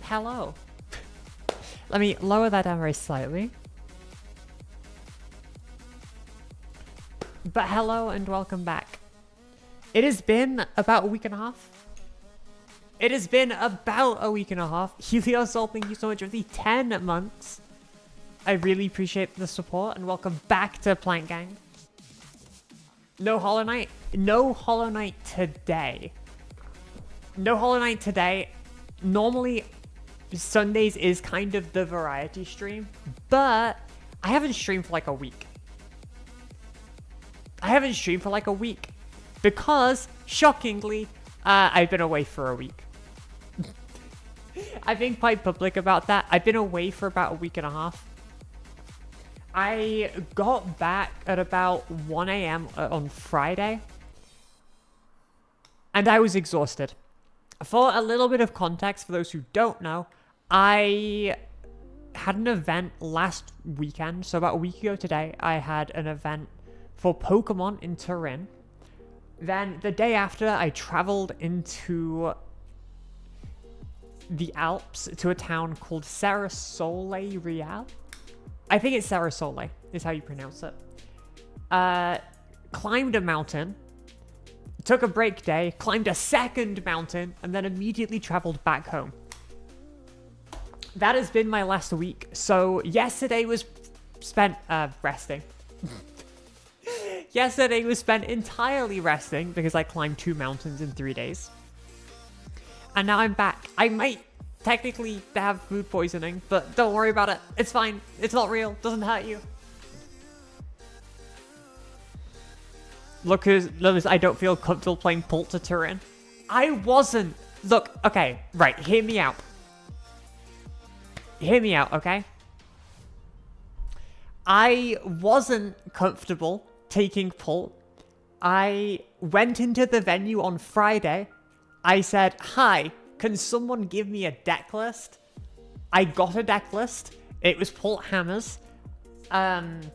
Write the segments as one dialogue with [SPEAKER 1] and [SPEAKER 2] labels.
[SPEAKER 1] hello. Let me lower that down very slightly. But hello and welcome back. It has been about a week and a half. It has been about a week and a half. Heliosol, thank you so much for the 10 months. I really appreciate the support and welcome back to Plank Gang. No Hollow Knight. No Hollow Knight today. No Hollow Knight today. Normally, Sundays is kind of the variety stream, but I haven't streamed for like a week. Because, shockingly, I've been away for a week. I've been quite public about that. I've been away for about a week and a half. I got back at about 1 a.m. on Friday, and I was exhausted. For a little bit of context, for those who don't know, I had an event last weekend. So about a week ago today, I had an event for Pokemon in Turin. Then the day after, I traveled into the Alps to a town called Sarasole Real. I think it's Sarasole is how you pronounce it. Climbed a mountain. Took a break day, climbed a second mountain, and then immediately traveled back home. That has been my last week. So yesterday was spent resting. Yesterday was spent entirely resting because I climbed 2 mountains in 3 days. And now I'm back. I might technically have food poisoning, but don't worry about it. It's fine. It's not real. Doesn't hurt you. Look, I don't feel comfortable playing Pult to Turin. I wasn't. Look, okay, right, hear me out. Hear me out, okay? I wasn't comfortable taking Pult. I went into the venue on Friday. I said, hi, can someone give me a deck list? I got a deck list. It was Pult Hammers. And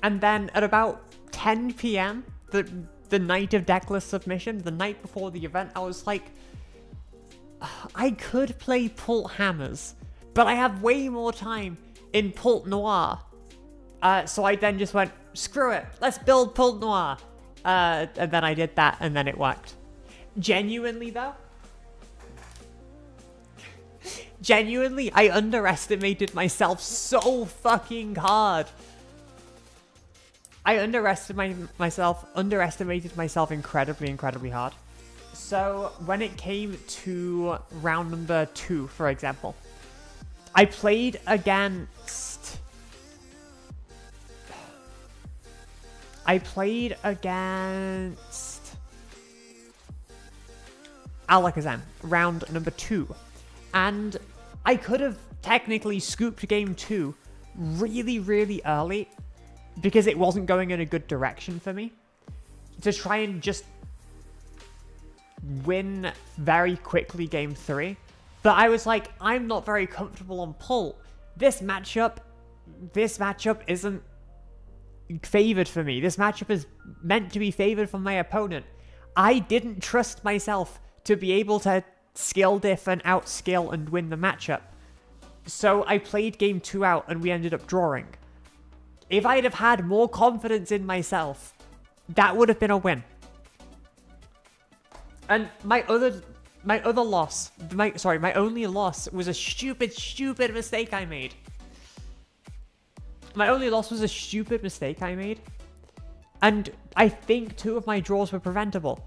[SPEAKER 1] then at about 10 p.m., the night of decklist submission, the night before the event, I was like, I could play Pult Hammers, but I have way more time in Pult Noir. So I then just went, screw it, let's build Pult Noir. And then I did that, and then it worked. Genuinely, though, I underestimated myself so fucking hard. I underestimated myself incredibly hard. So when it came to round number 2, for example, I played against Alakazam, round number 2. And I could have technically scooped game 2 really, really early, because it wasn't going in a good direction for me, to try and just win very quickly game 3. But I was like, I'm not very comfortable on Pult. This matchup isn't favored for me. This matchup is meant to be favored for my opponent. I didn't trust myself to be able to skill diff and outskill and win the matchup. So I played game 2 out and we ended up drawing. If I'd have had more confidence in myself, that would have been a win. And my only loss was a stupid mistake I made. And I think 2 of my draws were preventable.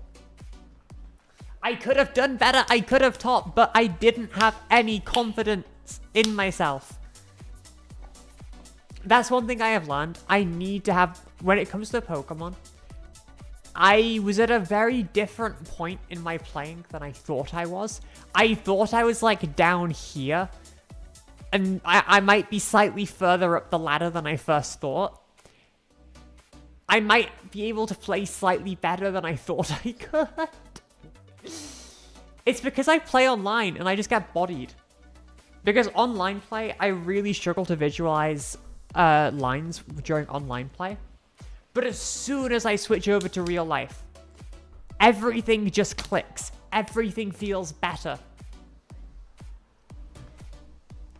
[SPEAKER 1] I could have done better, I could have topped, but I didn't have any confidence in myself. That's one thing I have learned. I need to have, when it comes to Pokemon, I was at a very different point in my playing than I thought I was. I thought I was like down here, and I might be slightly further up the ladder than I first thought. I might be able to play slightly better than I thought I could. It's because I play online and I just get bodied. Because online play, I really struggle to visualize lines during online play. But as soon as I switch over to real life, everything just clicks. Everything feels better.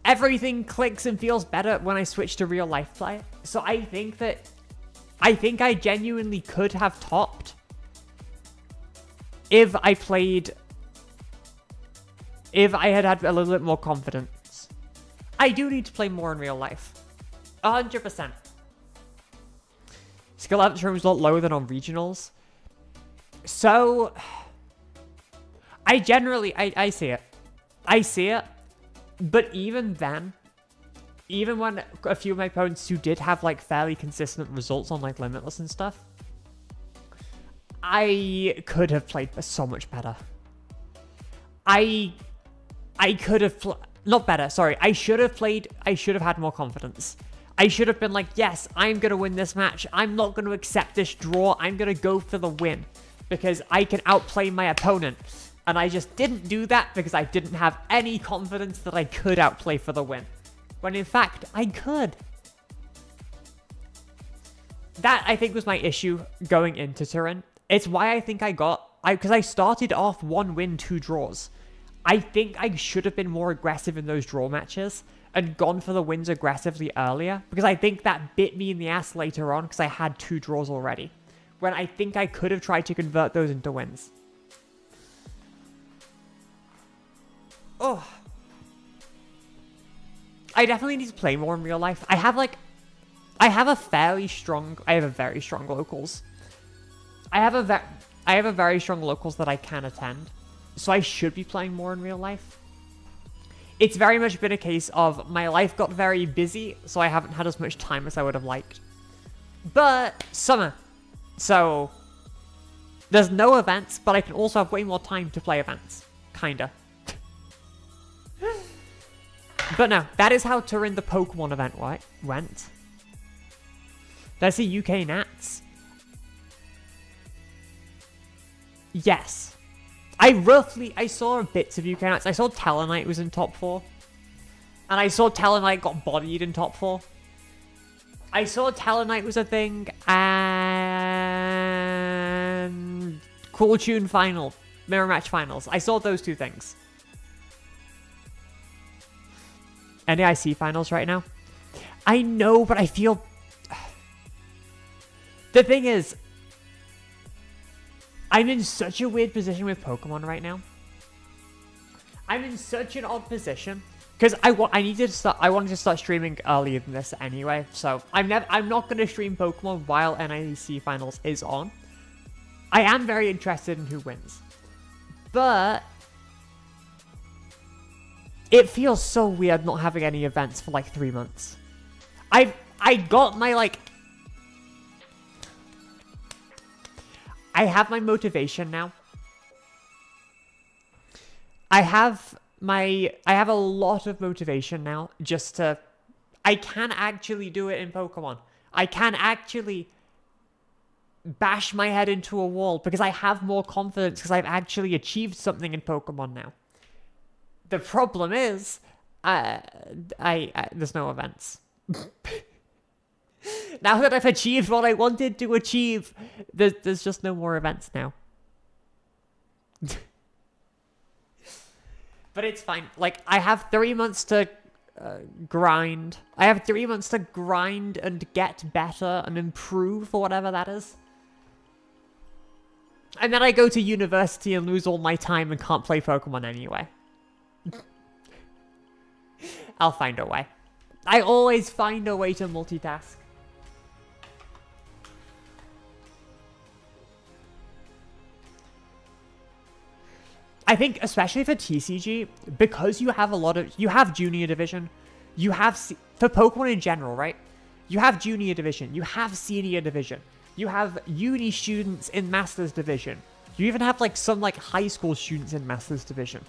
[SPEAKER 1] everything clicks and feels better when I switch to real life play. So I think I genuinely could have topped if I had a little bit more confidence. I do need to play more in real life. 100%. Skill level terms a lot lower than on regionals. So, I see it. I see it. But even then, even when a few of my opponents who did have like fairly consistent results on like Limitless and stuff, I could have played so much better. I could have, not better, sorry. I should have had more confidence. I should have been like, yes, I'm going to win this match. I'm not going to accept this draw. I'm going to go for the win because I can outplay my opponent. And I just didn't do that because I didn't have any confidence that I could outplay for the win. When in fact, I could. That, I think, was my issue going into TURIN. It's why I think because I started off 1 win, 2 draws. I think I should have been more aggressive in those draw matches and gone for the wins aggressively earlier, because I think that bit me in the ass later on because I had 2 draws already, when I think I could have tried to convert those into wins. Oh. I definitely need to play more in real life. I have very strong locals. I have a very strong locals that I can attend. So I should be playing more in real life. It's very much been a case of my life got very busy, so I haven't had as much time as I would have liked. But summer. So there's no events, but I can also have way more time to play events. Kinda. But no, that is how TURIN the Pokemon event went. Let's see, UK Nats. Yes. I saw bits of UK Nats. I saw Talonite was in top 4. And I saw Talonite got bodied in top 4. I saw Talonite was a thing, and Cool Tune Final, Mirror Match Finals. I saw those 2 things. NAIC Finals right now. I know, but I feel... The thing is, I'm in such a weird position with Pokemon right now. I'm in such an odd position. Because I wanted to start streaming earlier than this anyway. So I'm not going to stream Pokemon while NIC Finals is on. I am very interested in who wins. But it feels so weird not having any events for like 3 months. I got my like... I have my motivation now. I have a lot of motivation now just to... I can actually do it in Pokemon. I can actually bash my head into a wall because I have more confidence because I've actually achieved something in Pokemon now. The problem is, there's no events. Now that I've achieved what I wanted to achieve, there's just no more events now. But it's fine. Like, I have 3 months to grind. I have 3 months to grind and get better and improve, or whatever that is. And then I go to university and lose all my time and can't play Pokemon anyway. I'll find a way. I always find a way to multitask. I think, especially for TCG, because you have Junior Division, you have, for Pokemon in general, right? You have Junior Division, you have Senior Division, you have uni students in Masters Division, you even have like some like high school students in Masters Division.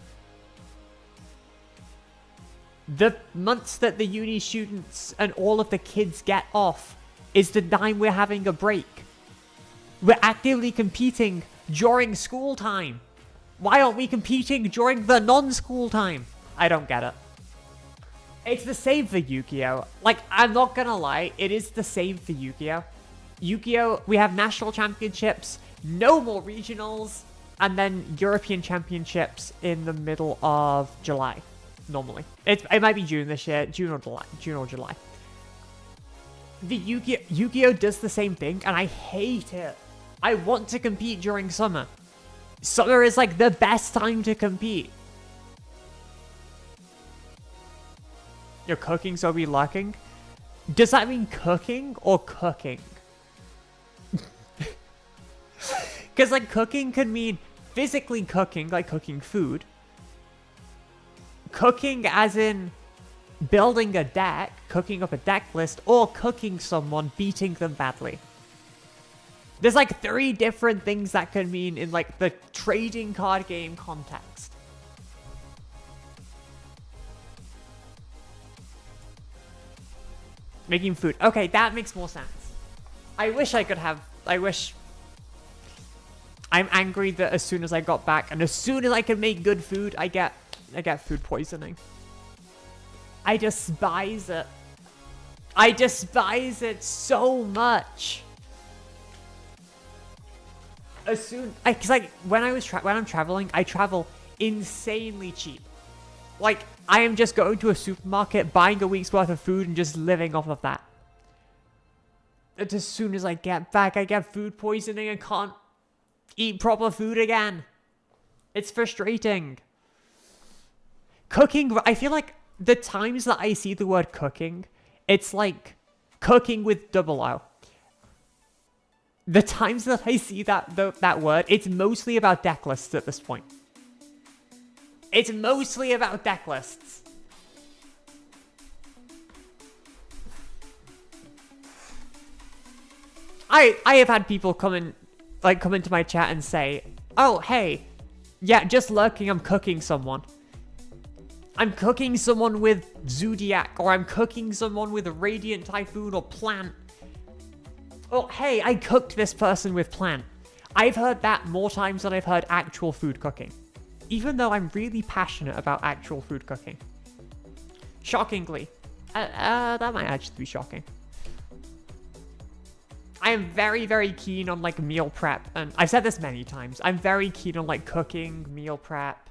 [SPEAKER 1] The months that the uni students and all of the kids get off is the time we're having a break. We're actively competing during school time. Why aren't we competing during the non-school time? I don't get it. It's the same for Yu-Gi-Oh! Like, I'm not gonna lie, it is the same for Yu-Gi-Oh! Yu-Gi-Oh! We have national championships, no more regionals, and then European championships in the middle of July. normally. It might be June this year, June or July. The Yu-Gi-Oh does the same thing, and I hate it. I want to compete during summer. Summer is like the best time to compete. You're cooking, so be lurking. Does that mean cooking or cooking? Because like cooking could mean physically cooking, like cooking food. Cooking as in building a deck, cooking up a deck list, or cooking someone, beating them badly. There's like 3 different things that can mean in like the trading card game context. Making food. Okay, that makes more sense. I wish I could have... I'm angry that as soon as I got back and as soon as I can make good food, I get food poisoning. I despise it. I despise it so much. Cause like when I'm traveling, I travel insanely cheap. Like I am just going to a supermarket, buying a week's worth of food and just living off of that. And as soon as I get back, I get food poisoning and can't eat proper food again. It's frustrating. Cooking, I feel like the times that I see the word cooking, it's like cooking with double O. The times that I see that word, it's mostly about deck lists at this point. It's mostly about deck lists. I have had people come into my chat and say, oh, hey, yeah, just lurking, I'm cooking someone. I'm cooking someone with Zodiac, or I'm cooking someone with a Radiant Typhoon or Plant. Oh, hey, I cooked this person with Plant. I've heard that more times than I've heard actual food cooking. Even though I'm really passionate about actual food cooking. Shockingly. That might actually be shocking. I am very, very keen on, like, meal prep. And I've said this many times. I'm very keen on, like, cooking, meal prep.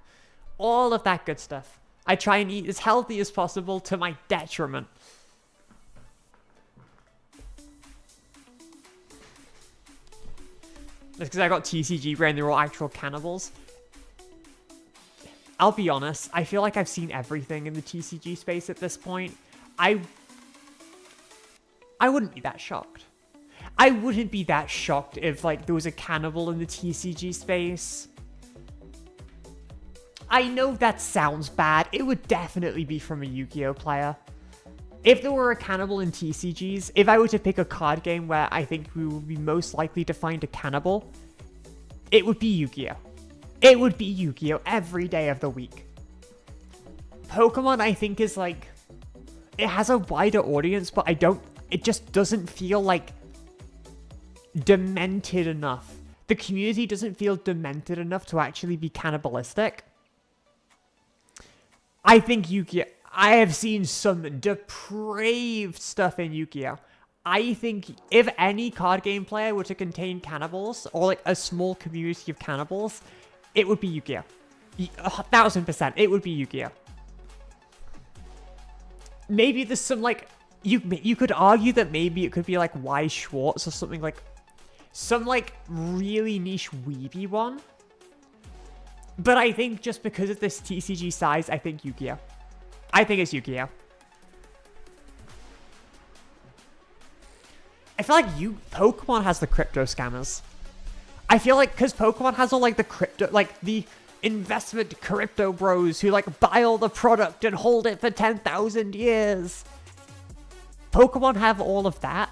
[SPEAKER 1] All of that good stuff. I try and eat as healthy as possible to my detriment. It's because I got TCG brain, they're all actual cannibals. I'll be honest, I feel like I've seen everything in the TCG space at this point. I wouldn't be that shocked. I wouldn't be that shocked if, like, there was a cannibal in the TCG space. I know that sounds bad. It would definitely be from a Yu-Gi-Oh player. If there were a cannibal in TCGs, if I were to pick a card game where I think we would be most likely to find a cannibal, it would be Yu-Gi-Oh. It would be Yu-Gi-Oh every day of the week. Pokemon, I think, is like... It has a wider audience, but it just doesn't feel, like, demented enough. The community doesn't feel demented enough to actually be cannibalistic. I think Yu-Gi-Oh... I have seen some depraved stuff in Yu-Gi-Oh! I think if any card game player were to contain cannibals, or like a small community of cannibals, it would be Yu-Gi-Oh! 1000%, it would be Yu-Gi-Oh! Maybe there's some like... You could argue that maybe it could be like Y Schwartz or something like... Some like really niche weeby one. But I think just because of this TCG size, I think Yu-Gi-Oh! I think it's Yu-Gi-Oh! I feel like Pokemon has the crypto scammers. I feel like, because Pokemon has all, like, the crypto, like, the investment crypto bros who, like, buy all the product and hold it for 10,000 years. Pokemon have all of that.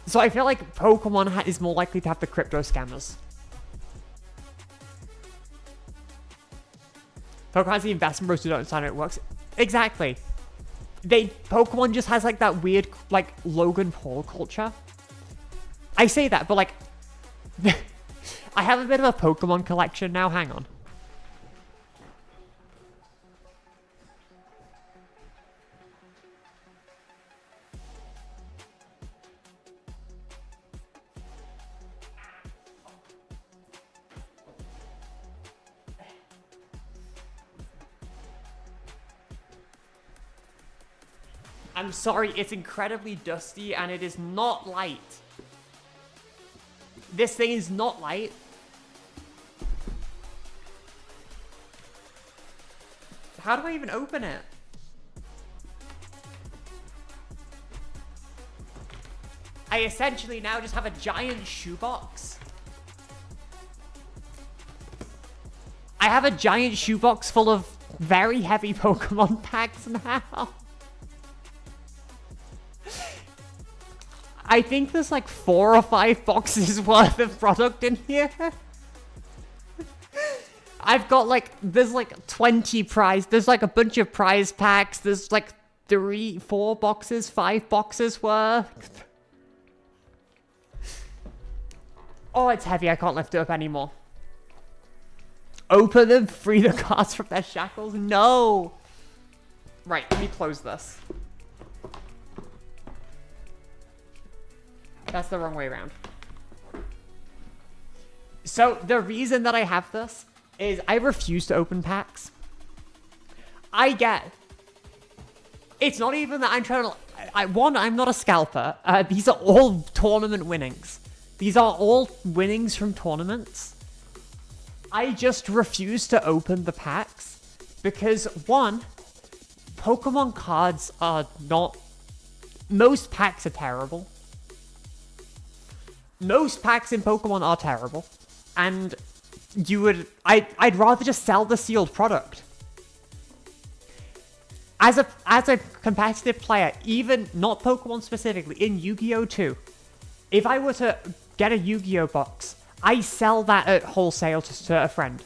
[SPEAKER 1] So I feel like Pokemon is more likely to have the crypto scammers. Pokemon has the investment bros who don't understand how it works. Exactly. Pokemon just has, like, that weird, like, Logan Paul culture. I say that, but, like... I have a bit of a Pokemon collection now. Hang on. I'm sorry, it's incredibly dusty and it is not light. This thing is not light. How do I even open it? I essentially now just have a giant shoebox. I have a giant shoebox full of very heavy Pokemon packs now. I think there's like 4 or 5 boxes worth of product in here. I've got like, there's like 20 prize, there's like a bunch of prize packs. There's like 3, 4 boxes, 5 boxes worth. Oh, it's heavy. I can't lift it up anymore. Open them, free the cards from their shackles. No. Right, let me close this. That's the wrong way around. So the reason that I have this is I refuse to open packs. It's not even that I'm trying to... I'm not a scalper. These are all tournament winnings. These are all winnings from tournaments. I just refuse to open the packs because, one, Pokemon cards are not... Most packs are terrible. Most packs in Pokemon are terrible. And I'd rather just sell the sealed product. As a competitive player, even not Pokemon specifically, in Yu-Gi-Oh! 2, if I were to get a Yu-Gi-Oh! Box, I sell that at wholesale to a friend.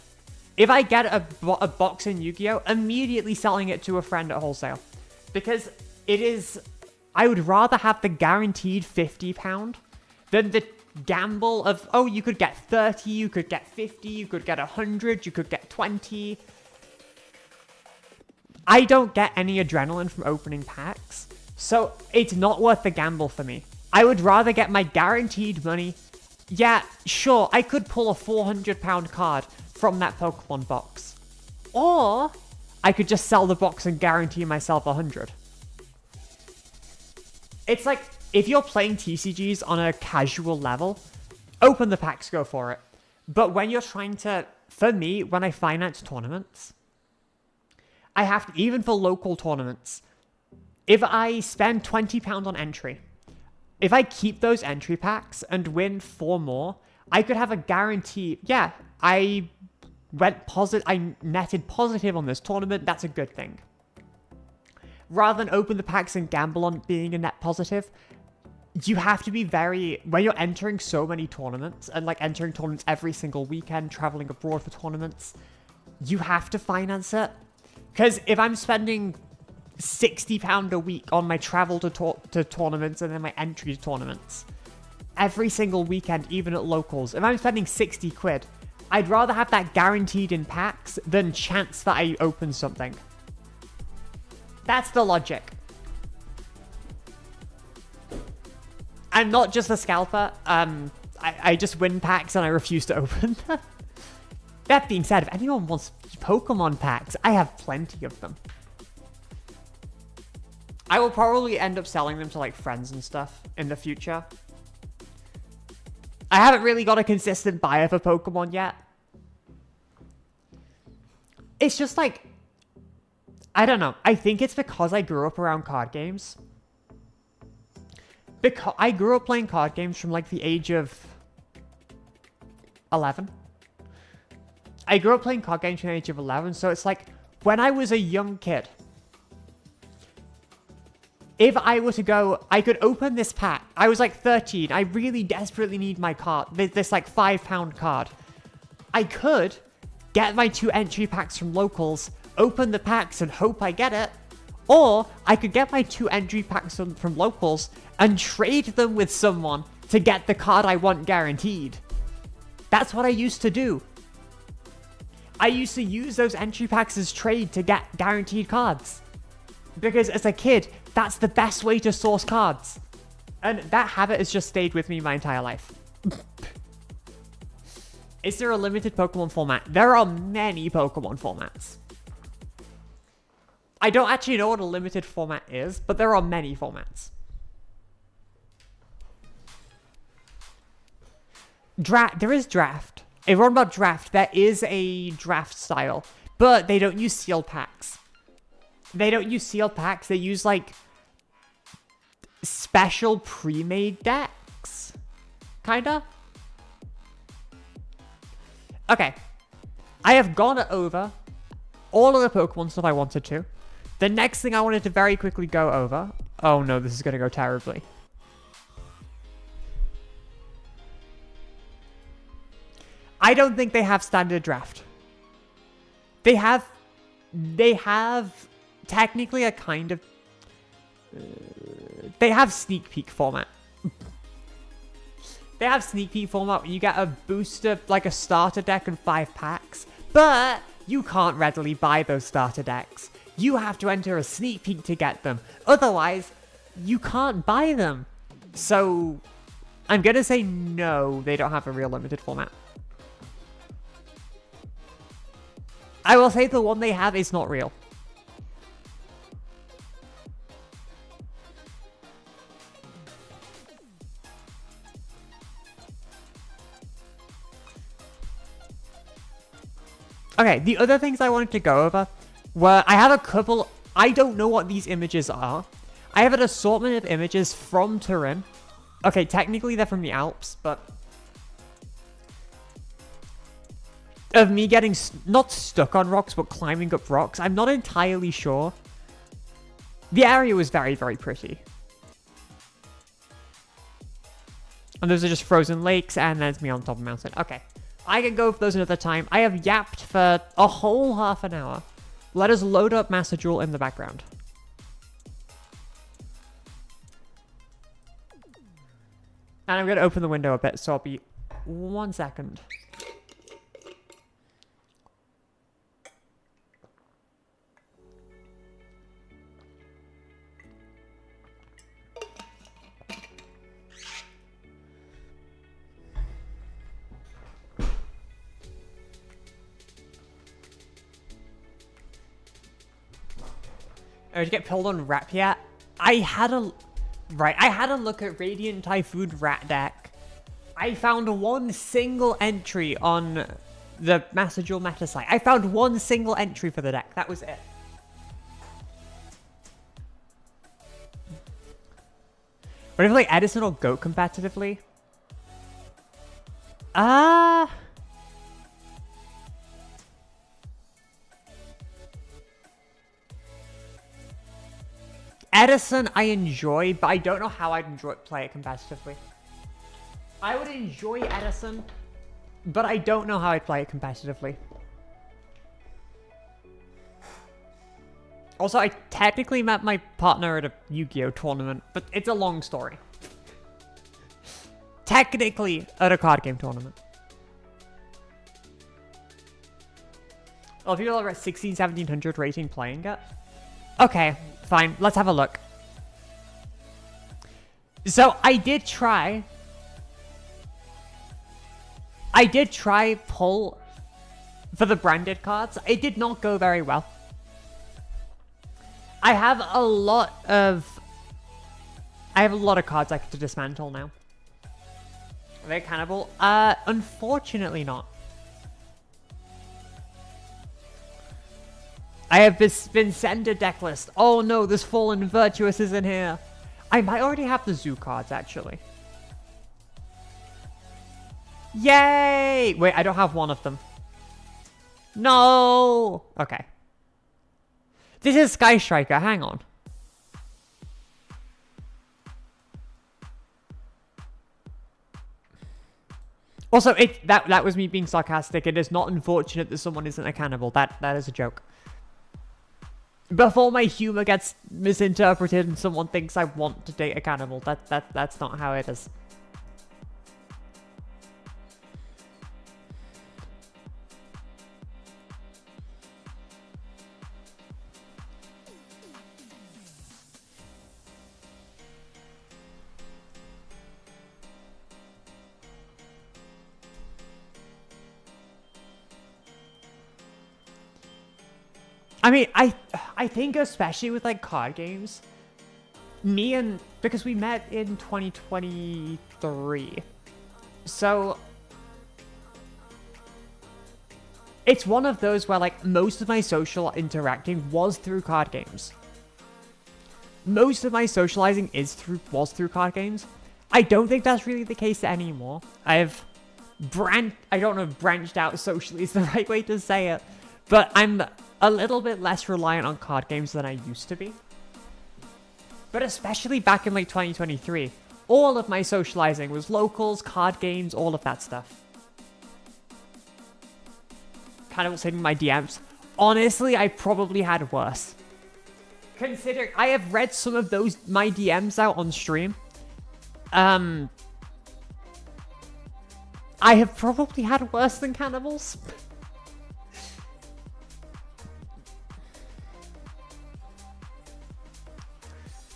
[SPEAKER 1] If I get a box in Yu-Gi-Oh!, immediately selling it to a friend at wholesale. Because it is... I would rather have the guaranteed £50 than the gamble of, oh, you could get 30, you could get 50, you could get 100, you could get 20. I don't get any adrenaline from opening packs, so it's not worth the gamble for me. I would rather get my guaranteed money. Yeah, sure, I could pull a £400 card from that Pokemon box. Or I could just sell the box and guarantee myself 100. It's like, if you're playing TCGs on a casual level, open the packs, go for it. But when you're trying to, for me, when I finance tournaments, I have to, even for local tournaments, if I spend £20 on entry, if I keep those entry packs and win 4 more, I could have a guarantee, yeah, I netted positive on this tournament, that's a good thing. Rather than open the packs and gamble on being a net positive, you have to be very, when you're entering so many tournaments, and like entering tournaments every single weekend, traveling abroad for tournaments, you have to finance it. Because if I'm spending £60 a week on my travel to tournaments and then my entry to tournaments, every single weekend, even at locals, if I'm spending 60 quid, I'd rather have that guaranteed in packs than chance that I open something. That's the logic. I'm not just a scalper. I just win packs and I refuse to open them. That being said, if anyone wants Pokemon packs, I have plenty of them. I will probably end up selling them to like friends and stuff in the future. I haven't really got a consistent buyer for Pokemon yet. It's just like, I don't know. I think it's because I grew up around card games. Because I grew up playing card games from like the age of 11. I grew up playing card games from the age of 11, so it's like, when I was a young kid, if I were to go, I could open this pack. I was like 13. I really desperately need my card. This like £5 card. I could get my 2 entry packs from locals, open the packs and hope I get it. Or I could get my 2 entry packs from locals and trade them with someone to get the card I want guaranteed. That's what I used to do. I used to use those entry packs as trade to get guaranteed cards. Because as a kid, that's the best way to source cards. And that habit has just stayed with me my entire life. Is there a limited Pokemon format? There are many Pokemon formats. I don't actually know what a limited format is, but there are many formats. There is draft. If we're on about draft, there is a draft style, but they don't use sealed packs. They don't use sealed packs. They use like special pre-made decks, kinda. Okay, I have gone over all of the Pokemon stuff I wanted to. The next thing I wanted to very quickly go over. Oh no, this is gonna go terribly. I don't think they have standard draft. They have technically a kind of, they have sneak peek format. They have sneak peek format where you get a booster, like a starter deck and 5 packs, but you can't readily buy those starter decks. You have to enter a sneak peek to get them. Otherwise, you can't buy them. So, I'm gonna say no, they don't have a real limited format. I will say the one they have is not real. Okay, the other things I wanted to go over were, I have a couple, I don't know what these images are. I have an assortment of images from TURIN. Okay, technically they're from the Alps, but of me getting, not stuck on rocks, but climbing up rocks. I'm not entirely sure. The area was very, very pretty. And those are just frozen lakes, and there's me on top of a mountain. Okay, I can go for those another time. I have yapped for a whole half an hour. Let us load up Master Duel in the background. And I'm going to open the window a bit, so I'll be 1 second. Oh, did you get pulled on rap yet? I had a look at Radiant Typhoon rat deck. I found one single entry on the Master Duel meta site. I found one single entry for the deck. That was it. What if like Edison or Goat competitively? Edison I enjoy, but I don't know how I'd play it competitively. I would enjoy Edison, but I don't know how I'd play it competitively. Also, I technically met my partner at a Yu-Gi-Oh! Tournament, but it's a long story. Technically, at a card game tournament. Well, people are at 16, 1700 rating playing it. Okay, fine. Let's have a look. So, I did try pull for the branded cards. It did not go very well. I have a lot of cards I have to dismantle now. Are they cannibal? Unfortunately not. I have been sent a deck list. Oh no, this Fallen Virtuous is in here. I might already have the zoo cards, actually. Yay! Wait, I don't have one of them. No! Okay. This is Sky Striker, hang on. Also, that was me being sarcastic. It is not unfortunate that someone isn't a cannibal. That is a joke. Before my humor gets misinterpreted and someone thinks I want to date a cannibal, that's not how it is. I mean, I think especially with like card games, because we met in 2023, so it's one of those where like most of my social interacting was through card games. Most of my socializing was through card games. I don't think that's really the case anymore. I don't know if branched out socially is the right way to say it, but I'm a little bit less reliant on card games than I used to be. But especially back in like 2023, all of my socializing was locals, card games, all of that stuff. Kind of saving my DMs. Honestly, I probably had worse. Considering I have read some of my DMs out on stream. I have probably had worse than cannibals.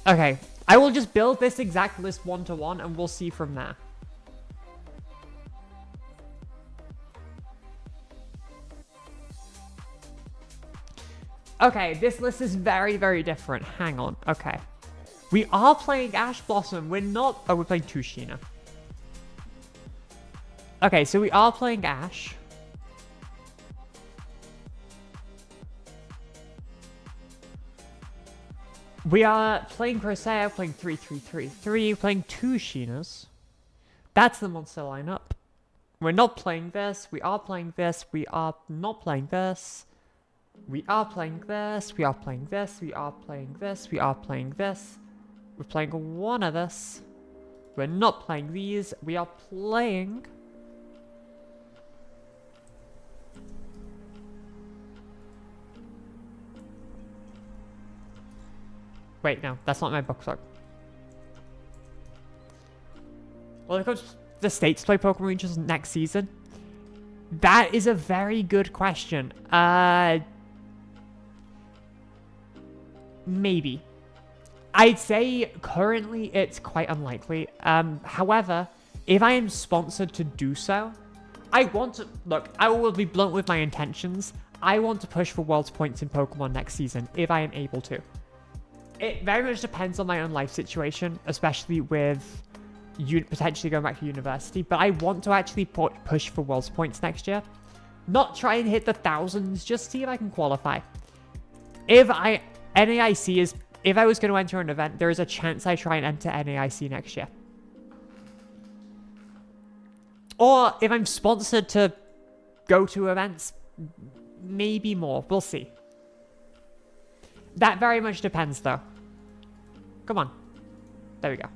[SPEAKER 1] Okay, I will just build this exact list 1-to-1 and we'll see from there. Okay, this list is very, very different. Hang on. Okay. We are playing Ash Blossom. We're not... Oh, we're playing Tushina. Okay, so we are playing Ash. We are playing Crusade, playing 3-3-3-3, playing Tushinas. That's the monster lineup. We're not playing this. We are playing this. We are not playing this. We are playing this. We are playing this. We are playing this. We are playing this. We're playing one of this. We're not playing these. We are playing... Wait, no, that's not my book log. Well, it goes the States play Pokemon Rangers next season. That is a very good question. Maybe. I'd say currently it's quite unlikely. However, if I am sponsored to do so, I want to... Look, I will be blunt with my intentions. I want to push for World's Points in Pokemon next season, if I am able to. It very much depends on my own life situation, especially with potentially going back to university. But I want to actually push for World's Points next year. Not try and hit the thousands, just see if I can qualify. If I was going to enter an event, there is a chance I try and enter NAIC next year. Or if I'm sponsored to go to events, maybe more. We'll see. That very much depends, though. Come on. There we go.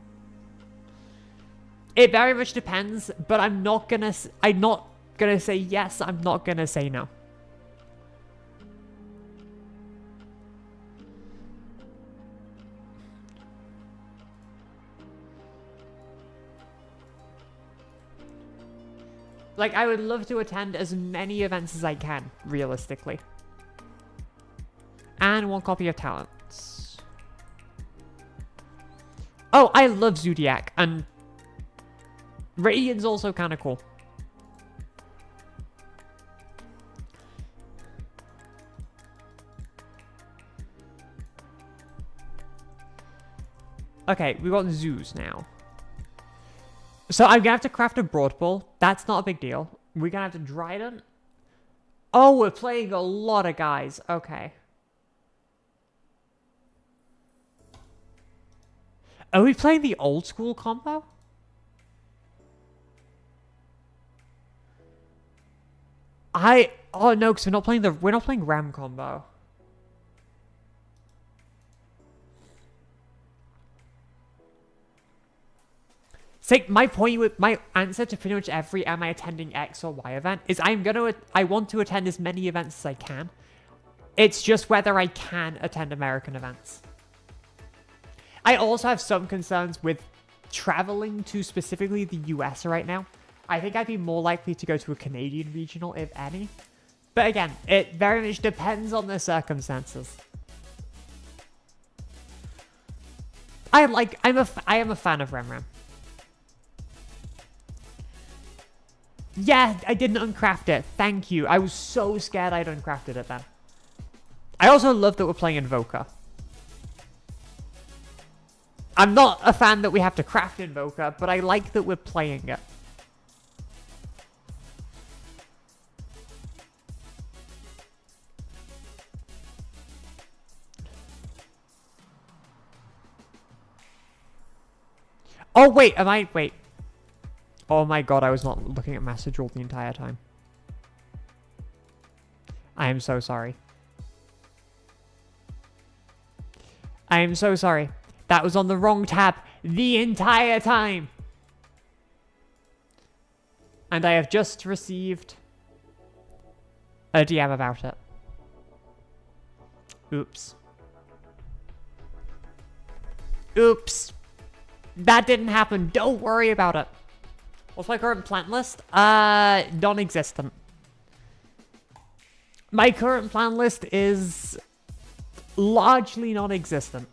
[SPEAKER 1] It very much depends, but I'm not gonna say yes, I'm not gonna say no. Like, I would love to attend as many events as I can, realistically. And 1 copy of Talents. Oh, I love Zodiac, and Radiant's also kind of cool. Okay, we got zoos now. So I'm gonna have to craft a Broad Ball. That's not a big deal. We're gonna have to Dryden. Oh, we're playing a lot of guys. Okay. Are we playing the old school combo? Oh no, because we're not playing Ram combo. See, my point with my answer to pretty much every am I attending X or Y event is I want to attend as many events as I can. It's just whether I can attend American events. I also have some concerns with traveling to specifically the US right now. I think I'd be more likely to go to a Canadian regional, if any. But again, it very much depends on the circumstances. I am a fan of Remram. Yeah, I didn't uncraft it. Thank you. I was so scared I'd uncrafted it then. I also love that we're playing Invoker. I'm not a fan that we have to craft Invoker, but I like that we're playing it. Oh, wait, wait. Oh my god, I was not looking at message rule the entire time. I am so sorry. I am so sorry. That was on the wrong tab the entire time. And I have just received a DM about it. Oops. Oops. That didn't happen. Don't worry about it. What's my current plant list? Non-existent. My current plant list is largely non-existent.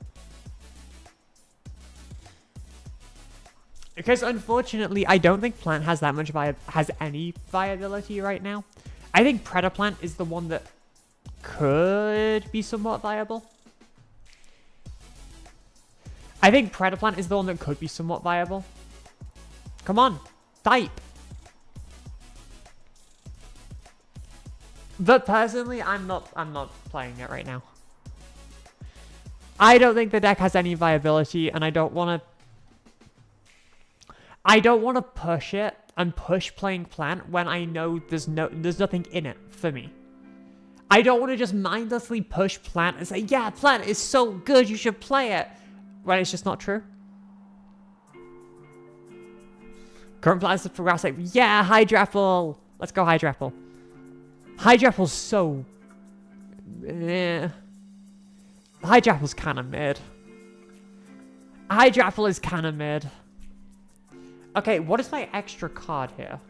[SPEAKER 1] Because unfortunately, I don't think plant has that much has any viability right now. I think predator plant is the one that could be somewhat viable. I think predator plant is the one that could be somewhat viable. Come on, type. But personally, I'm not playing it right now. I don't think the deck has any viability, and I don't want to push it and push playing plant when I know there's nothing in it for me. I don't want to just mindlessly push plant and say, yeah, plant is so good, you should play it, when it's just not true. Current plan is to progress like, yeah, Hydrapple. Let's go Hydrapple. Hydrapple's so... Hydrapple's kind of mid. Hydrapple is kind of mid. Okay, what is my extra card here?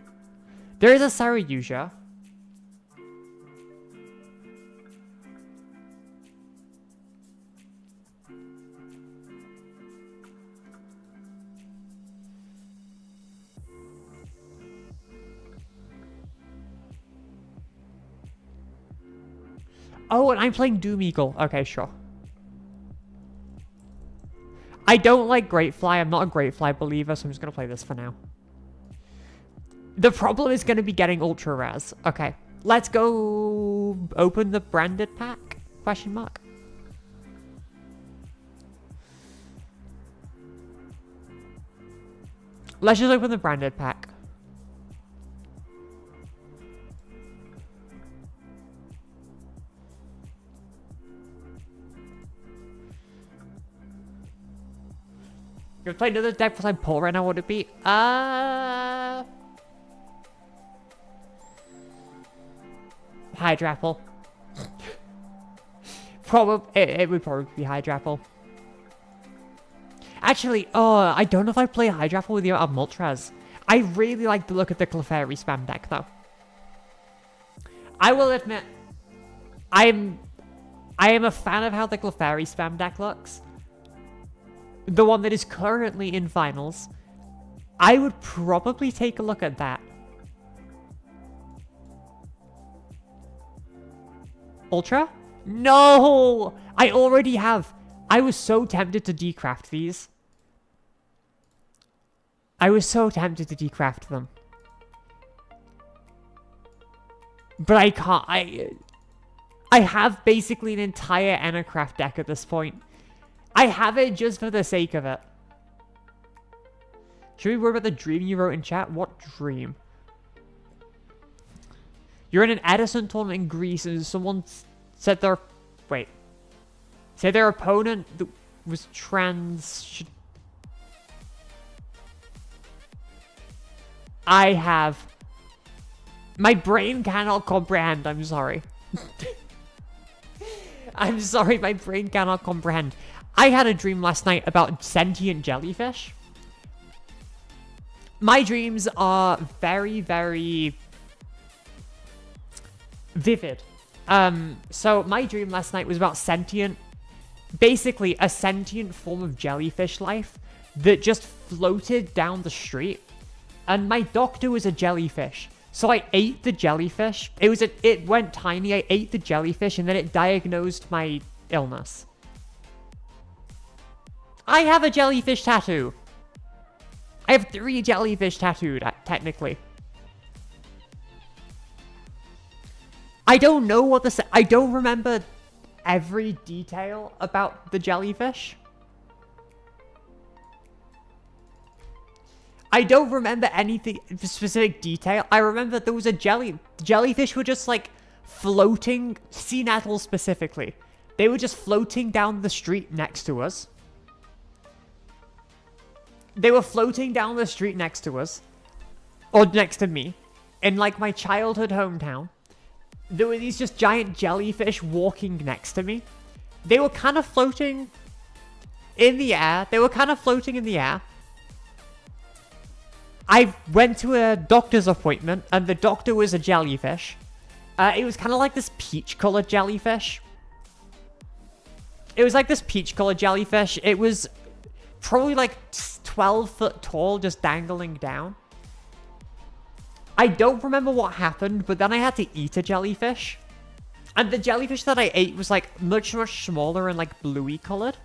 [SPEAKER 1] There is a Saryuja. Oh, and I'm playing Doom Eagle. Okay, sure. I don't like Great Fly. I'm not a Great Fly believer, so I'm just going to play this for now. The problem is going to be getting Ultra Rares. Okay, let's go open the branded pack? Question mark. Let's just open the branded pack. If I play another deck beside Pull right now, what would it be? Hydrapple. It would probably be Hydrapple. Actually, I don't know if I play Hydrapple with the Moltres. I really like the look of the Clefairy spam deck, though. I will admit, I am a fan of how the Clefairy spam deck looks. The one that is currently in finals. I would probably take a look at that. Ultra? No! I already have. I was so tempted to decraft these. I was so tempted to decraft them. But I can't. I have basically an entire Enacraft deck at this point. I have it just for the sake of it. Should we worry about the dream you wrote in chat? What dream? You're in an Edison tournament in Greece and someone said their... Wait. Say their opponent was trans... I have... My brain cannot comprehend. I'm sorry. I'm sorry, my brain cannot comprehend. I had a dream last night about sentient jellyfish. My dreams are very, very vivid. So my dream last night was about basically a sentient form of jellyfish life that just floated down the street. And my doctor was a jellyfish. So I ate the jellyfish. It went tiny. I ate the jellyfish and then it diagnosed my illness. I have a jellyfish tattoo. I have 3 jellyfish tattooed, technically. I don't know what I don't remember every detail about the jellyfish. I don't remember anything specific detail. I remember there was a jellyfish were just like floating, sea nettles specifically. They were just floating down the street next to us. They were floating down the street next to us. Or next to me. In like my childhood hometown. There were these just giant jellyfish walking next to me. They were kind of floating in the air. I went to a doctor's appointment, and the doctor was a jellyfish. It was kind of like this peach-colored jellyfish. It was probably like 12 foot tall, just dangling down. I don't remember what happened, but then I had to eat a jellyfish. And the jellyfish that I ate was like much, much smaller and like bluey colored.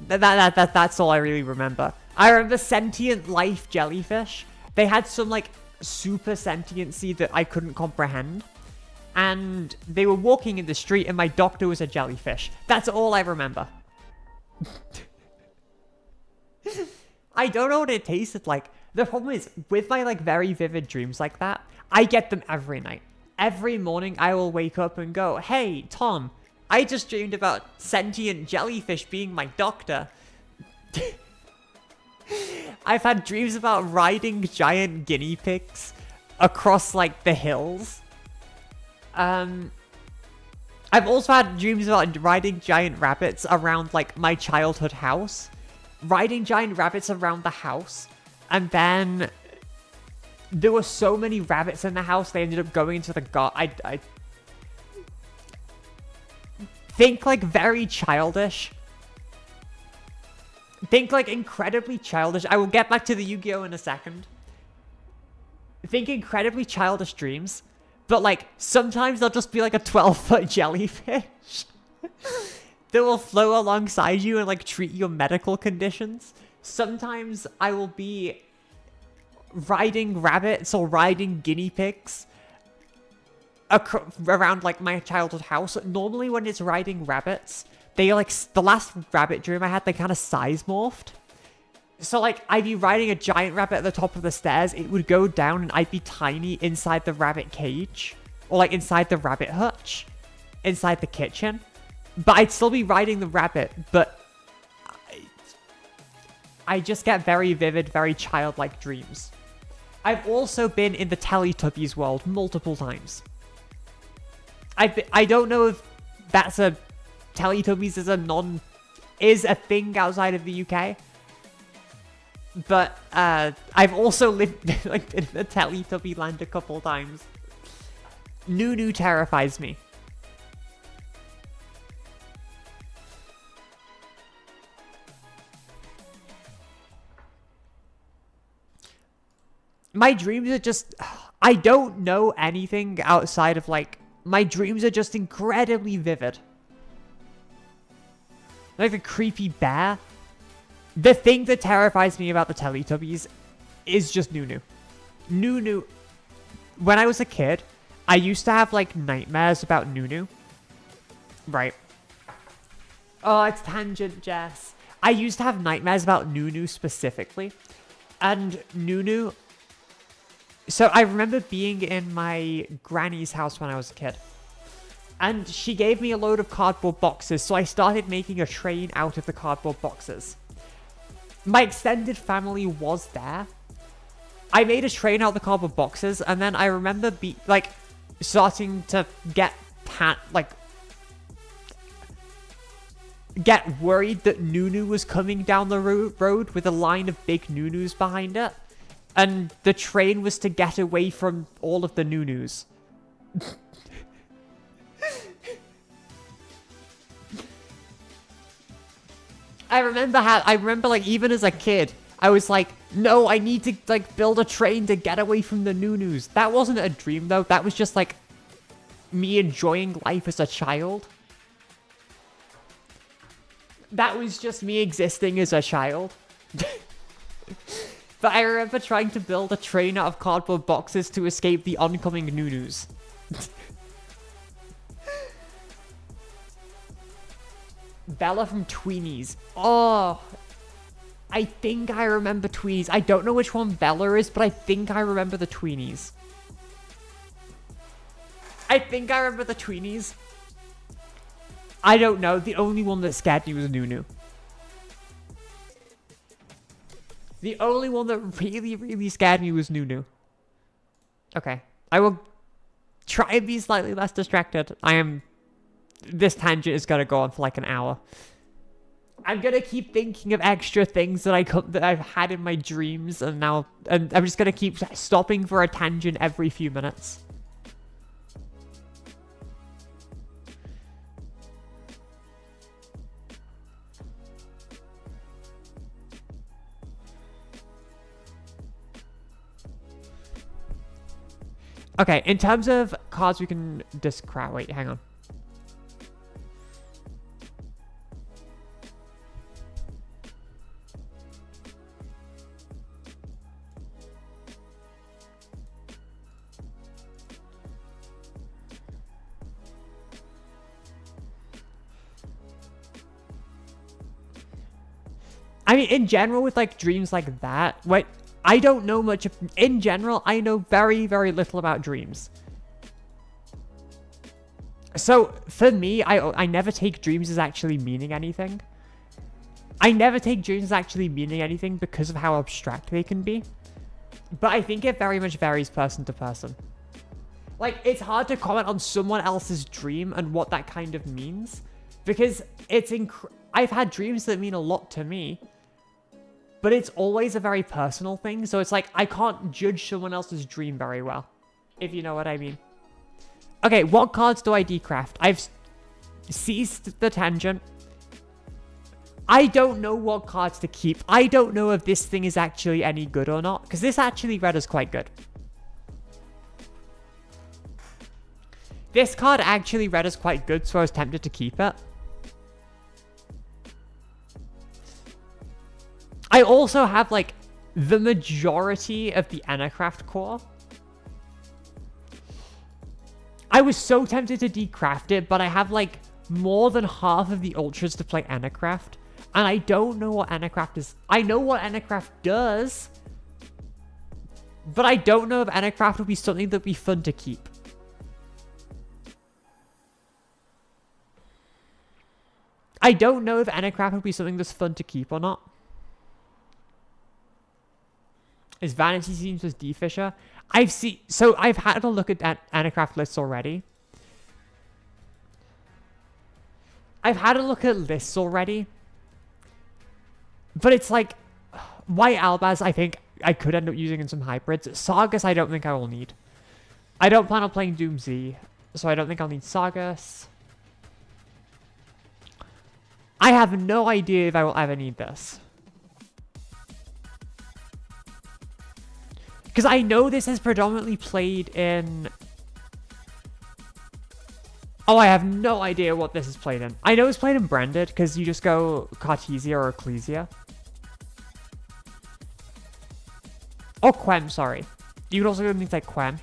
[SPEAKER 1] That's all I really remember. I remember sentient life jellyfish. They had some like super sentiency that I couldn't comprehend. And they were walking in the street and my doctor was a jellyfish. That's all I remember. I don't know what it tasted like. The problem is, with my like very vivid dreams like that, I get them every night. Every morning I will wake up and go, hey, Tom, I just dreamed about sentient jellyfish being my doctor. I've had dreams about riding giant guinea pigs across like the hills. I've also had dreams about riding giant rabbits around like my childhood house. Riding giant rabbits around the house. And then there were so many rabbits in the house, they ended up going into the garden. I think like very childish. Think like incredibly childish. I will get back to the Yu-Gi-Oh! In a second. Think incredibly childish dreams. But like, sometimes they'll just be like a 12-foot jellyfish. That will float alongside you and like treat your medical conditions. Sometimes I will be riding rabbits or riding guinea pigs around like my childhood house. Normally when it's riding rabbits, they like, the last rabbit dream I had, they kind of size morphed. So like, I'd be riding a giant rabbit at the top of the stairs, it would go down and I'd be tiny inside the rabbit cage. Or like inside the rabbit hutch. Inside the kitchen. But I'd still be riding the rabbit, but I just get very vivid, very childlike dreams. I've also been in the Teletubbies world multiple times. I don't know if that's a... Teletubbies is a thing outside of the UK. But I've also lived like in the Teletubby land a couple times. Nunu terrifies me. My dreams are just... I don't know anything outside of, like... My dreams are just incredibly vivid. Like a creepy bear. The thing that terrifies me about the Teletubbies is just Nunu. Nunu... When I was a kid, I used to have, like, nightmares about Nunu. Right. Oh, it's tangent, Jess. I used to have nightmares about Nunu specifically. And Nunu... So I remember being in my granny's house when I was a kid. And she gave me a load of cardboard boxes, so I started making a train out of the cardboard boxes. My extended family was there. I made a train out of the cardboard boxes, and then I remember starting to get worried that Nunu was coming down the road with a line of big Nunus behind it. And the train was to get away from all of the Nunus. I remember like even as a kid, I was like, no, I need to like build a train to get away from the Nunus. That wasn't a dream though. That was just like me enjoying life as a child. That was just me existing as a child. But I remember trying to build a train out of cardboard boxes to escape the oncoming Nunus. Bella from Tweenies. Oh, I think I remember Tweenies. I don't know which one Bella is, but I think I remember the Tweenies. I think I remember the Tweenies. I don't know. The only one that scared me was Nunu. The only one that really, really scared me was Nunu. Okay. I will try and be slightly less distracted. This tangent is going to go on for like an hour. I'm going to keep thinking of extra things that I've had in my dreams, and I'm just going to keep stopping for a tangent every few minutes. Okay, in terms of cards we can discard. Wait, hang on. I mean, in general, with like dreams like that, I don't know much. In general, I know very, very little about dreams. So, for me, I never take dreams as actually meaning anything. I never take dreams as actually meaning anything because of how abstract they can be. But I think it very much varies person to person. Like, it's hard to comment on someone else's dream and what that kind of means. Because I've had dreams that mean a lot to me. But it's always a very personal thing, so it's like, I can't judge someone else's dream very well, if you know what I mean. Okay, what cards do I decraft? I've ceased the tangent. I don't know what cards to keep. I don't know if this thing is actually any good or not, because this actually read as quite good. This card actually read as quite good, so I was tempted to keep it. I also have, like, the majority of the Enercraft core. I was so tempted to decraft it, but I have, like, more than half of the Ultras to play Enercraft. And I don't know what Enercraft is. I know what Enercraft does. But I don't know if Enercraft would be something that would be fun to keep. I don't know if Enercraft would be something that's fun to keep or not. Is Vanity Seems with D Fisher? I've had a look at Enercraft lists already. I've had a look at lists already. But it's like, White Albaz, I think I could end up using in some hybrids. Sargus, I don't think I will need. I don't plan on playing Doom Z, so I don't think I'll need Sargus. I have no idea if I will ever need this. Because I know this is predominantly played in... Oh, I have no idea what this is played in. I know it's played in Branded, because you just go Cartesia or Ecclesia. Or Quem, sorry. You can also go things like Quem.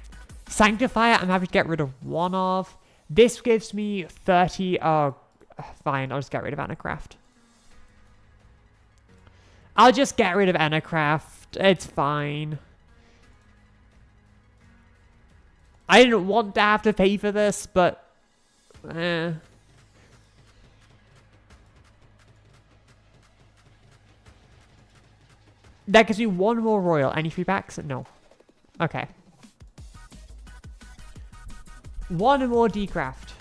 [SPEAKER 1] Sanctifier, I'm happy to get rid of one of. This gives me 30... Oh, fine, I'll just get rid of Enercraft. I'll just get rid of Enercraft. It's fine. I didn't want to have to pay for this, but... That gives me one more Royal. Any free packs? No. Okay. One more decraft.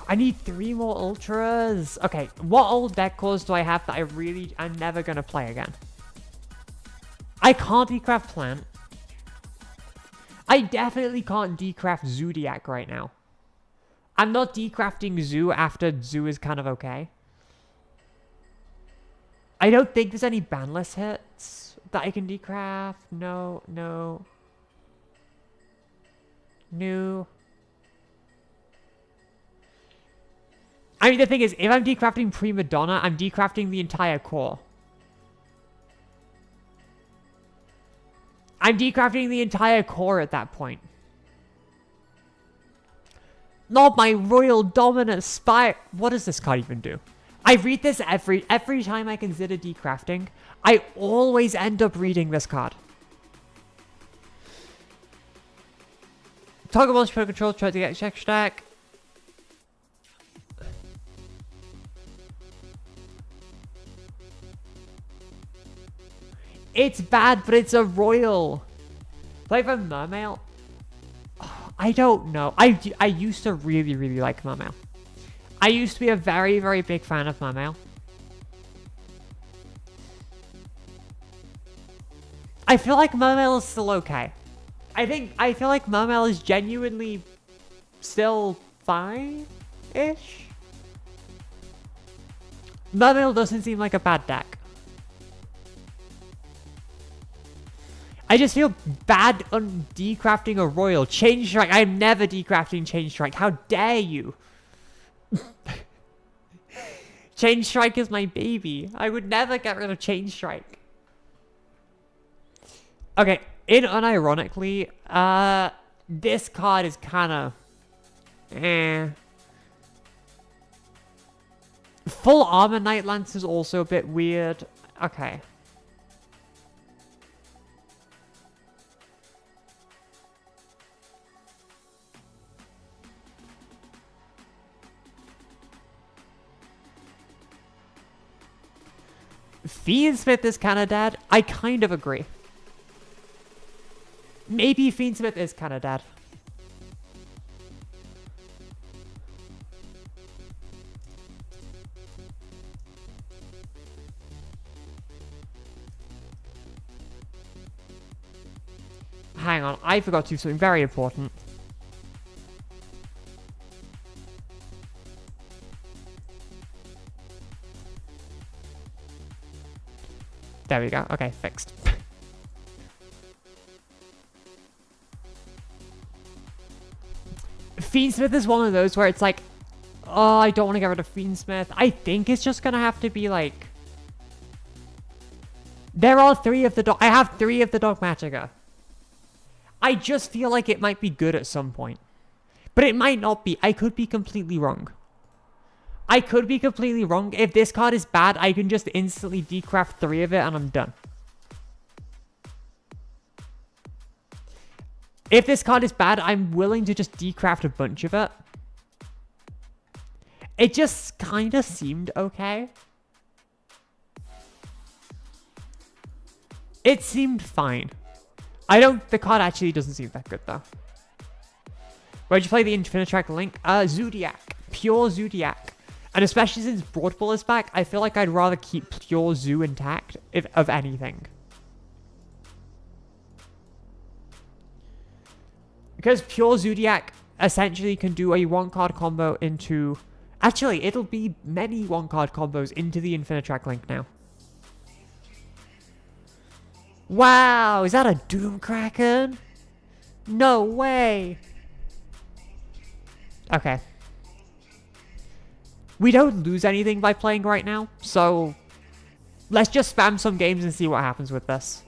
[SPEAKER 1] I need 3 more Ultras. Okay, what old deck cores do I have that I'm never going to play again? I can't decraft Plant. I definitely can't decraft Zodiac right now. I'm not decrafting Zoo after Zoo is kind of okay. I don't think there's any banless hits that I can decraft. No. I mean, the thing is, if I'm decrafting Prima Donna, I'm decrafting the entire core. I'm decrafting the entire core at that point. Not my Royal Dominant Spire. What does this card even do? I read this every time I consider decrafting. I always end up reading this card. Toggle Monster Pro Control, try to get check stack. It's bad, but it's a royal. Play for Mermail? Oh, I don't know. I used to really, really like Mermail. I used to be a very, very big fan of Mermail. I feel like Mermail is still okay. I feel like Mermail is genuinely still fine-ish. Mermail doesn't seem like a bad deck. I just feel bad on decrafting a royal. Chain Strike. I'm never decrafting Chain Strike. How dare you? Chain Strike is my baby. I would never get rid of Chain Strike. Okay, unironically, this card is kind of Full Armor Night Lance is also a bit weird. Okay. Fiendsmith is kind of dead. I kind of agree. Maybe Fiendsmith is kind of dead. Hang on, I forgot to do something very important. There we go. Okay, fixed. Fiendsmith is one of those where it's like, oh, I don't want to get rid of Fiendsmith. I think it's just gonna have to be like, there are 3 of the dog. I have 3 of the Dogmatica. I just feel like it might be good at some point, but it might not be. I could be completely wrong. I could be completely wrong. If this card is bad, I can just instantly decraft 3 of it and I'm done. If this card is bad, I'm willing to just decraft a bunch of it. It just kind of seemed okay. It seemed fine. The card actually doesn't seem that good though. Where'd you play the Infinitrack Link? Zodiac. Pure Zodiac. And especially since Broad Bull is back, I feel like I'd rather keep pure Zoo intact, if of anything. Because pure Zodiac essentially can do a 1-card combo into... Actually, it'll be many 1-card combos into the Infinitrack Link now. Wow, is that a Doom Kraken? No way. Okay. We don't lose anything by playing right now, so let's just spam some games and see what happens with this.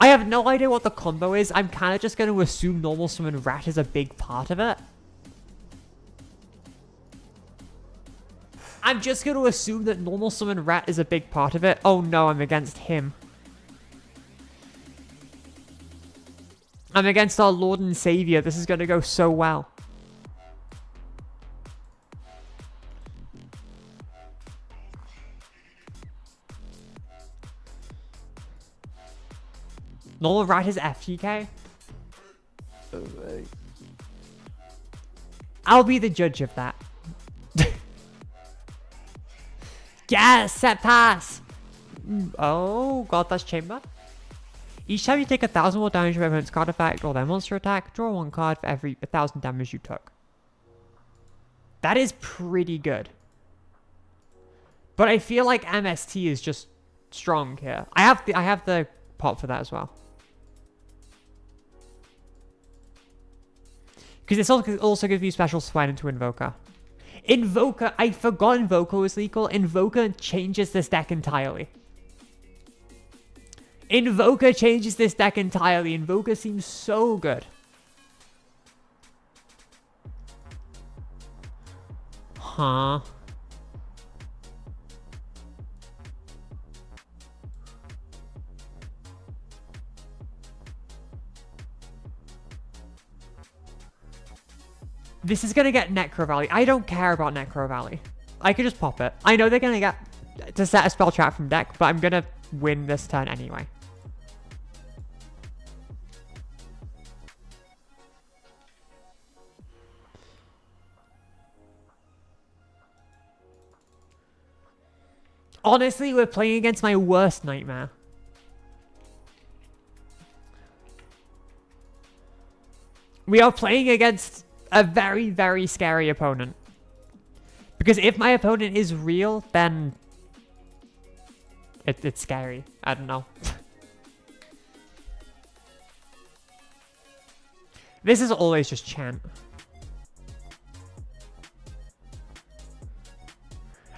[SPEAKER 1] I have no idea what the combo is. I'm kind of just going to assume Normal Summon Rat is a big part of it. I'm just going to assume that Normal Summon Rat is a big part of it. Oh no, I'm against him. I'm against our Lord and Savior. This is going to go so well. Normal Rat is FTK? I'll be the judge of that. Yes, set pass. Oh, god, that's chamber. Each time you take 1,000 more damage from your opponent's card effect or their monster attack, draw one card for every 1,000 damage you took. That is pretty good. But I feel like MST is just strong here. I have the pop for that as well. Because this also gives you special sweat into Invoker. Invoker, I forgot Invoker was legal. Invoker changes this deck entirely. Invoker changes this deck entirely. Invoker seems so good. Huh. This is going to get Necro Valley. I don't care about Necro Valley. I could just pop it. I know they're going to get to set a spell trap from deck, but I'm going to win this turn anyway. Honestly, we're playing against my worst nightmare. We are playing against a very, very scary opponent. Because if my opponent is real, then it's scary. I don't know. This is always just chant.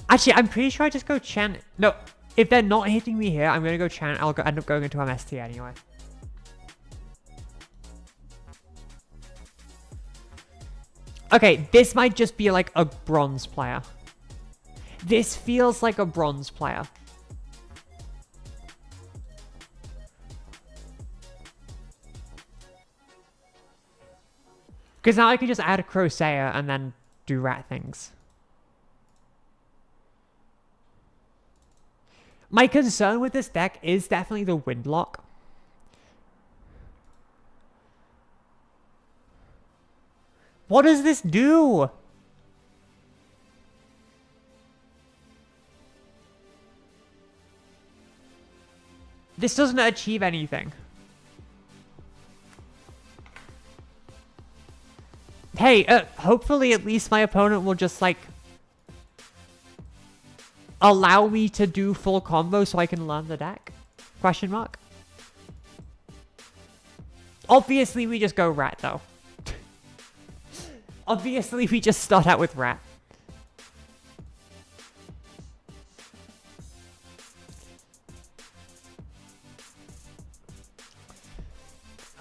[SPEAKER 1] Actually, I'm pretty sure I just go chant. No, if they're not hitting me here, I'm going to go chant. I'll end up going into MST anyway. Okay, this might just be like a bronze player. This feels like a bronze player. Because now I can just add a Crosayer and then do rat things. My concern with this deck is definitely the Windlock. What does this do? This doesn't achieve anything. Hey, hopefully at least my opponent will just, like, allow me to do full combo so I can learn the deck? Question mark. Obviously, we just go rat, though. Obviously, we just start out with rat.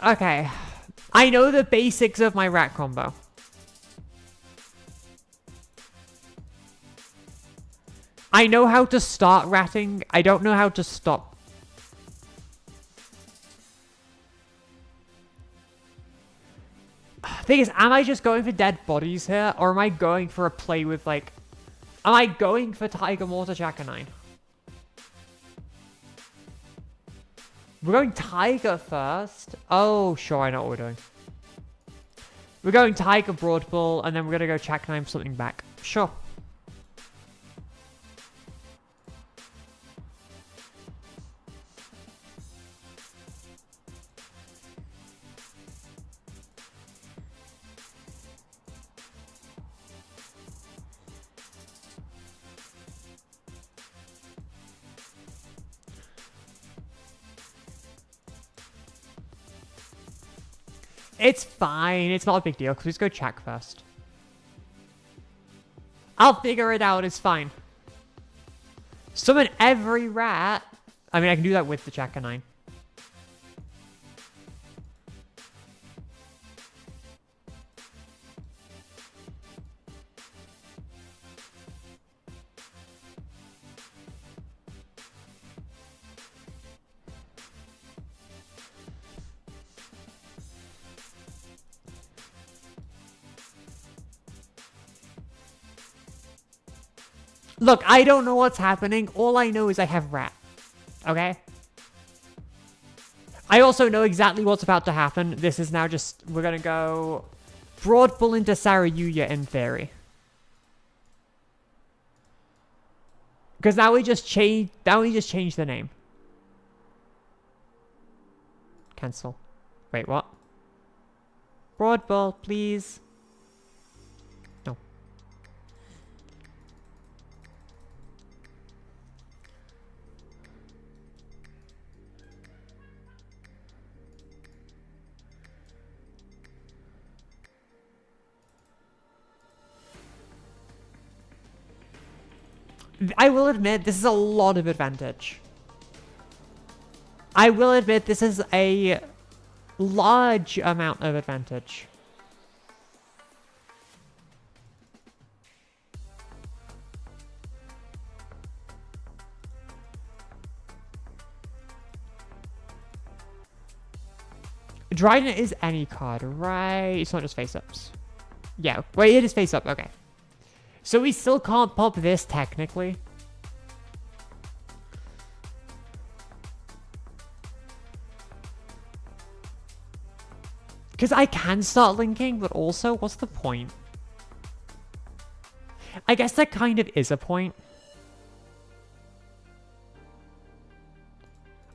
[SPEAKER 1] Okay. I know the basics of my rat combo. I know how to start ratting. I don't know how to stop. Thing is, am I just going for dead bodies here? Or am I going for a play with, like... Am I going for Tiger Mortar Chaka 9? We're going Tiger first. Oh, sure, I know what we're doing. We're going Tiger Broad Bull, and then we're going to go Chaka 9 something back. Sure. It's fine. It's not a big deal, because we just go check first. I'll figure it out. It's fine. Summon every rat. I mean, I can do that with the Chaka 9. Look, I don't know what's happening. All I know is I have rat. Okay? I also know exactly what's about to happen. This is now just... We're going to go... Broad Bull into Sarayuya in theory. Because now we just change the name. Cancel. Wait, what? Broad ball, please. No. I will admit, this is a lot of advantage. I will admit, this is a large amount of advantage. Dryden is any card, right? It's not just face-ups. Yeah, wait, it is face-up, okay. So we still can't pop this, technically. Because I can start linking, but also, what's the point? I guess that kind of is a point.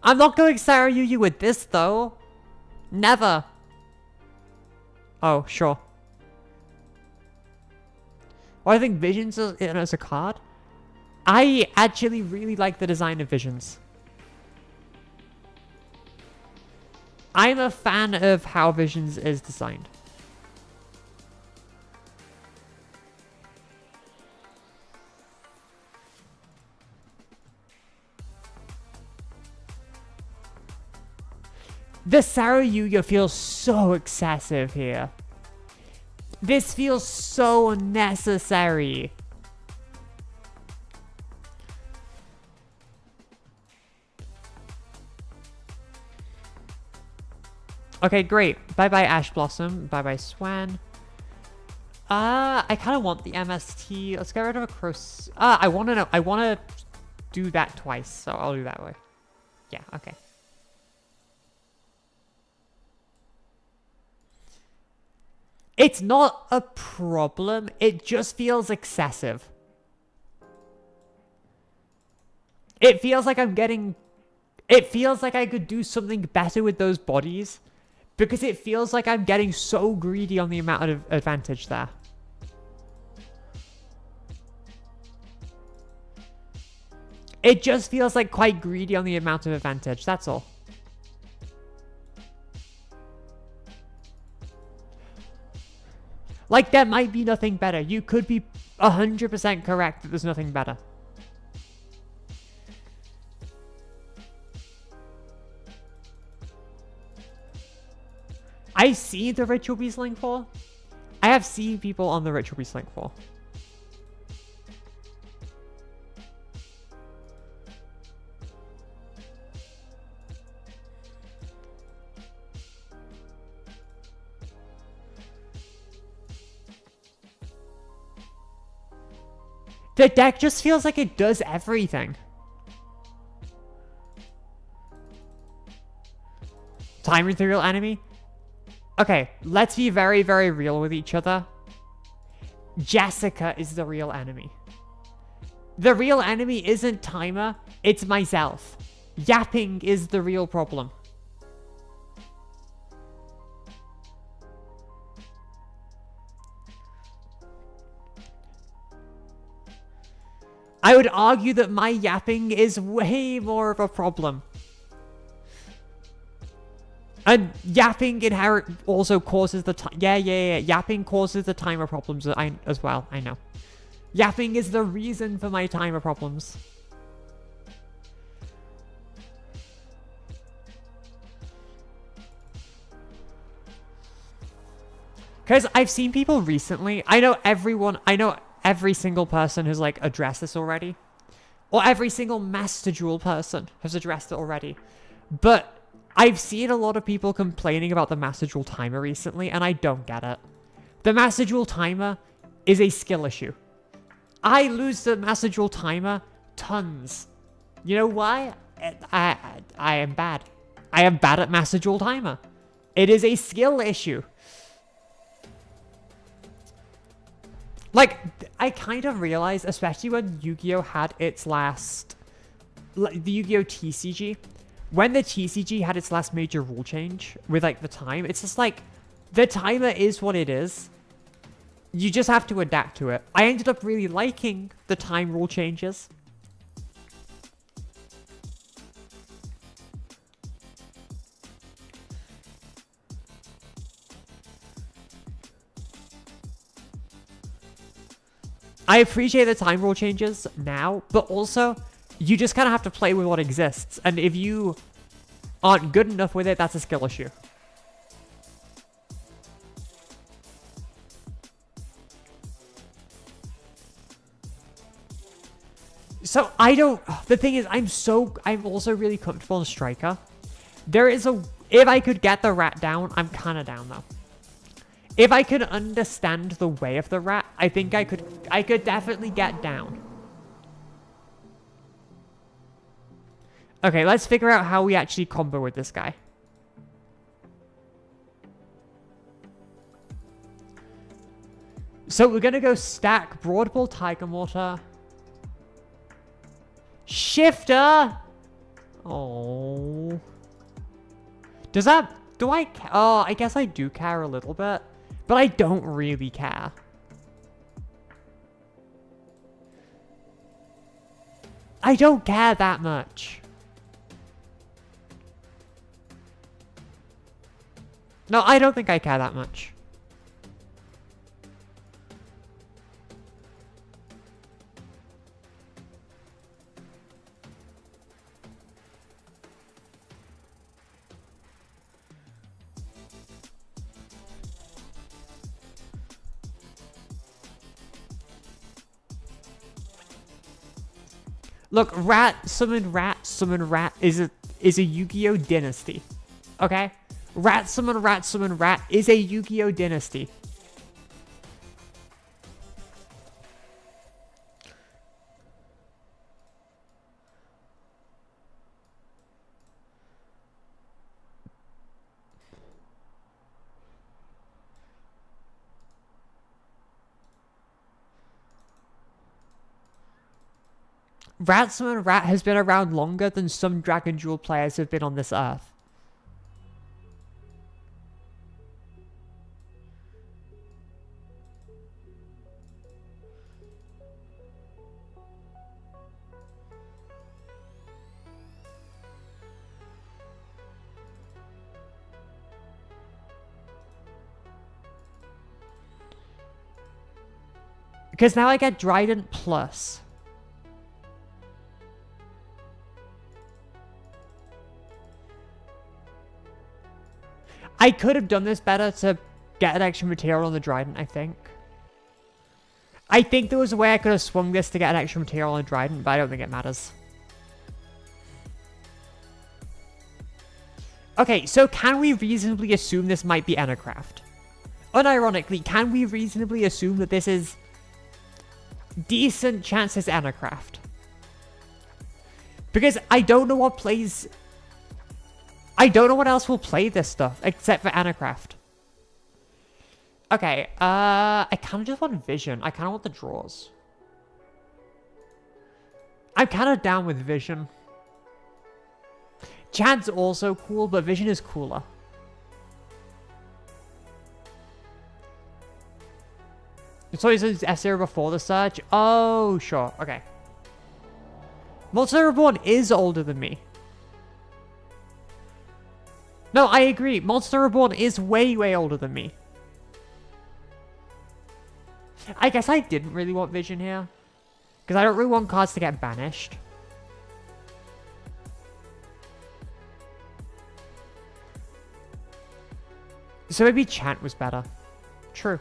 [SPEAKER 1] I'm not going Sarayuyu with this, though. Never. Oh, sure. Well, I think Visions as a card. I actually really like the design of Visions. I'm a fan of how Visions is designed. The Sarayuya feels so excessive here. This feels so unnecessary. Okay, great. Bye-bye Ash Blossom. Bye-bye Swan. I kind of want the MST. Let's get rid of a cross. I want to do that twice, so I'll do that way. Yeah, okay. It's not a problem. It just feels excessive. It feels like I'm getting... It feels like I could do something better with those bodies. Because it feels like I'm getting so greedy on the amount of advantage there. It just feels like quite greedy on the amount of advantage. That's all. Like, there might be nothing better. You could be 100% correct that there's nothing better. I see the Ritual Beast Link 4. I have seen people on the Ritual Beast Link 4. The deck just feels like it does everything. Time with the real enemy? Okay, let's be very, very real with each other. Jessica is the real enemy. The real enemy isn't Timer, it's myself. Yapping is the real problem. I would argue that my yapping is way more of a problem. And yapping inherent also causes the time. Yeah. Yapping causes the timer problems as well. I know. Yapping is the reason for my timer problems. Because I've seen people recently. I know every single person has like addressed this already. Or every single Master Duel person has addressed it already. But I've seen a lot of people complaining about the Master Duel timer recently, and I don't get it. The Master Duel timer is a skill issue. I lose the Master Duel timer tons. You know why? I am bad. I am bad at Master Duel timer. It is a skill issue. Like, I kind of realized, especially when Yu-Gi-Oh had its last... the Yu-Gi-Oh TCG. When the TCG had its last major rule change with, like, the time, it's just like, the timer is what it is. You just have to adapt to it. I ended up really liking the time rule changes. I appreciate the time rule changes now, but also, you just kind of have to play with what exists. And if you aren't good enough with it, that's a skill issue. So, the thing is, I'm also really comfortable in Striker. If I could get the rat down, I'm kind of down though. If I could understand the way of the rat, I think I could definitely get down. Okay, let's figure out how we actually combo with this guy. So we're gonna go stack Broadball, Tiger Mortar, Shifter. Oh. Oh, I guess I do care a little bit. But I don't really care. I don't care that much. No, I don't think I care that much. Look, rat, summon rat is a Yu-Gi-Oh dynasty. Okay? Rat, summon rat is a Yu-Gi-Oh dynasty. Rat Summon Rat has been around longer than some Dragon Duel players have been on this earth. Because now I get Trident Plus. I could have done this better to get an extra material on the Trident, I think. I think there was a way I could have swung this to get an extra material on the Trident, but I don't think it matters. Okay, so can we reasonably assume this might be Enacraft? Unironically, can we reasonably assume that this is decent chances Enacraft? Because I don't know what plays... I don't know what else will play this stuff, except for Enacraft. Okay, I kind of just want Vision. I kind of want the draws. I'm kind of down with Vision. Chad's also cool, but Vision is cooler. So is S-Zero before the Surge? Oh, sure. Okay. Monster Reborn is older than me. No, I agree. Monster Reborn is way, way older than me. I guess I didn't really want Vision here. Because I don't really want cards to get banished. So maybe Chant was better. True.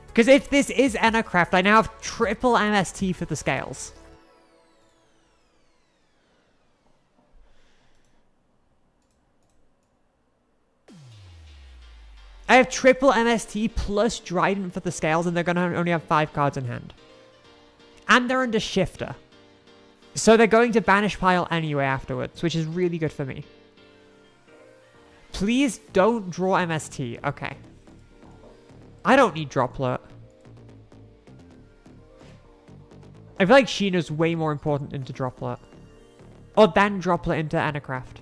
[SPEAKER 1] Because if this is Enacraft, I now have triple MST for the scales. I have triple MST plus Trident for the scales, and they're going to only have 5 cards in hand. And they're under Shifter. So they're going to banish pile anyway afterwards, which is really good for me. Please don't draw MST. Okay. I don't need Droplet. I feel like Sheena's way more important into Droplet. Or then Droplet into Anacraft.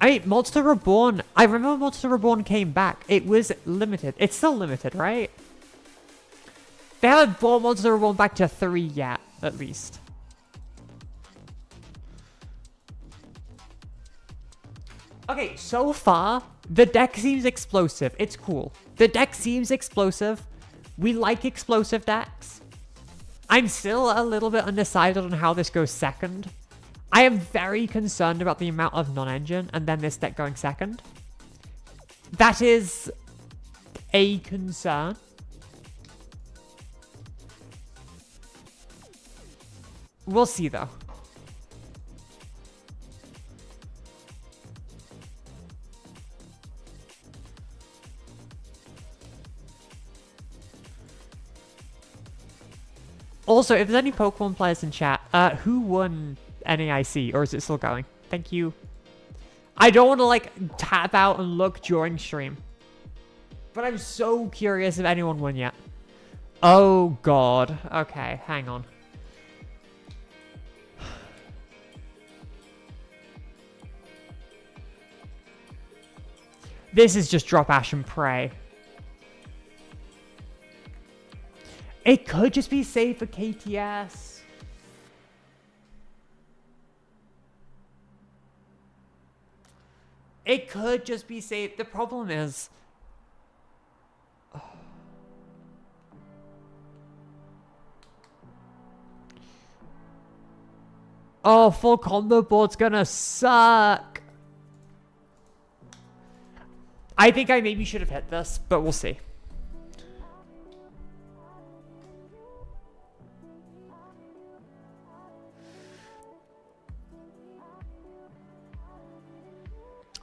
[SPEAKER 1] I mean, Monster Reborn. I remember Monster Reborn came back. It was limited. It's still limited, right? They haven't brought Monster Reborn back to 3 yet, at least. Okay, so far, the deck seems explosive. It's cool. The deck seems explosive. We like explosive decks. I'm still a little bit undecided on how this goes second. I am very concerned about the amount of non-engine and then this deck going second. That is a concern. We'll see though. Also, if there's any Pokemon players in chat, who won NAIC, or is it still going? Thank you. I don't want to, like, tap out and look during stream. But I'm so curious if anyone won yet. Oh, God. Okay, hang on. This is just drop Ash and pray. It could just be safe for KTS. It could just be safe. The problem is... Oh, full combo board's gonna suck. I think I maybe should have hit this, but we'll see.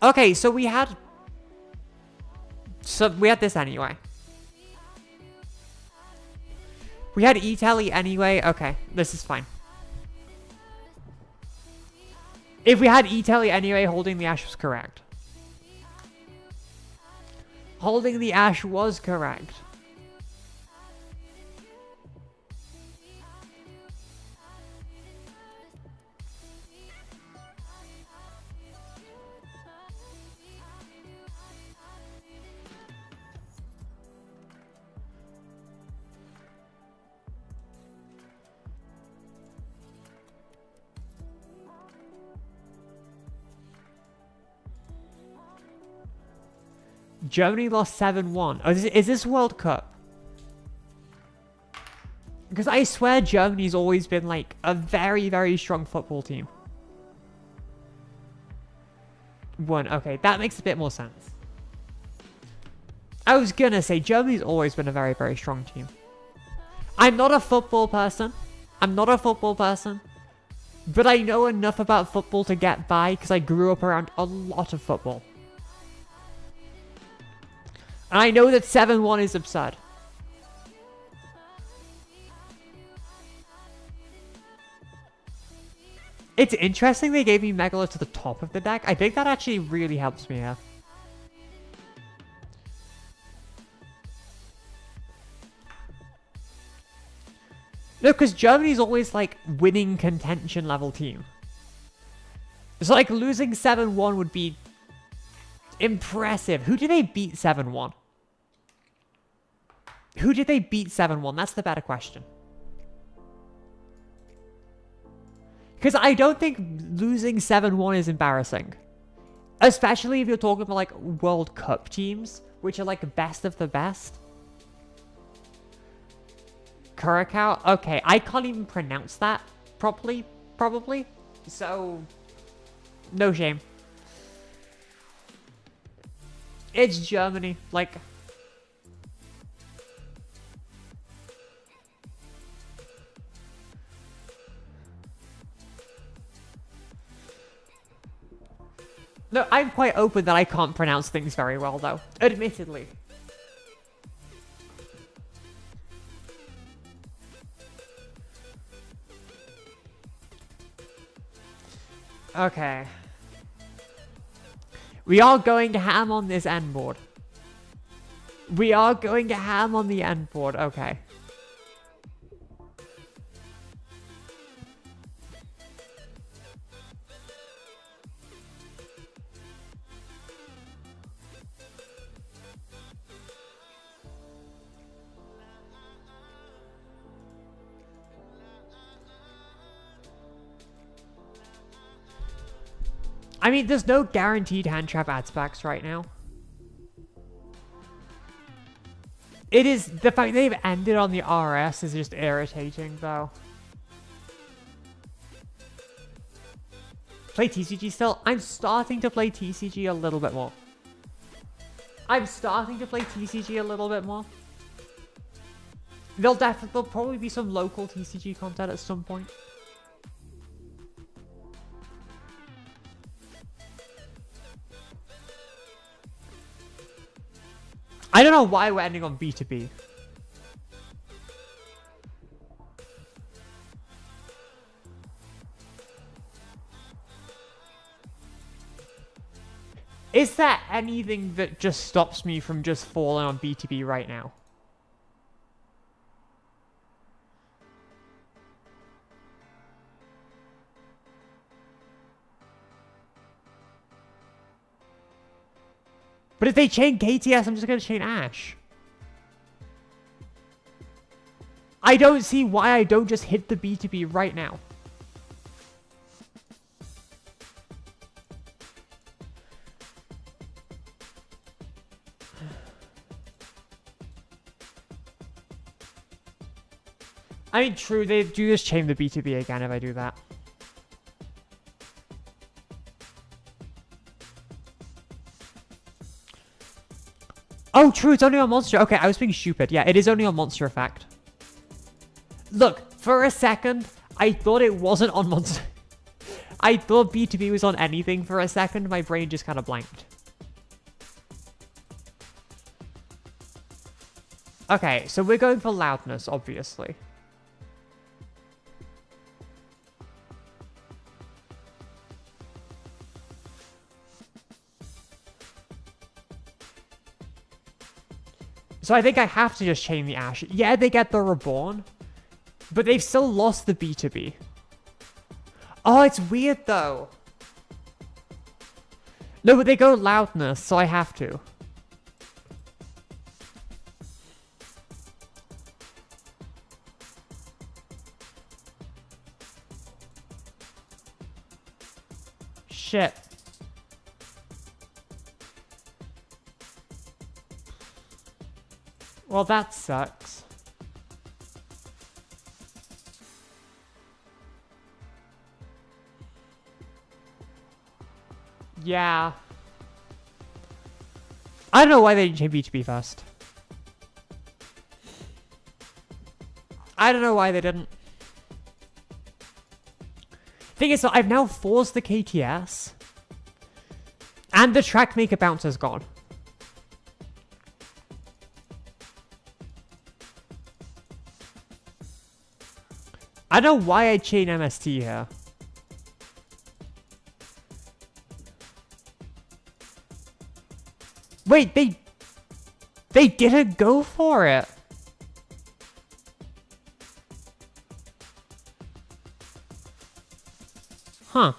[SPEAKER 1] Okay, so we had this anyway. We had E-Tally anyway. Okay, this is fine. If we had E-Tally anyway, holding the Ash was correct. Holding the Ash was correct. Germany lost 7-1. Oh, is this World Cup? Because I swear Germany's always been like a very, very strong football team. Okay, that makes a bit more sense. I was gonna say, Germany's always been a very, very strong team. I'm not a football person. But I know enough about football to get by because I grew up around a lot of football. And I know that 7-1 is absurd. It's interesting they gave me Megalith to the top of the deck. I think that actually really helps me here. No, because Germany's always like winning contention level team. So like losing 7-1 would be impressive. Who did they beat 7-1? Who did they beat 7-1? That's the better question. Because I don't think losing 7-1 is embarrassing. Especially if you're talking about like World Cup teams, which are like best of the best. Curacao? Okay, I can't even pronounce that properly, probably. So, no shame. It's Germany, like... No, I'm quite open that I can't pronounce things very well, though. Admittedly. Okay. We are going to ham on this end board. We are going to ham on the end board. Okay. I mean, there's no guaranteed hand trap ad specs right now. It is, the fact they've ended on the RS is just irritating, though. Play TCG still? I'm starting to play TCG a little bit more. There'll probably be some local TCG content at some point. I don't know why we're ending on B2B. Is there anything that just stops me from just falling on B2B right now? But if they chain KTS, I'm just going to chain Ash. I don't see why I don't just hit the B2B right now. I mean, true, they do just chain the B2B again if I do that. Oh, true, it's only on Monster. Okay, I was being stupid. Yeah, it is only on Monster Effect. Look, for a second, I thought it wasn't on Monster. I thought B2B was on anything for a second. My brain just kind of blanked. Okay, so we're going for loudness, obviously. So I think I have to just chain the Ash. Yeah, they get the Reborn, but they've still lost the B2B. Oh, it's weird though. No, but they go loudness, so I have to. Shit. Well, that sucks. Yeah. I don't know why they didn't change B2B first. I don't know why they didn't. Thing is, I've now forced the KTS. And the track maker bounce has gone. I don't know why I chain MST here. Wait, they didn't go for it. Huh.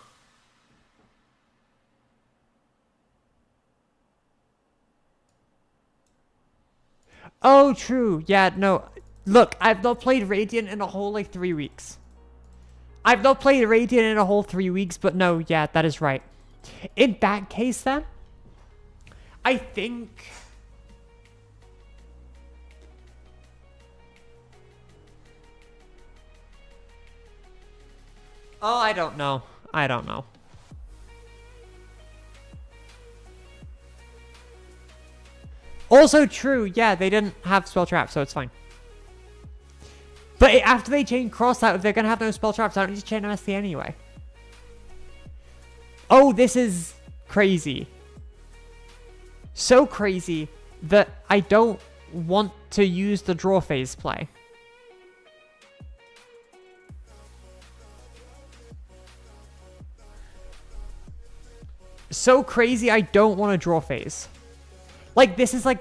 [SPEAKER 1] Oh, true. Yeah, no. Look, I've not played Radiant in a whole, 3 weeks. I've not played Radiant in a whole 3 weeks, but no, yeah, that is right. In that case, then, I think... Oh, I don't know. I don't know. Also true, yeah, they didn't have spell traps, so it's fine. But after they chain cross out, if they're gonna have no spell traps, I don't need to chain MST anyway. Oh, this is crazy. So crazy that I don't want to use the draw phase play. So crazy, I don't want to draw phase. Like, this is like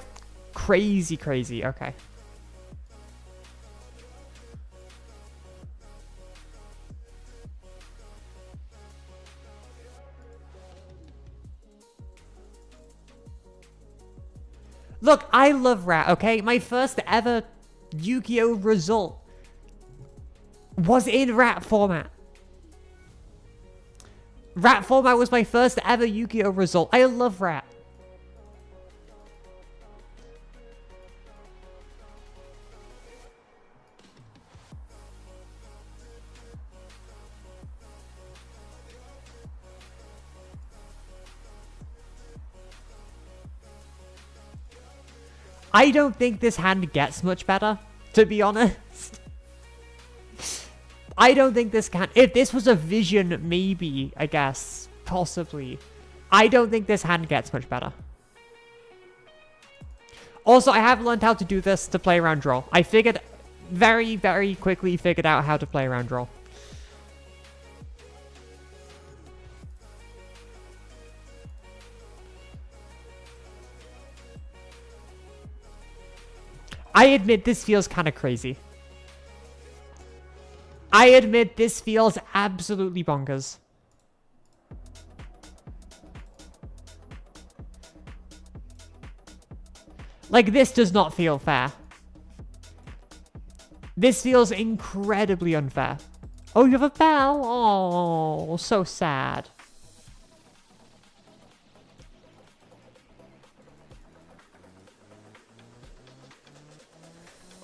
[SPEAKER 1] crazy, crazy. Okay. Look, I love Rat, okay? My first ever Yu-Gi-Oh! Result was in Rat format. Rat format was my first ever Yu-Gi-Oh! Result. I love Rat. I don't think this hand gets much better, to be honest. I don't think this can... If this was a vision, maybe, I guess. Possibly. I don't think this hand gets much better. Also, I have learned how to do this to play around draw. I figured... Very, very quickly figured out how to play around draw. I admit this feels kind of crazy. I admit this feels absolutely bonkers. Like, this does not feel fair. This feels incredibly unfair. Oh, you have a bell? Oh, so sad.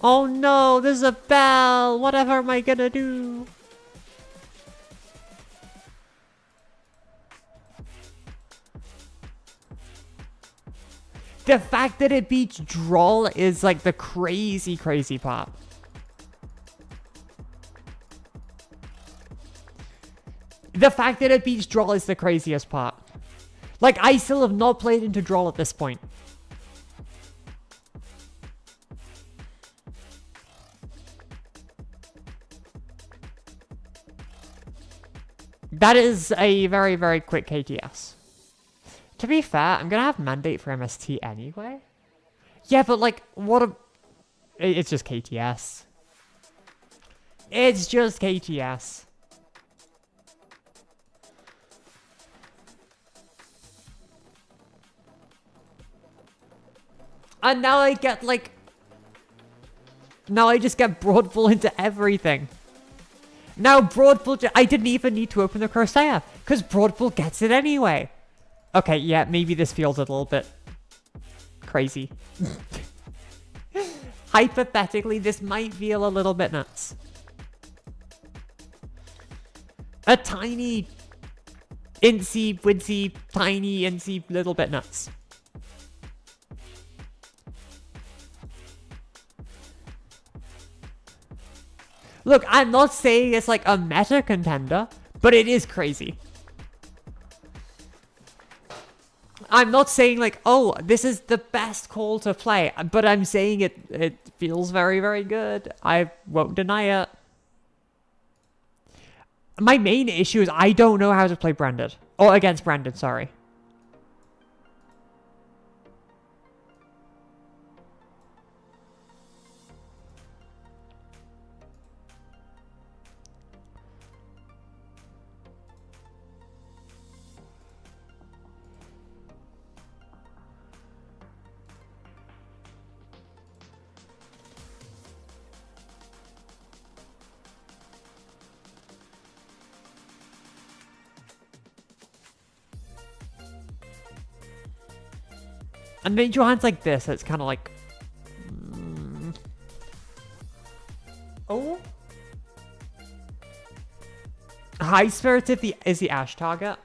[SPEAKER 1] Oh no, there's a bell! Whatever am I gonna do? The fact that it beats Droll is like the crazy, crazy part. The fact that it beats Droll is the craziest part. Like, I still have not played into Droll at this point. That is a very, very quick KTS. To be fair, I'm gonna have mandate for MST anyway. Yeah, but like, what a... It's just KTS. It's just KTS. And now I get like... Now I just get Broad Pull into everything. Now Broad Pull... I didn't even need to open the Crossair, because Broad Pull gets it anyway. Okay, yeah, maybe this feels a little bit crazy. Hypothetically, this might feel a little bit nuts. A tiny, incy, wincy, tiny, incy, little bit nuts. Look, I'm not saying it's like a meta contender, but it is crazy. I'm not saying like, oh, this is the best call to play, but I'm saying it feels very, very good. I won't deny it. My main issue is I don't know how to play Branded. Or against Branded, sorry. And then your hand's like this, it's kind of like... Oh? High Spirit is the Ash target?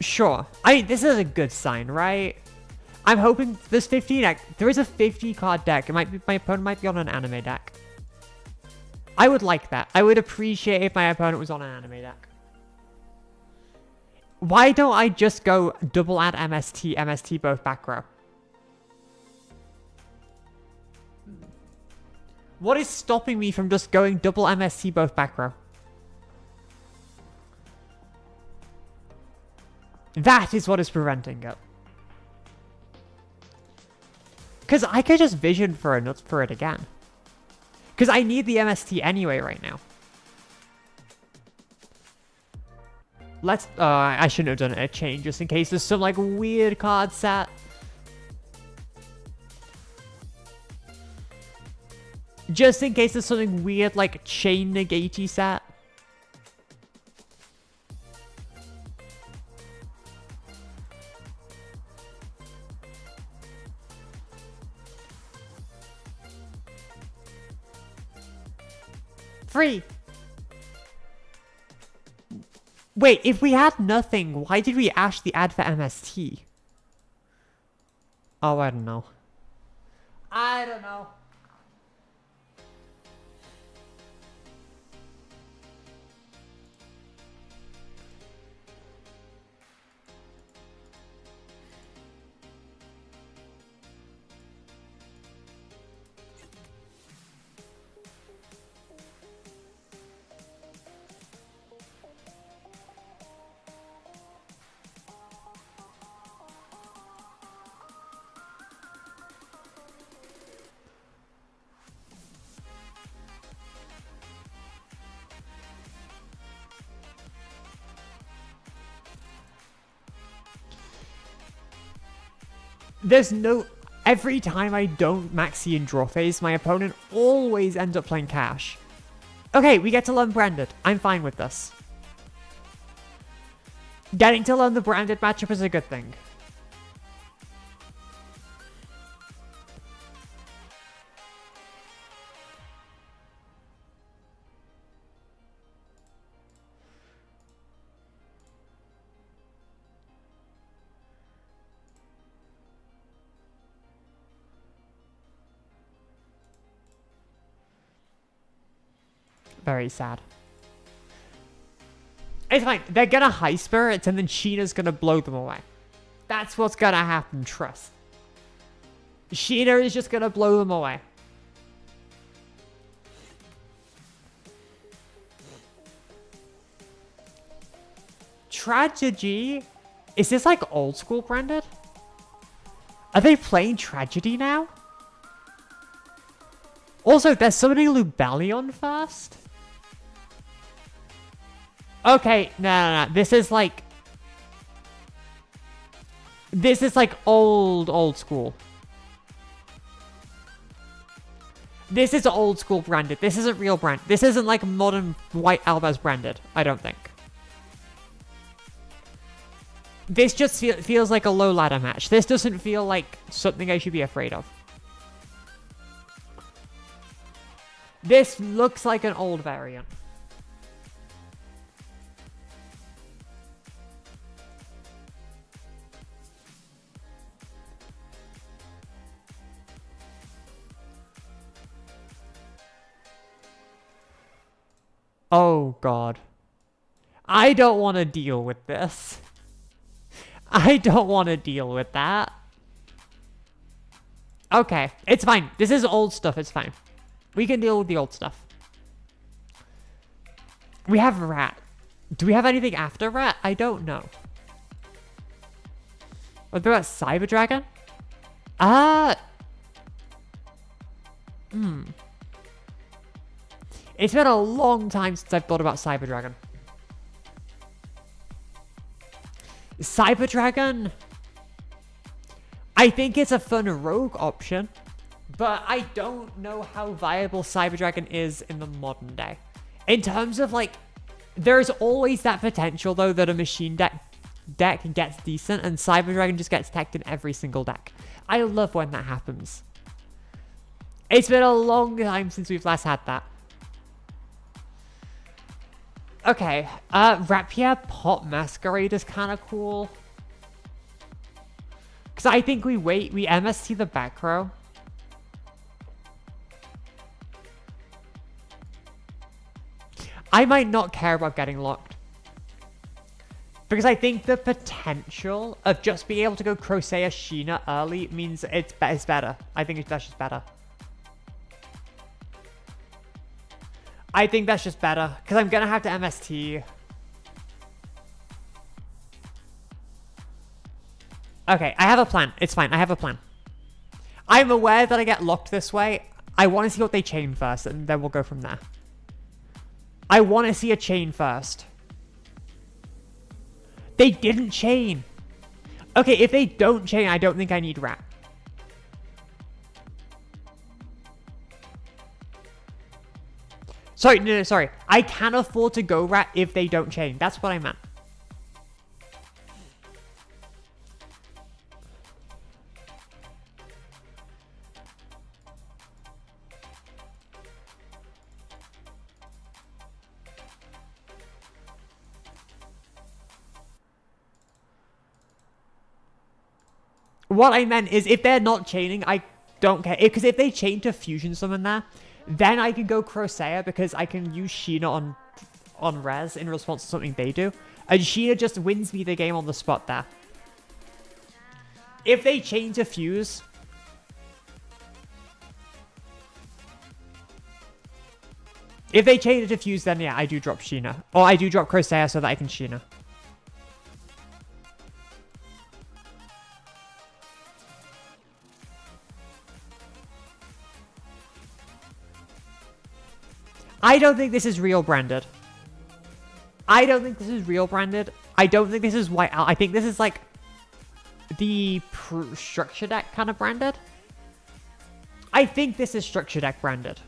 [SPEAKER 1] Sure. This is a good sign, right? I'm hoping this 50 deck... There is a 50 card deck. It might be, my opponent might be on an anime deck. I would like that. I would appreciate if my opponent was on an anime deck. Why don't I just go double add MST, MST both back row? What is stopping me from just going double MST both back row? That is what is preventing it. Because I could just vision for it again. Because I need the MST anyway right now. Let's... I shouldn't have done a change just in case there's some, like, weird card set. Just in case there's something weird, like, chain negate-y set. Free! Wait, if we had nothing, why did we actually add for MST? Oh, I don't know. I don't know. There's no... Every time I don't maxi in draw phase, my opponent always ends up playing cash. Okay, we get to learn branded. I'm fine with this. Getting to learn the branded matchup is a good thing. Very sad. It's fine. They're gonna high spirits and then Sheena's gonna blow them away. That's what's gonna happen, trust. Sheena is just gonna blow them away. Tragedy? Is this like old school branded? Are they playing Tragedy now? Also, they're summoning Lubellion first? Okay, no. This is like old school. This is old school branded. This isn't real brand. This isn't like modern White Albaz branded, I don't think. This just feels like a low ladder match. This doesn't feel like something I should be afraid of. This looks like an old variant. Oh, God. I don't want to deal with this. I don't want to deal with that. Okay, it's fine. This is old stuff, it's fine. We can deal with the old stuff. We have Rat. Do we have anything after Rat? I don't know. What about Cyber Dragon? It's been a long time since I've thought about Cyber Dragon. Cyber Dragon, I think it's a fun rogue option, but I don't know how viable Cyber Dragon is in the modern day. In terms of like, there's always that potential though that a machine deck gets decent and Cyber Dragon just gets teched in every single deck. I love when that happens. It's been a long time since we've last had that. Okay, Rapier Pot Masquerade is kind of cool. Because I think we MST the back row. I might not care about getting locked. Because I think the potential of just being able to go Crocea Sheena early means it's better. I think that's just better. I think that's just better, because I'm going to have to MST. Okay, I have a plan. It's fine. I have a plan. I'm aware that I get locked this way. I want to see what they chain first, and then we'll go from there. I want to see a chain first. They didn't chain. Okay, if they don't chain, I don't think I need rat. Sorry, no, sorry. I can afford to go rat if they don't chain. That's what I meant. What I meant is if they're not chaining, I don't care. Because if they chain to fusion summon there, then I can go Crocea because I can use Sheena on res in response to something they do. And Sheena just wins me the game on the spot there. If they chain to fuse... If they chain to fuse, then yeah, I do drop Sheena. Or I do drop Crocea so that I can Sheena. I don't think this is real branded. I don't think this is real branded. I don't think this is white out. I think this is like the structure deck kind of branded. I think this is structure deck branded.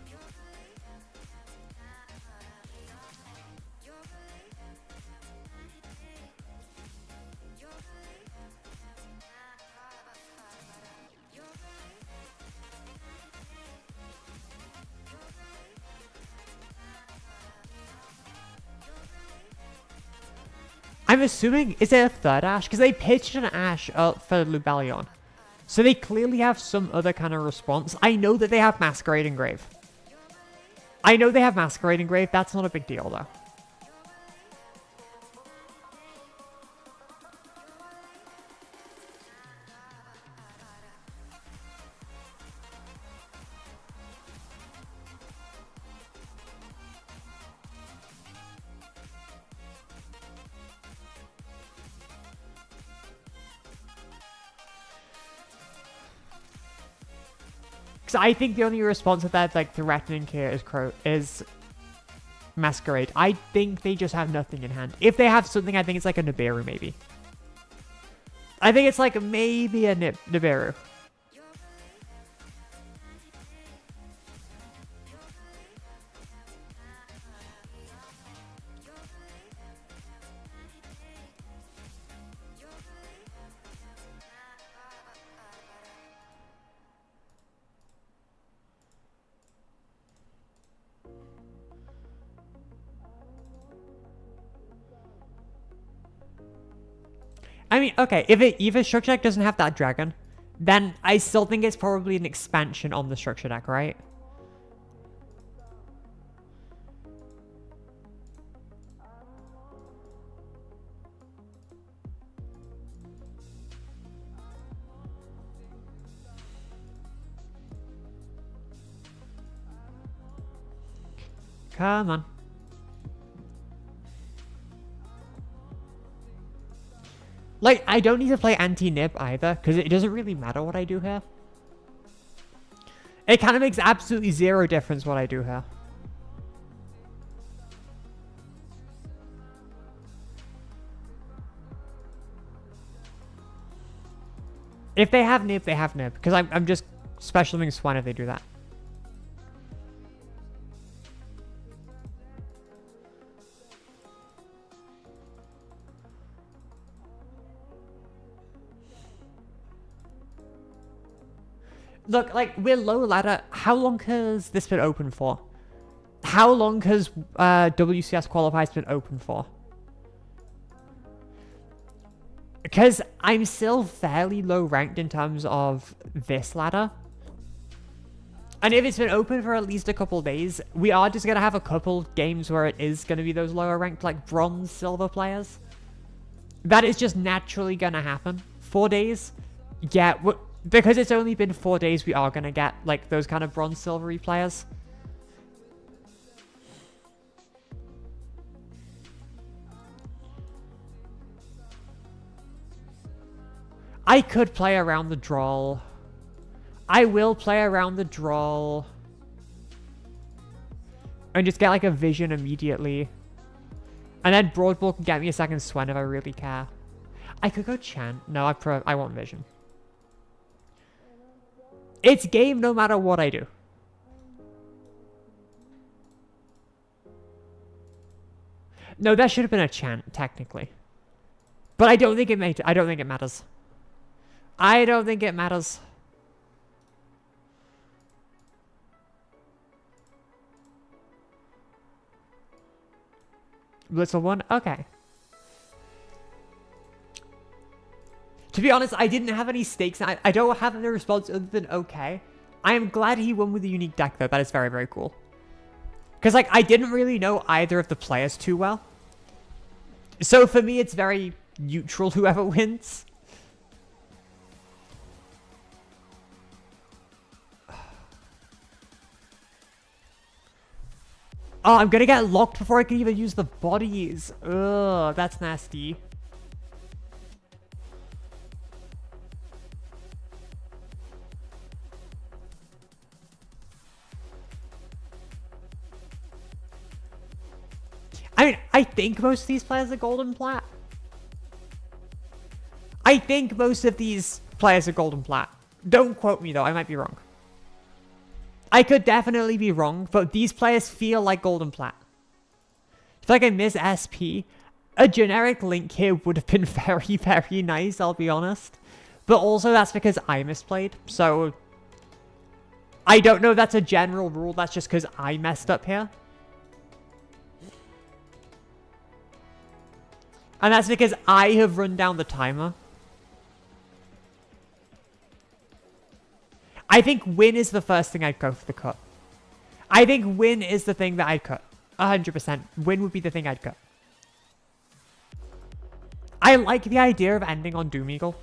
[SPEAKER 1] I'm assuming, is it a third Ash? Because they pitched an Ash for Lubellion. So they clearly have some other kind of response. I know that they have Masquerade Engrave. I know they have Masquerade Engrave. That's not a big deal, though. I think the only response to that, like, threatening here is Masquerade. I think they just have nothing in hand. If they have something, I think it's like a Nibiru, maybe. I think it's like maybe a Nibiru. I mean, okay, if a structure deck doesn't have that dragon, then I still think it's probably an expansion on the structure deck, right? Come on. Like, I don't need to play anti-nib either, because it doesn't really matter what I do here. It kind of makes absolutely zero difference what I do here. If they have nib, they have nib, because I'm just specialing Swan if they do that. Look, like, we're low ladder. How long has this been open for? How long has WCS Qualifies been open for? Because I'm still fairly low ranked in terms of this ladder. And if it's been open for at least a couple days, we are just going to have a couple games where it is going to be those lower ranked, like, bronze, silver players. That is just naturally going to happen. 4 days? Yeah, because it's only been 4 days, we are going to get, like, those kind of bronze, silvery players. I could play around the draw. I will play around the draw. And just get like a vision immediately. And then Broadball can get me a second Swen if I really care. I could go Chant. No, I want Vision. It's game no matter what I do. No, that should have been a Chant, technically. But I don't think it matters. I don't think it matters. I don't think it matters. Little one? Okay. To be honest, I didn't have any stakes. I don't have any response other than okay. I am glad he won with a unique deck, though. That is very, very cool. Because, like, I didn't really know either of the players too well. So, for me, it's very neutral whoever wins. Oh, I'm gonna get locked before I can even use the bodies. Ugh, that's nasty. I mean, I think most of these players are golden plat. I think most of these players are golden plat. Don't quote me though, I might be wrong. I could definitely be wrong, but these players feel like golden plat. I feel like I miss SP. A generic link here would have been very, very nice, I'll be honest. But also that's because I misplayed, so... I don't know if that's a general rule, that's just because I messed up here. And that's because I have run down the timer. I think win is the first thing I'd go for the cut. I think win is the thing that I'd cut. 100%. Win would be the thing I'd cut. I like the idea of ending on Doom Eagle.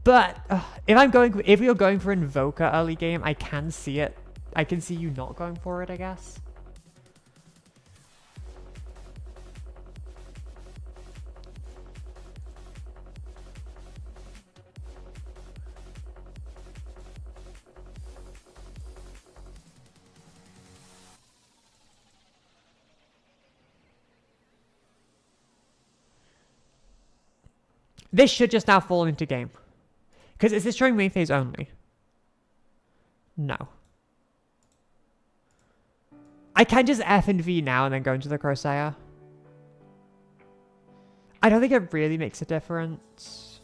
[SPEAKER 1] But if you're going for Invoker early game, I can see it. I can see you not going for it, I guess. This should just now fall into game. Because is this showing main phase only? No. I can just F and V now and then go into the Crosshire. I don't think it really makes a difference.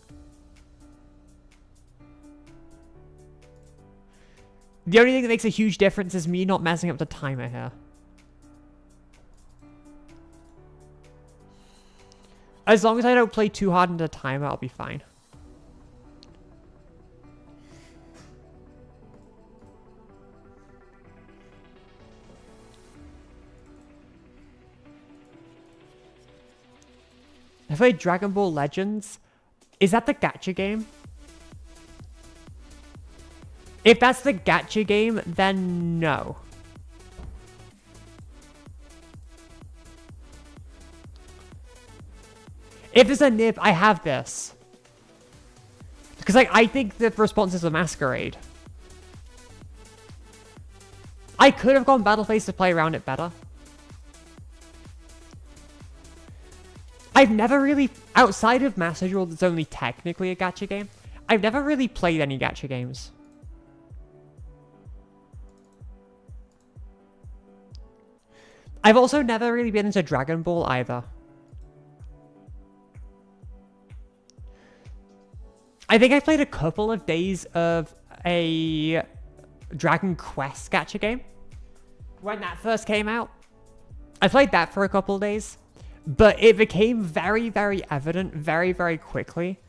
[SPEAKER 1] The only thing that makes a huge difference is me not messing up the timer here. As long as I don't play too hard into the timer, I'll be fine. I played Dragon Ball Legends. Is that the gacha game? If that's the gacha game, then no. If there's a nib, I have this. Because like, I think the response is a Masquerade. I could have gone Battle Phase to play around it better. I've never really, outside of Master Duel that's only technically a gacha game, I've never really played any gacha games. I've also never really been into Dragon Ball either. I think I played a couple of days of a Dragon Quest gacha game when that first came out. I played that for a couple of days, but it became very, very evident very, very quickly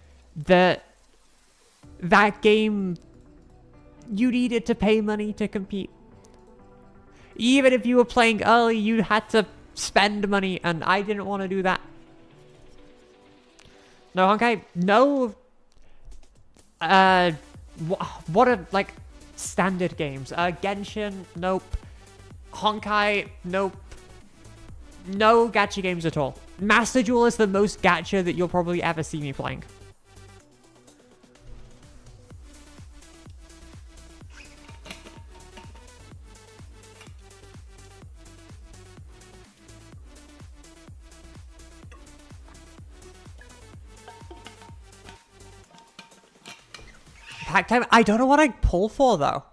[SPEAKER 1] that that game, you needed to pay money to compete. Even if you were playing early, you had to spend money, and I didn't want to do that. No, Honkai, no... what are, like, standard games? Genshin, nope. Honkai, nope. No gacha games at all. Master Duel is the most gacha that you'll probably ever see me playing. pack time. I don't know what I'd pull for, though.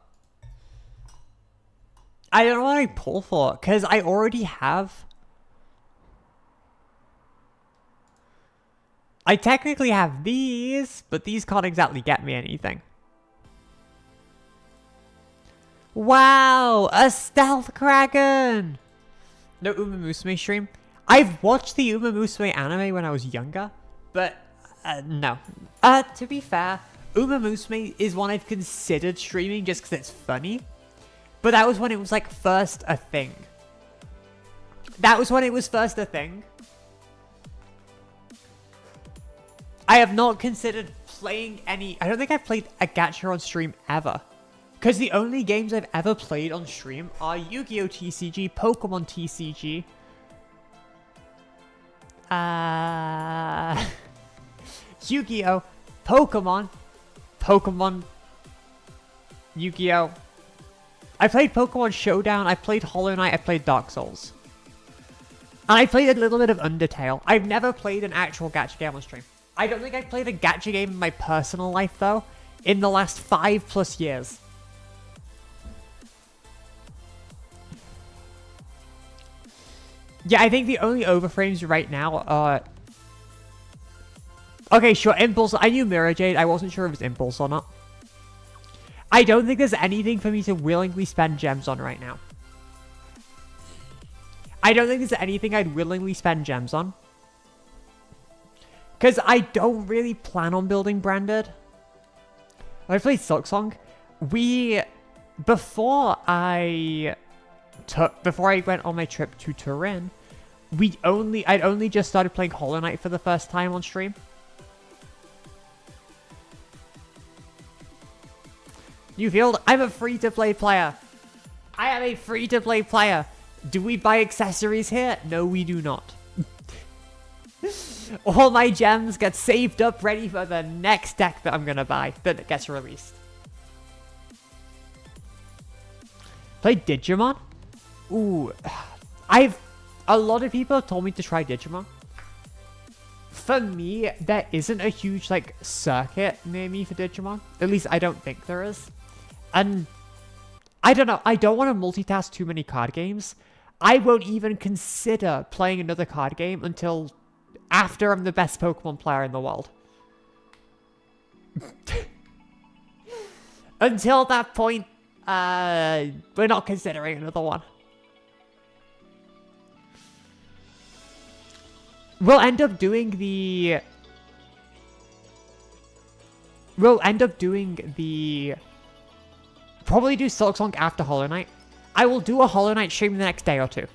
[SPEAKER 1] I don't know what I'd pull for, because I already have... I technically have these, but these can't exactly get me anything. Wow, a stealth kraken! No Uma Musume stream. I've watched the Uma Musume anime when I was younger, but no. To be fair, Uma Musume is one I've considered streaming just because it's funny. But that was when it was like first a thing. That was when it was first a thing. I have not considered playing any... I don't think I've played a gacha on stream ever. Because the only games I've ever played on stream are Yu-Gi-Oh! TCG, Pokemon TCG. Yu-Gi-Oh! Pokemon, Yu-Gi-Oh! I played Pokemon Showdown, I played Hollow Knight, I played Dark Souls. And I played a little bit of Undertale. I've never played an actual gacha game on stream. I don't think I've played a gacha game in my personal life, though, in the last 5+ years. Yeah, I think the only overframes right now are... Okay, sure, Impulse. I knew Mirror Jade. I wasn't sure if it was Impulse or not. I don't think there's anything for me to willingly spend gems on right now. I don't think there's anything I'd willingly spend gems on. Because I don't really plan on building branded. I played Silksong. Before I went on my trip to Turin, I'd only just started playing Hollow Knight for the first time on stream. Newfield, I'm a free-to-play player. I am a free-to-play player. Do we buy accessories here? No, we do not. All my gems get saved up ready for the next deck that I'm gonna buy that gets released. Play Digimon? Ooh, a lot of people have told me to try Digimon. For me, there isn't a huge, like, circuit near me for Digimon. At least I don't think there is. And I don't know, I don't want to multitask too many card games. I won't even consider playing another card game until after I'm the best Pokemon player in the world. Until that point, we're not considering another one. We'll end up doing the... Probably do Silksong after Hollow Knight. I will do a Hollow Knight stream the next day or two.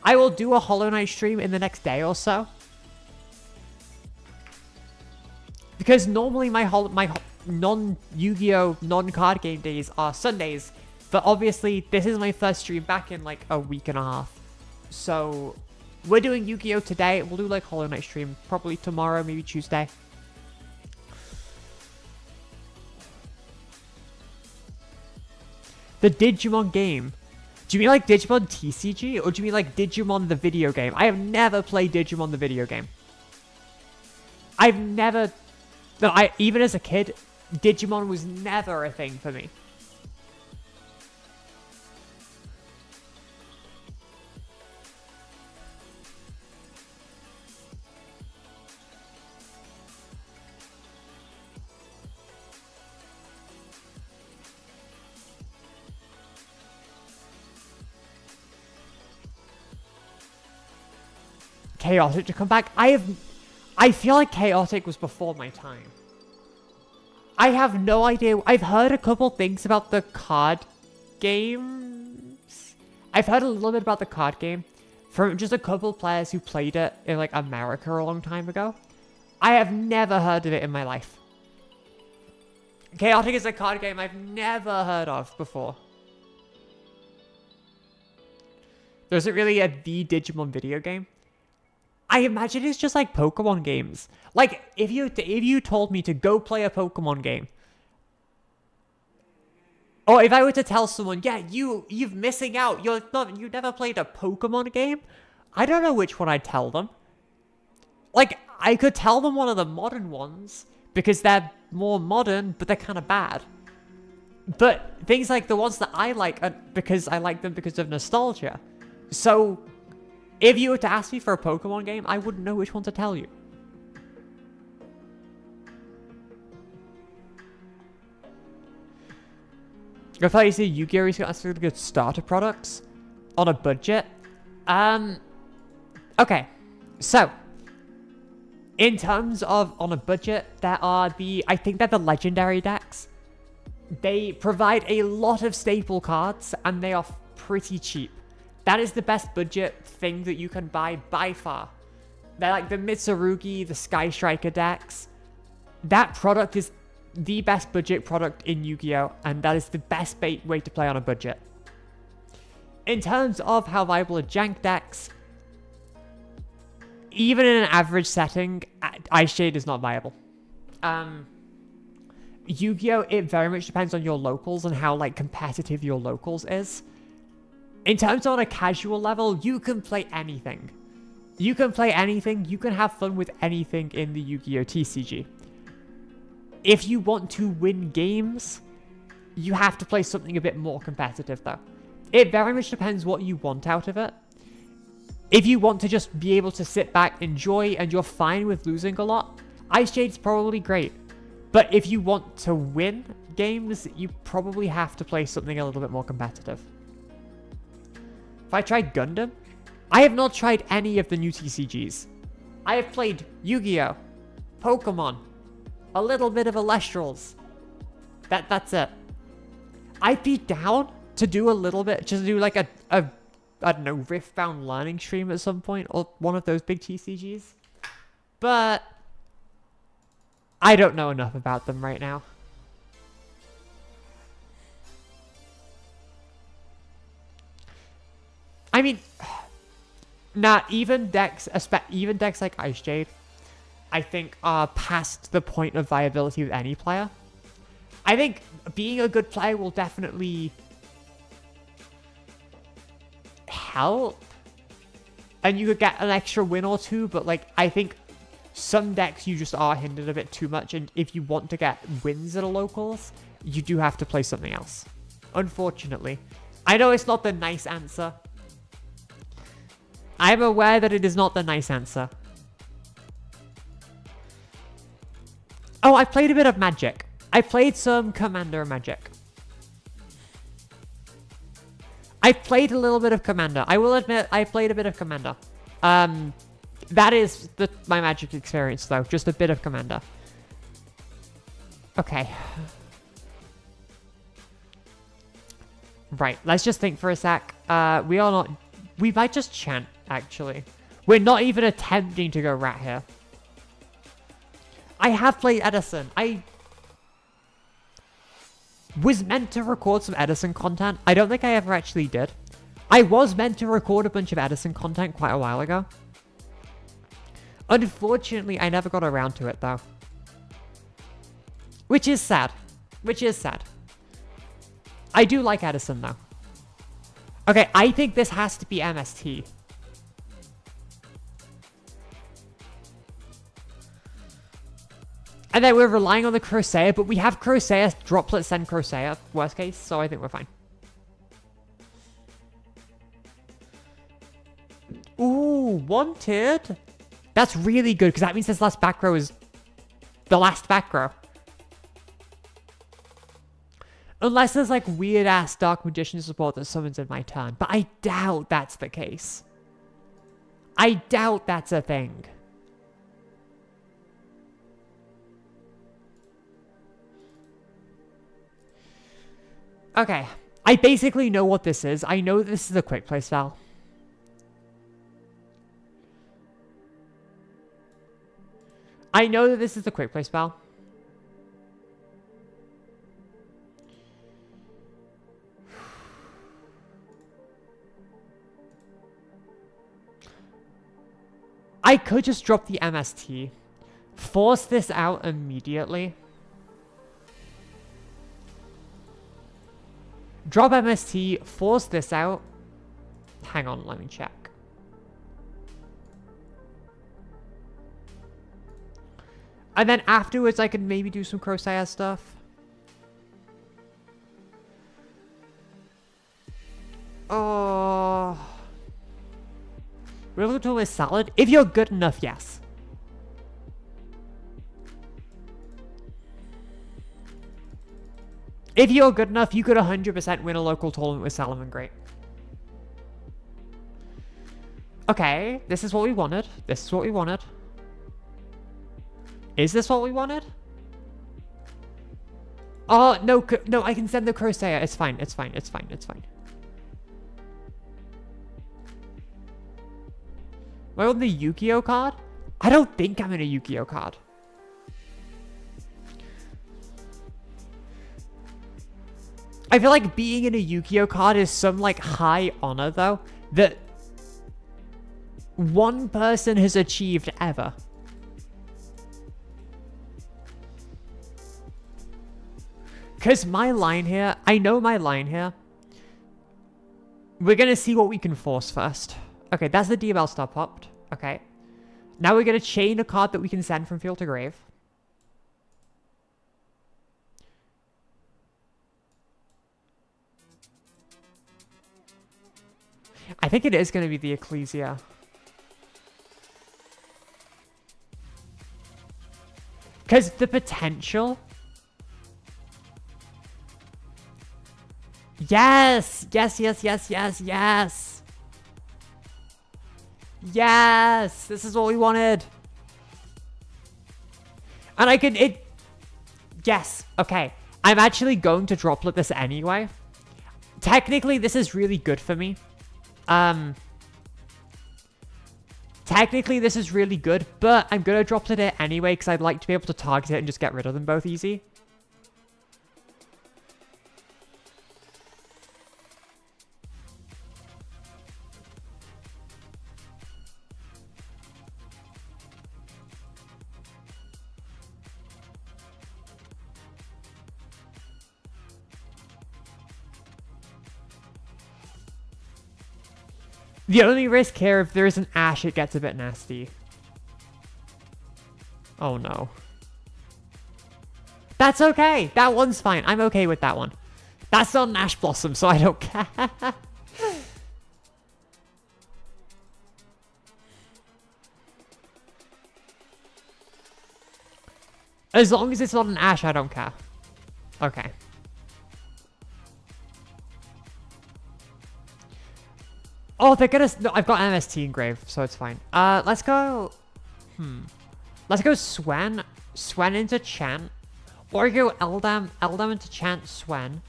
[SPEAKER 1] I will do a Hollow Knight stream in the next day or so. Because normally my non-Yu-Gi-Oh! Non-card game days are Sundays. But obviously, this is my first stream back in like a week and a half. So, we're doing Yu-Gi-Oh! Today. We'll do like Hollow Knight stream probably tomorrow, maybe Tuesday. The Digimon game. Do you mean like Digimon TCG? Or do you mean like Digimon the video game? I have never played Digimon the video game. I've never... No, even as a kid, Digimon was never a thing for me. Chaotic to come back. I feel like Chaotic was before my time. I have no idea. I've heard a couple things about the card games. I've heard a little bit about the card game from just a couple players who played it in like America a long time ago. I have never heard of it in my life. Chaotic is a card game I've never heard of before. There's really the Digimon video game. I imagine it's just like Pokemon games. Like, if you told me to go play a Pokemon game, or if I were to tell someone, yeah, you're missing out, you never played a Pokemon game, I don't know which one I'd tell them. Like, I could tell them one of the modern ones, because they're more modern, but they're kind of bad. But things like the ones that I like are because I like them because of nostalgia. So if you were to ask me for a Pokemon game, I wouldn't know which one to tell you. I thought you said Yu-Gi-Oh! Has got some really good starter products on a budget. Okay, so in terms of on a budget, there are I think they're the legendary decks. They provide a lot of staple cards and they are pretty cheap. That is the best budget thing that you can buy by far. They're like the Mitsurugi, the Sky Striker decks. That product is the best budget product in Yu-Gi-Oh! And that is the best way to play on a budget. In terms of how viable are jank decks, even in an average setting, Ice Shade is not viable. Yu-Gi-Oh! It very much depends on your locals and how like competitive your locals is. In terms of on a casual level, you can play anything. You can play anything, you can have fun with anything in the Yu-Gi-Oh! TCG. If you want to win games, you have to play something a bit more competitive though. It very much depends what you want out of it. If you want to just be able to sit back, enjoy, and you're fine with losing a lot, Ice Shade's probably great. But if you want to win games, you probably have to play something a little bit more competitive. If I tried Gundam, I have not tried any of the new TCGs. I have played Yu-Gi-Oh!, Pokemon, a little bit of Elestrals. That's it. I'd be down to do a little bit, just do like a I don't know, Riftbound learning stream at some point, or one of those big TCGs. But I don't know enough about them right now. I mean, even decks like Ice Jade, I think are past the point of viability with any player. I think being a good player will definitely help, and you could get an extra win or two, but like I think some decks you just are hindered a bit too much, and if you want to get wins at a locals, you do have to play something else. Unfortunately. I know it's not the nice answer. I'm aware that it is not the nice answer. Oh, I played a bit of Magic. I played some Commander Magic. I played a little bit of Commander. I will admit, I played a bit of Commander. That is my Magic experience, though. Just a bit of Commander. Okay. Right, let's just think for a sec. We might just chant, actually. We're not even attempting to go rat here. I have played Edison. I was meant to record some Edison content. I don't think I ever actually did. I was meant to record a bunch of Edison content quite a while ago. Unfortunately, I never got around to it, though. Which is sad. Which is sad. I do like Edison, though. Okay, I think this has to be MST. And then we're relying on the Crocea, but we have Crocea, Droplet send Crocea, worst case, so I think we're fine. Ooh, wanted. That's really good, because that means this last back row is the last back row. Unless there's like weird-ass Dark Magician support that summons in my turn. But I doubt that's the case. I doubt that's a thing. Okay. I basically know what this is. I know that this is a quick play spell. I know that this is a quick play spell. I could just drop the MST. Force this out immediately. Drop MST, force this out. Hang on, let me check. And then afterwards, I can maybe do some Crocea stuff. Oh. Riddle Duel is solid. If you're good enough, yes. If you're good enough, you could 100% win a local tournament with Salomon Great. Okay, this is what we wanted. This is what we wanted. Is this what we wanted? Oh, no, no, I can send the Crocea. It's fine, it's fine, it's fine, it's fine. Am I on the Yu-Gi-Oh card? I don't think I'm in a Yu-Gi-Oh card. I feel like being in a Yu-Gi-Oh card is some, like, high honor, though, that one person has achieved ever. Because my line here, I know my line here. We're going to see what we can force first. Okay, that's the Duel star popped. Okay. Now we're going to chain a card that we can send from field to grave. I think it is going to be the Ecclesia. Because the potential... Yes! Yes, yes, yes, yes, yes! Yes! This is what we wanted! And I can... Yes, okay. I'm actually going to droplet this anyway. Technically, this is really good for me. Technically, this is really good, but I'm going to droplet it anyway because I'd like to be able to target it and just get rid of them both easy. The only risk here, if there's an Ash, it gets a bit nasty. Oh no. That's okay. That one's fine. I'm okay with that one. That's not an Ash Blossom, so I don't care. As long as it's not an Ash, I don't care. Okay. Oh, they're gonna... No, I've got MST engraved, so it's fine. Let's go... Let's go Swen. Swen into Chant. Or go Eldam. Eldam into Chant, Swen.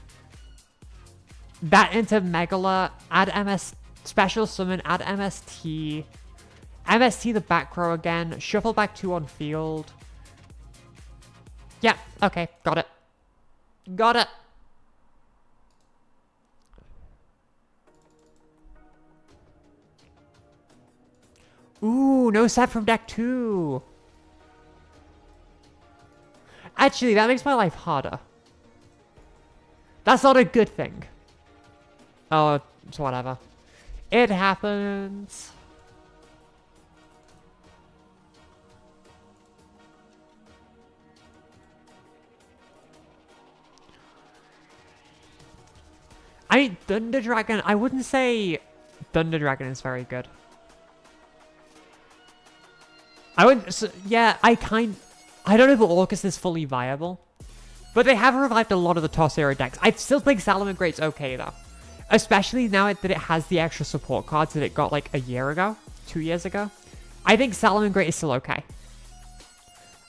[SPEAKER 1] That into Megala. Add MS... Special Summon. Add MST. MST the back row again. Shuffle back 2 on field. Yeah, okay. Got it. Got it. Ooh, no set from deck 2. Actually, that makes my life harder. That's not a good thing. Oh, it's whatever. It happens. I mean, Thunder Dragon, I wouldn't say Thunder Dragon is very good. I wouldn't, so, yeah, I don't know if Orcus is fully viable. But they have revived a lot of the Toss era decks. I still think Salomon Great's okay, though. Especially now that it has the extra support cards that it got, like, a year ago. 2 years ago. I think Salomon Great is still okay.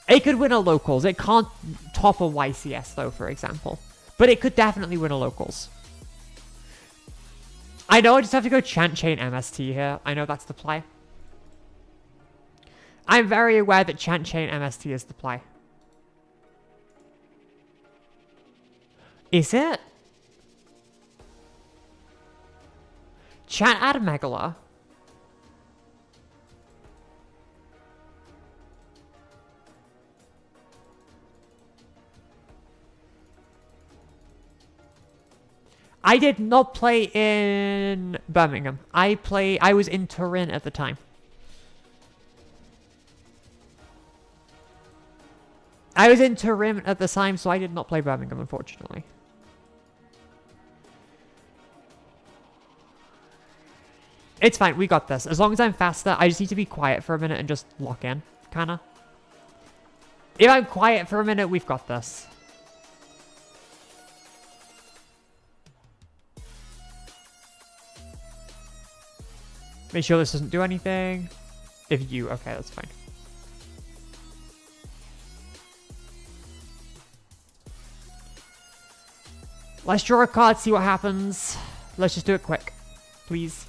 [SPEAKER 1] It could win a Locals. It can't top a YCS, though, for example. But it could definitely win a Locals. I know I just have to go Chant Chain MST here. I know that's the play. I'm very aware that Chant Chain MST is the play. Is it? Chant add Megala. I did not play in Birmingham. I was in Turin at the time. I was in TURIN at the time, so I did not play Birmingham, unfortunately. It's fine, we got this. As long as I'm faster, I just need to be quiet for a minute and just lock in, kinda. If I'm quiet for a minute, we've got this. Make sure this doesn't do anything. Okay, that's fine. Let's draw a card, see what happens. Let's just do it quick, please.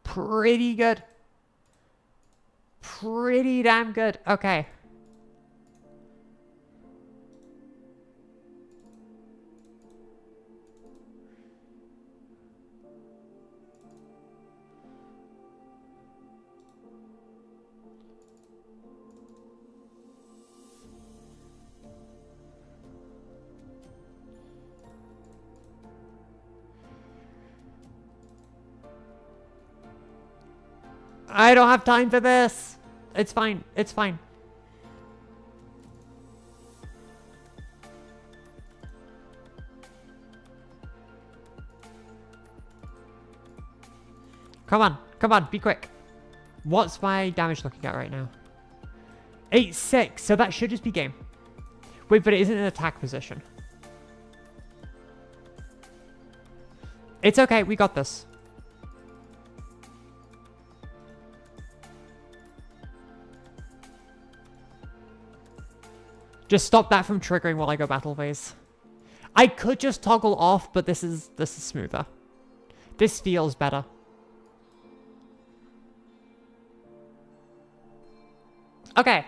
[SPEAKER 1] Pretty good. Pretty damn good. Okay. I don't have time for this. It's fine. It's fine. Come on. Come on. Be quick. What's my damage looking at right now? 8-6. So that should just be game. Wait, but it isn't an attack position. It's okay. We got this. Just stop that from triggering while I go battle phase. I could just toggle off, but this is smoother. This feels better. Okay.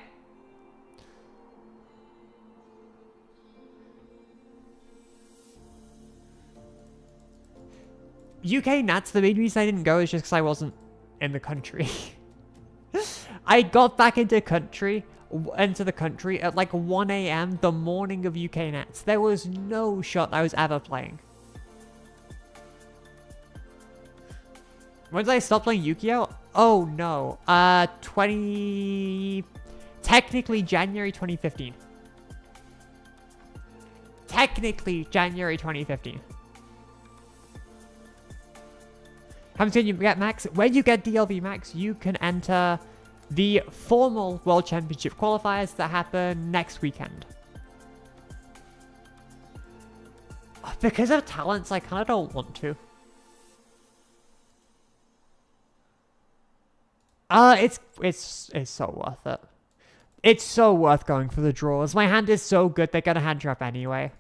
[SPEAKER 1] UK Nats, the main reason I didn't go is just because I wasn't in the country. I got back into the country at like 1 AM the morning of UK Nats. There was no shot I was ever playing. When did I stop playing Yu-Gi-Oh? Oh no. Technically January 2015. Technically January 2015. How much can you get max? When you get DLV max, you can enter the formal World Championship qualifiers that happen next weekend. Because of talents, I kind of don't want to. It's so worth it. It's so worth going for the draws. My hand is so good, they're gonna hand trap anyway.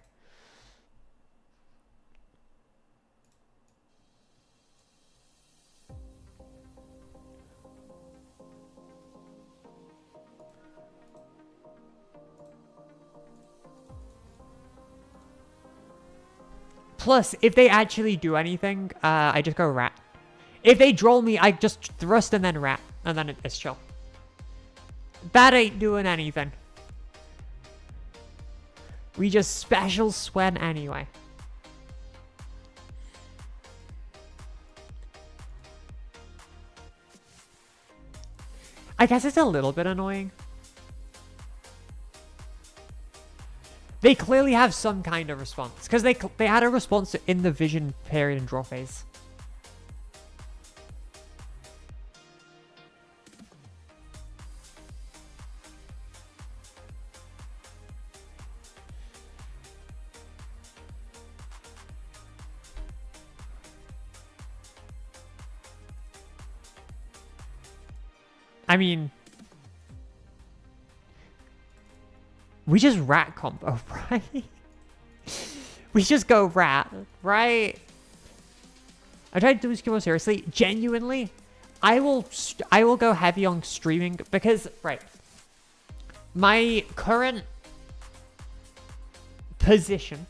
[SPEAKER 1] Plus, if they actually do anything, I just go rat. If they draw me, I just thrust and then rat. And then it's chill. That ain't doing anything. We just special Swen anyway. I guess it's a little bit annoying. They clearly have some kind of response. Because they had a response in the vision period and draw phase. I mean, we just rat combo, right? We just go rat, right? I tried to do this more seriously. Genuinely, I will go heavy on streaming because, right, my current position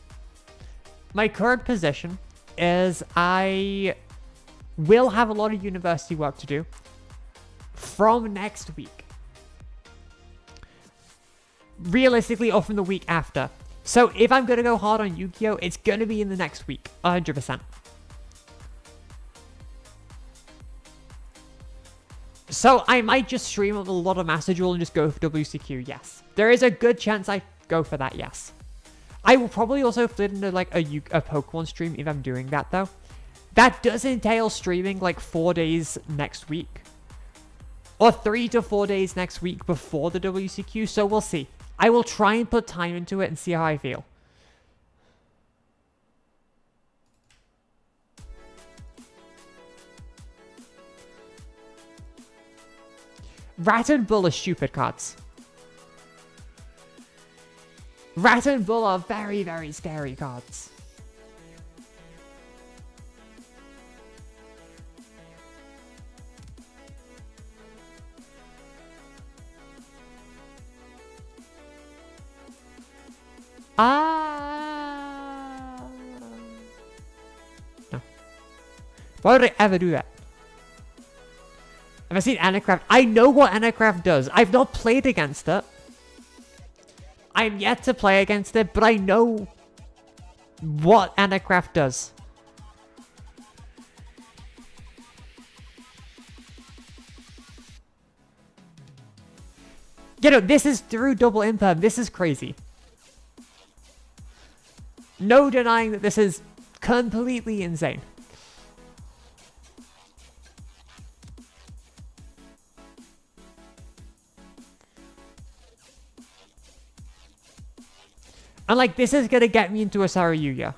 [SPEAKER 1] is I will have a lot of university work to do from next week. Realistically, or from the week after. So if I'm going to go hard on Yu-Gi-Oh, it's going to be in the next week. 100%. So I might just stream up a lot of Master Duel and just go for WCQ, yes. There is a good chance I go for that, yes. I will probably also fit into like a Pokemon stream if I'm doing that though. That does entail streaming like 4 days next week. Or 3 to 4 days next week before the WCQ, so we'll see. I will try and put time into it and see how I feel. Rat and Bull are stupid cards. Rat and Bull are very, very scary cards. No. Why would I ever do that? Have I seen Anacraft? I know what Anacraft does. I've not played against it. I'm yet to play against it, but I know what Anacraft does. You know, this is through double imperm. This is crazy. No denying that this is completely insane. And like, this is gonna get me into a Saryuya.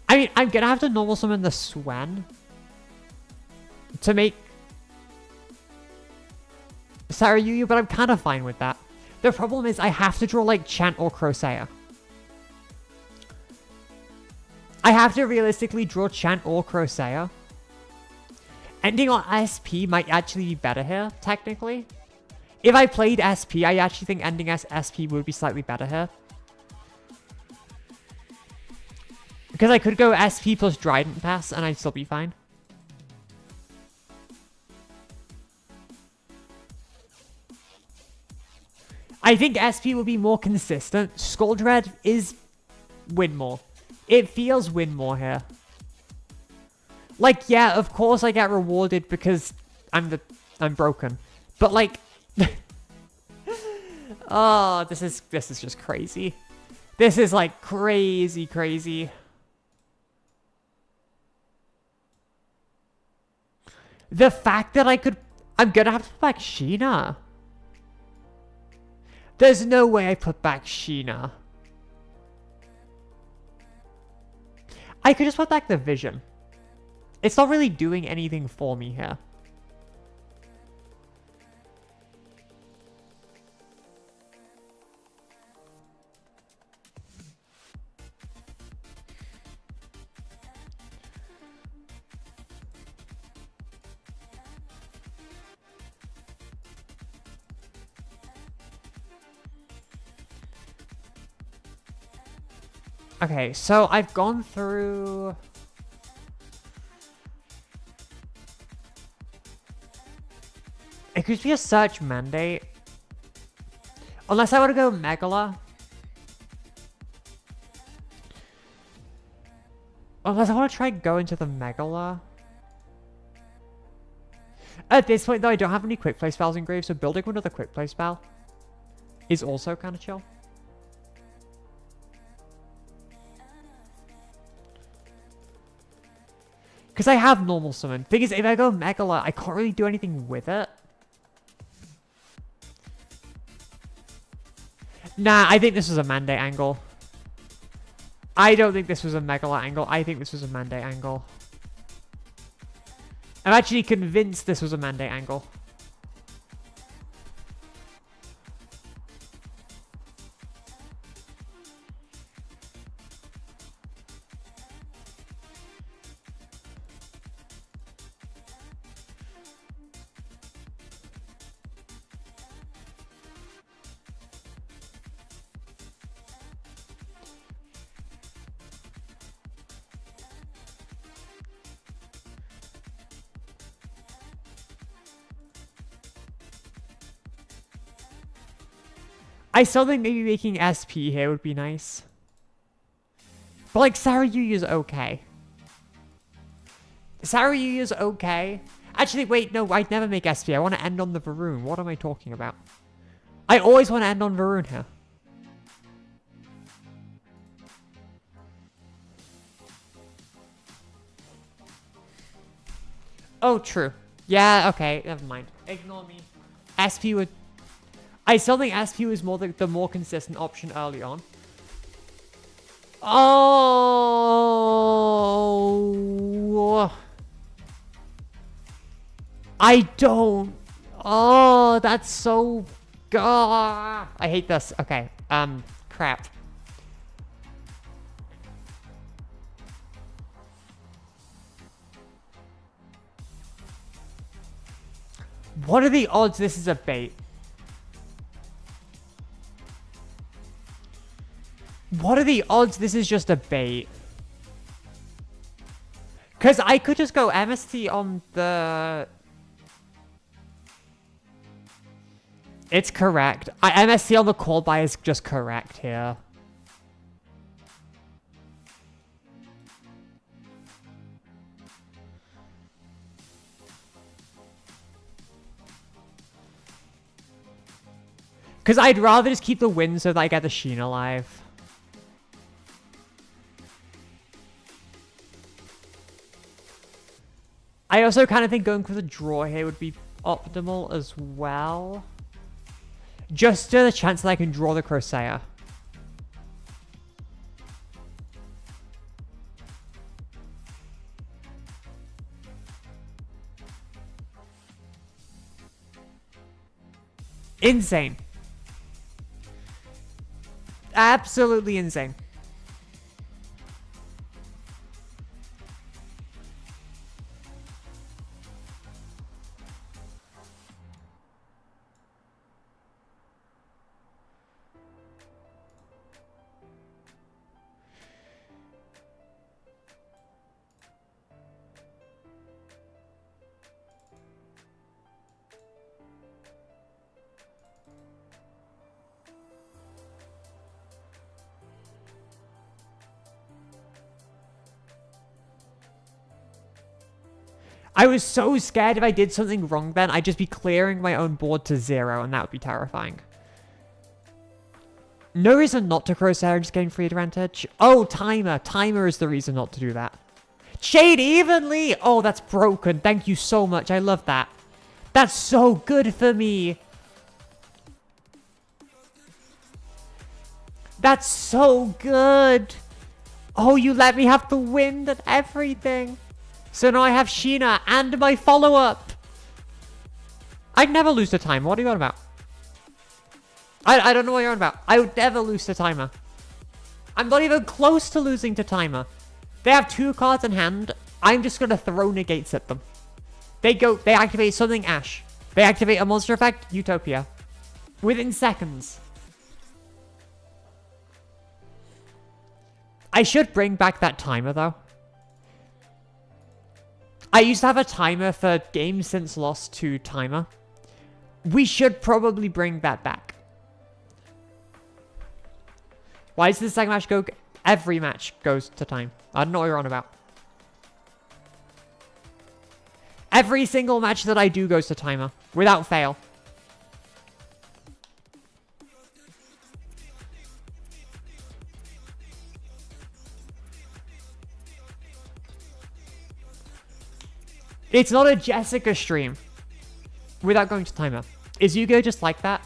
[SPEAKER 1] I mean, I'm gonna have to normal summon the Swen to make Saryuya, but I'm kind of fine with that. The problem is I have to draw like Chant or Crocea. I have to realistically draw Chant or Crocea. Ending on SP might actually be better here, technically. If I played SP, I actually think ending as SP would be slightly better here. Because I could go SP plus Trident Pass and I'd still be fine. I think SP will be more consistent. Skull Dread is win more. It feels win more here. Like, yeah, of course I get rewarded because I'm broken. But like, oh, this is just crazy. This is like crazy. The fact that I'm gonna have to put back Sheena. There's no way I put back Sheena. I could just put back the Vision. It's not really doing anything for me here. Okay, so I've gone through... It could be a search mandate. Unless I want to go Megala. Unless I want to try go into the Megala. At this point though, I don't have any quick play spells engraved, so building another quick play spell is also kind of chill. Because I have normal summon. Thing is, if I go Megala, I can't really do anything with it. Nah, I think this was a mandate angle. I don't think this was a Megala angle. I think this was a mandate angle. I'm actually convinced this was a mandate angle. I still think maybe making SP here would be nice. But like Sarayuya's okay. Sarayuya's okay. Actually, wait, no, I'd never make SP. I want to end on the Varun. What am I talking about? I always want to end on Varun here. Oh, true. Yeah, okay, never mind. Ignore me. SP would... I still think SP was more the more consistent option early on. Oh... I don't... Oh, that's so... God. I hate this. Okay, crap. What are the odds this is a bait? What are the odds this is just a bait? Because I could just go MST on the... It's correct. MST on the call buy is just correct here. Because I'd rather just keep the win so that I get the Sheen alive. I also kind of think going for the draw here would be optimal as well. Just to the chance that I can draw the Crossair. Insane. Absolutely insane. I was so scared if I did something wrong then, I'd just be clearing my own board to 0, and that would be terrifying. No reason not to Crosshair, just getting free advantage. Oh, timer. Timer is the reason not to do that. Shade evenly! Oh, that's broken. Thank you so much. I love that. That's so good for me. That's so good. Oh, you let me have the wind and everything. So now I have Sheena and my follow-up. I'd never lose to timer. What are you on about? I don't know what you're on about. I would never lose to timer. I'm not even close to losing to timer. They have 2 cards in hand. I'm just going to throw negates at them. They activate something Ash. They activate a monster effect, Utopia. Within seconds. I should bring back that timer though. I used to have a timer for games since lost to timer. We should probably bring that back. Why does the second match go... Every match goes to time. I don't know what you're on about. Every single match that I do goes to timer. Without fail. It's not a Jessica stream without going to timer. Is Yu-Gi-Oh just like that?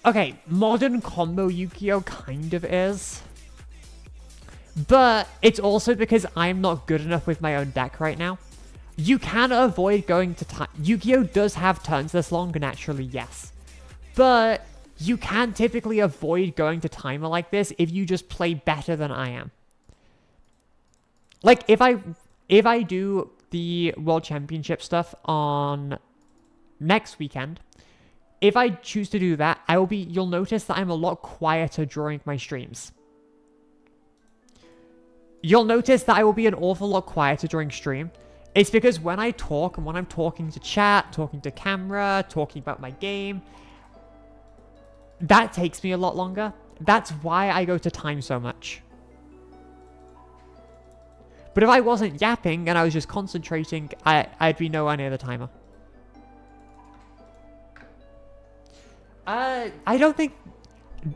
[SPEAKER 1] Okay, modern combo Yu-Gi-Oh kind of is. But it's also because I'm not good enough with my own deck right now. You can avoid going to time. Yu-Gi-Oh does have turns this long, naturally, yes. But you can typically avoid going to timer like this if you just play better than I am. Like, if I do the World Championship stuff on next weekend, if I choose to do that, you'll notice that I'm a lot quieter during my streams. You'll notice that I will be an awful lot quieter during stream. It's because when I talk, and when I'm talking to chat, talking to camera, talking about my game, That takes me a lot longer. That's why I go to time so much. But if I wasn't yapping and I was just concentrating, I'd be nowhere near the timer. I don't think...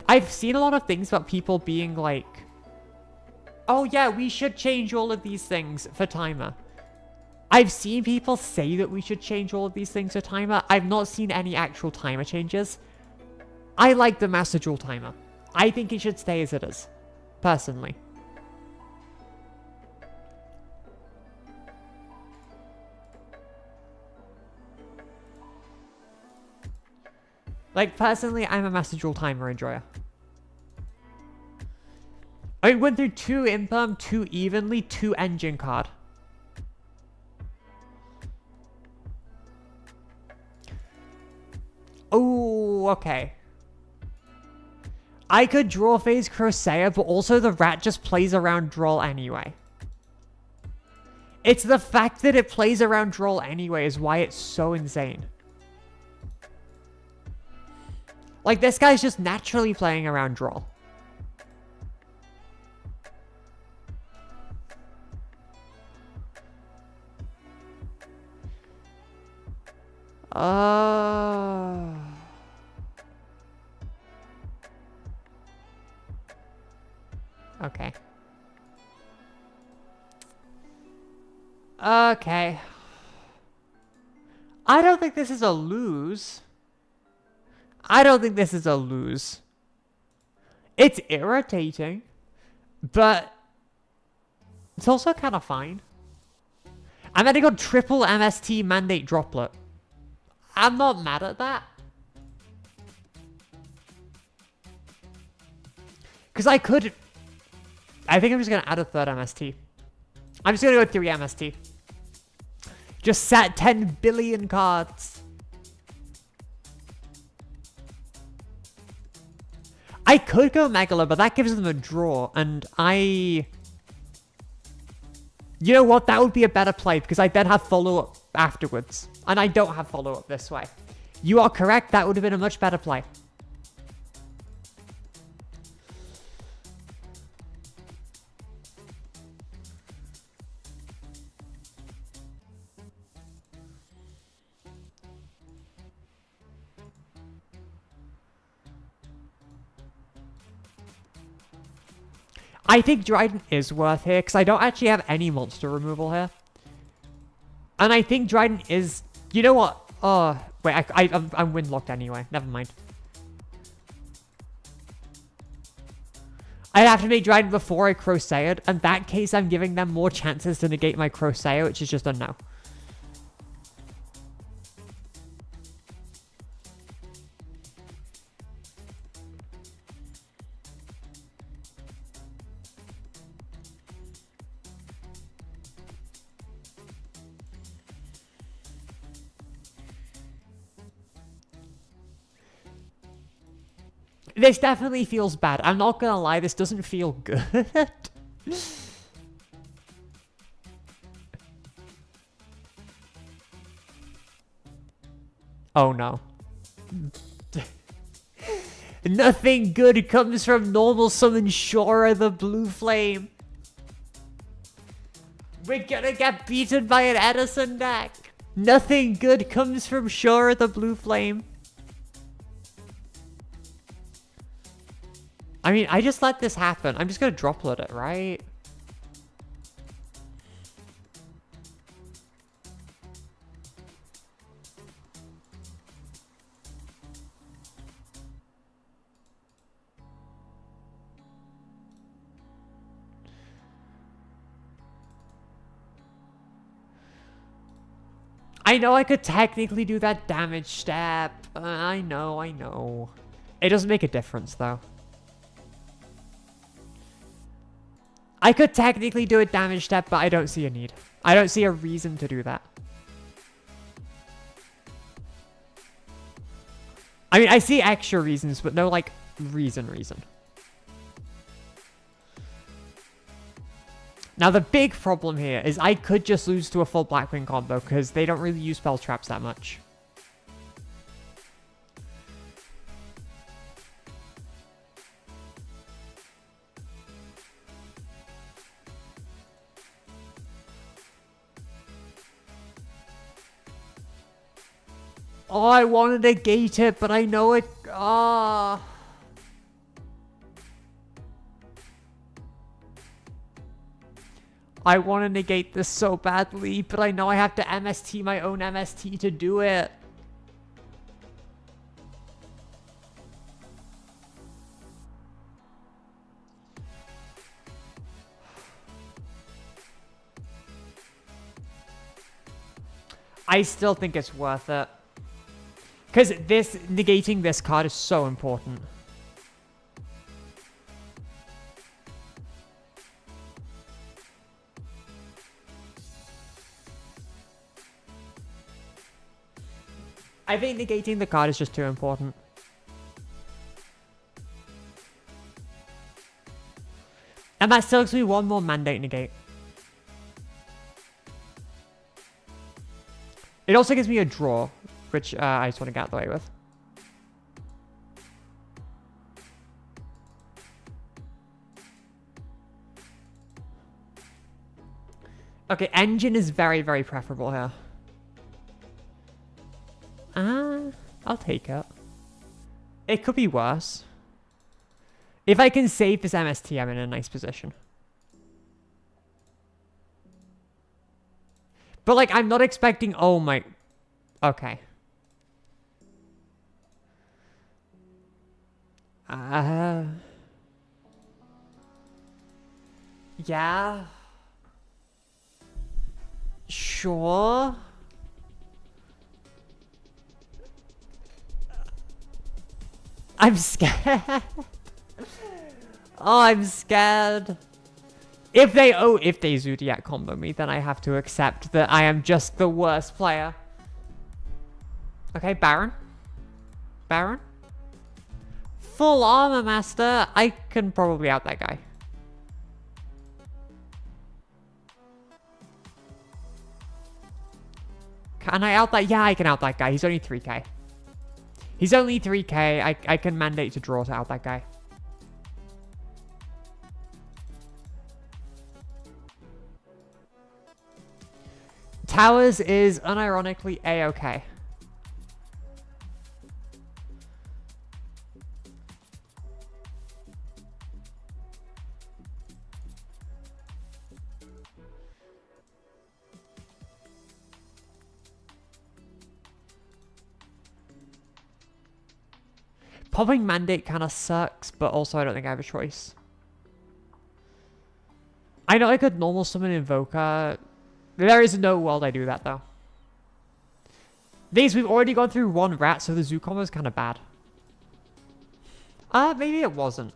[SPEAKER 1] I've seen a lot of things about people being like, oh yeah, we should change all of these things for timer. I've seen people say that we should change all of these things for timer. I've not seen any actual timer changes. I like the Master Duel timer. I think it should stay as it is, personally. Like, personally, I'm a Master Duel timer enjoyer. I went through 2 imperm, 2 evenly, 2 engine card. Oh, okay. I could draw phase Crossair, but also the rat just plays around Droll anyway. It's the fact that it plays around Droll anyway is why it's so insane. Like, this guy's just naturally playing around Droll. Okay. Okay. I don't think this is a lose. I don't think this is a lose. It's irritating, but it's also kind of fine. And then I got triple MST mandate droplet. I'm not mad at that. Because I could... I think I'm just going to add a 3rd MST. I'm just going to go 3 MST. Just sat 10 billion cards. I could go Megalo, but that gives them a draw, and I... You know what? That would be a better play, because I then have follow-up afterwards. And I don't have follow-up this way. You are correct, that would have been a much better play. I think Dryden is worth here, because I don't actually have any monster removal here. And I think Dryden is... You know what? Oh, wait, I'm windlocked anyway. Never mind. I'd have to make Dryden before I Crossair. In that case, I'm giving them more chances to negate my Crossair, which is just a no. This definitely feels bad. I'm not gonna lie, this doesn't feel good. Oh no. Nothing good comes from normal summon Shora the Blue Flame. We're gonna get beaten by an Edison deck. Nothing good comes from Shora the Blue Flame. I mean, I just let this happen. I'm just gonna droplet it, right? I know I could technically do that damage step. I know. It doesn't make a difference, though. I could technically do a damage step, but I don't see a need. I don't see a reason to do that. I mean, I see extra reasons, but no, like, reason. Now, the big problem here is I could just lose to a full Blackwing combo, because they don't really use spell traps that much. Oh, I want to negate it, but I know it... Ah. I want to negate this so badly, but I know I have to MST my own MST to do it. I still think it's worth it. Because negating this card is so important. I think negating the card is just too important. And that still gives me one more mandate negate. It also gives me a draw, which I just want to get out of the way with. Okay, engine is very, very preferable here. I'll take it. It could be worse. If I can save this MST, I'm in a nice position. But, like, I'm not expecting... Oh, my... Okay. Yeah. Sure. I'm scared. Oh, I'm scared. If they Zodiac combo me, then I have to accept that I am just the worst player. Okay, Baron. Baron. Full armor master. I can probably out that guy. Can I out that? Yeah, I can out that guy. He's only 3k. He's only 3k. I can mandate to draw to out that guy. Towers is unironically A-okay. Popping Mandate kind of sucks, but also I don't think I have a choice. I know I could normal summon Invoker. There is no world I do that, though. We've already gone through one rat, so the Zoo combo is kind of bad. Maybe it wasn't.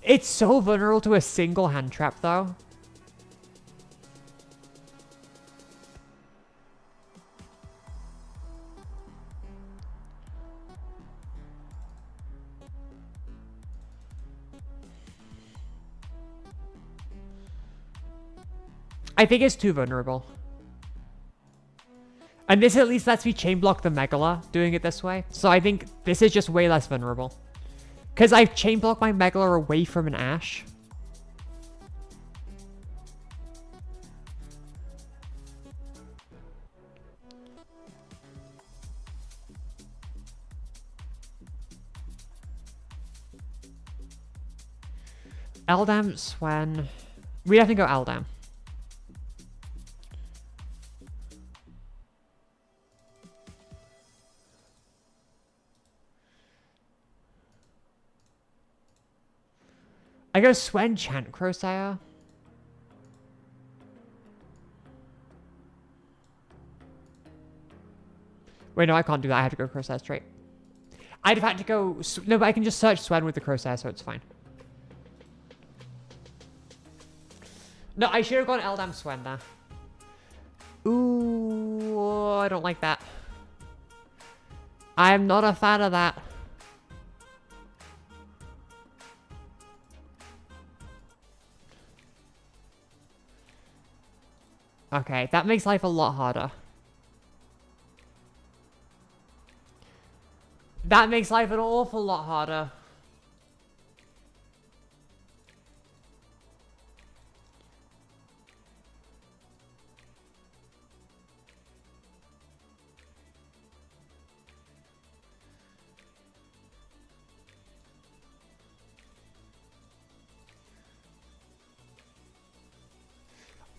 [SPEAKER 1] It's so vulnerable to a single hand trap, though. I think it's too vulnerable. And this at least lets me chain block the Megala doing it this way. So I think this is just way less vulnerable. Because I've chain blocked my Megala away from an Ash. Eldam, Swen. We have to go Eldam. I go Swen, Chant, Crowsire. Wait, no, I can't do that. I have to go Crowsire straight. I'd have had to go... No, but I can just search Swen with the Crowsire, so it's fine. No, I should have gone Eldam Swen there. Ooh, I don't like that. I'm not a fan of that. Okay, that makes life a lot harder. That makes life an awful lot harder.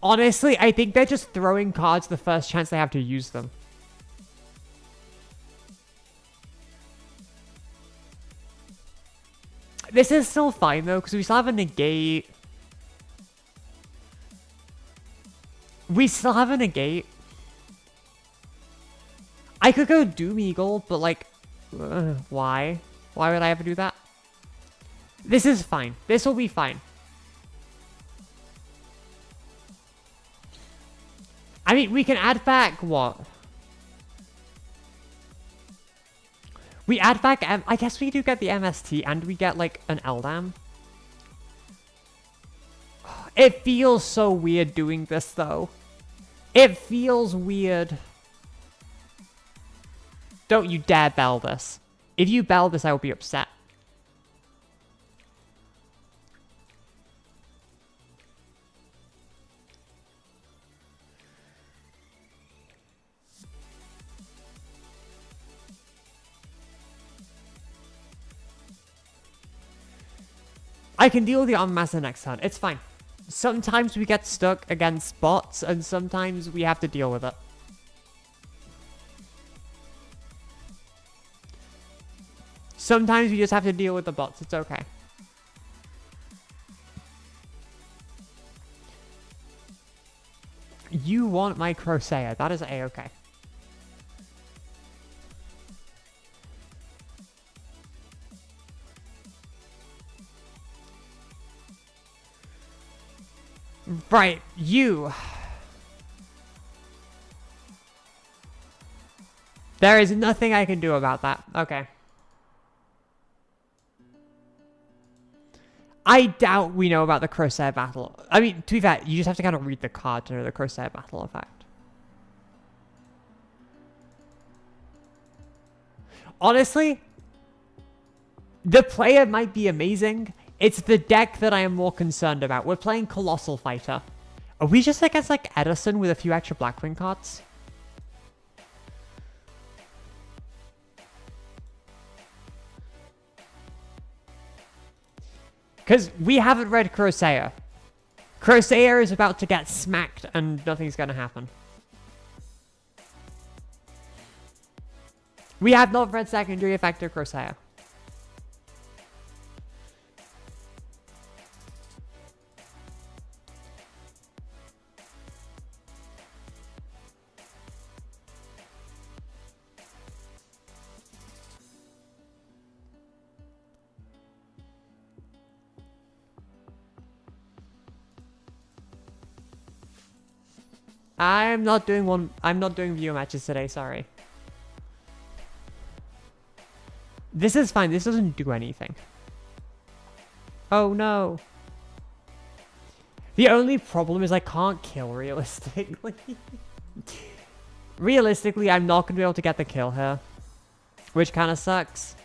[SPEAKER 1] Honestly, I think they're just throwing cards the first chance they have to use them. This is still fine, though, because we still have a negate. We still have a negate. I could go Doom Eagle, but, like, why? Why would I ever do that? This is fine. This will be fine. I mean, we can add back what? We add back, I guess we do get the MST and we get like an Eldam. It feels so weird doing this though. It feels weird. Don't you dare bell this. If you bell this, I will be upset. I can deal with the Unmaster next turn. It's fine. Sometimes we get stuck against bots, and sometimes we have to deal with it. Sometimes we just have to deal with the bots. It's okay. You want my Crossair. That is A-okay. Right, you. There is nothing I can do about that. Okay. I doubt we know about the Crossair battle. I mean, to be fair, you just have to kind of read the card to know the Crossair battle effect. Honestly, the player might be amazing. It's the deck that I am more concerned about. We're playing Colossal Fighter. Are we just against like Edison with a few extra Blackwing cards? Because we haven't read Crossair. Crossair is about to get smacked and nothing's going to happen. We have not read Secondary Effect of Crossair. I'm not doing viewer matches today, sorry. This is fine, this doesn't do anything. Oh no. The only problem is I can't kill realistically. Realistically, I'm not going to be able to get the kill here. Which kind of sucks.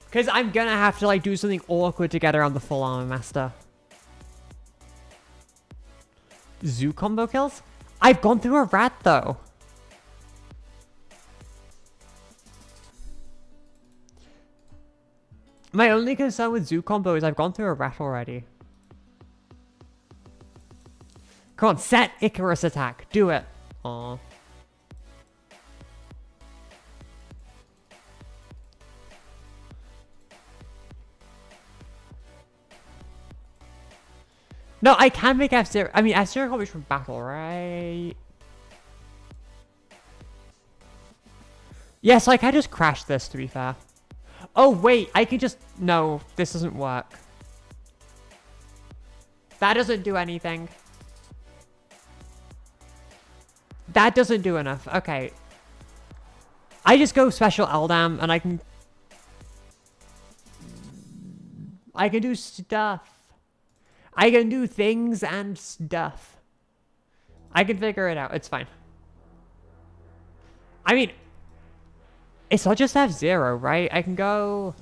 [SPEAKER 1] Because I'm going to have to like do something awkward to get around the full Armor Master. Zoo combo kills? I've gone through a rat though. My only concern with Zoo combo is I've gone through a rat already. Come on, set Icarus attack. Do it. Aww. No, I can make F-Zero. I mean, F-Zero comes from battle, right? Yes, like I just crashed this, to be fair. Oh, wait, I can just... No, this doesn't work. That doesn't do anything. That doesn't do enough. Okay. I just go special Eldam, and I can do stuff. I can do things and stuff. I can figure it out. It's fine. I mean, it's not just F-Zero, right? I can go...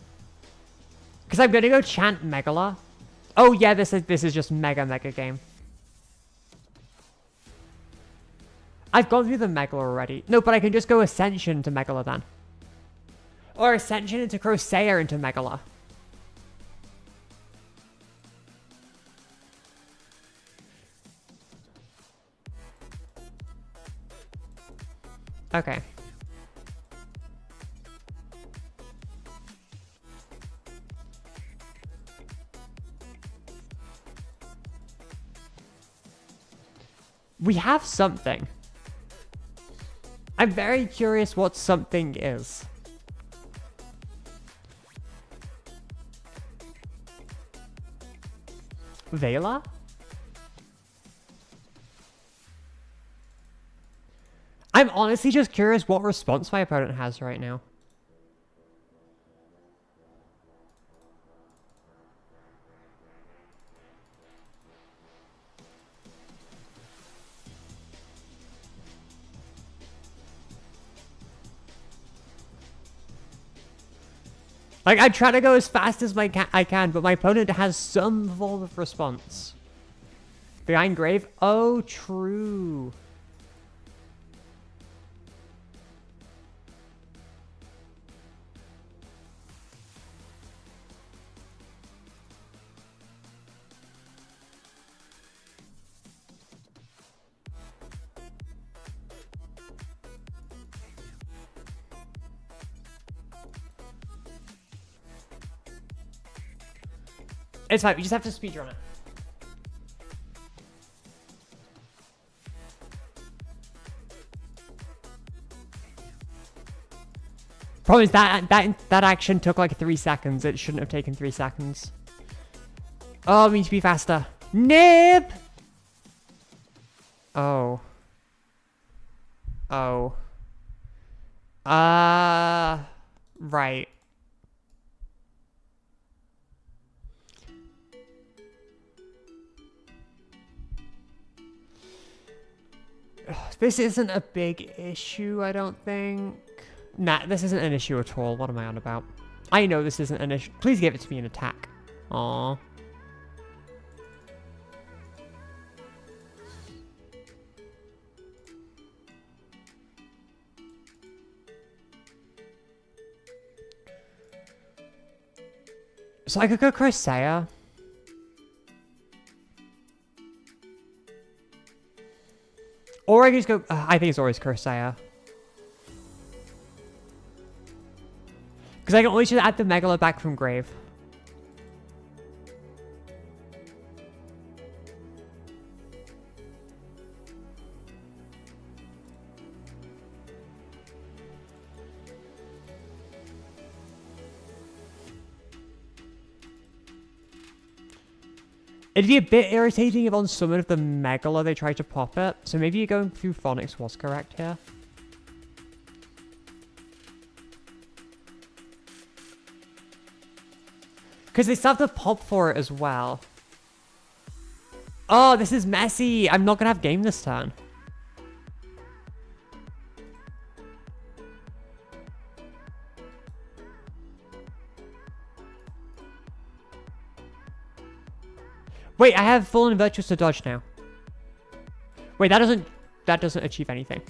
[SPEAKER 1] Because I'm going to go chant Megala. Oh, yeah, this is just mega game. I've gone through the Megala already. No, but I can just go Ascension to Megala then. Or Ascension into Crossair into Megala. Okay. We have something. I'm very curious what something is. Vela? I'm honestly just curious what response my opponent has right now. Like, I try to go as fast as I can, but my opponent has some form of response. Behind grave? Oh, true. It's fine, we just have to speedrun it. Problem is that action took like 3 seconds. It shouldn't have taken 3 seconds. Oh, we need to be faster. Nib! Oh. Oh. Right. This isn't a big issue, I don't think. Nah, this isn't an issue at all. What am I on about? I know this isn't an issue. Please give it to me in attack. Aww. So I could go Crusade. Or I could just go... I think it's always Crusade. Because I can always just add the Megalo back from grave. It'd be a bit irritating if on summon of the Megalo they tried to pop it. So maybe going through Phonics was correct here. Because they still have to pop for it as well. Oh, this is messy. I'm not going to have game this turn. Wait, I have Fallen Virtuous to dodge now. Wait, that doesn't achieve anything.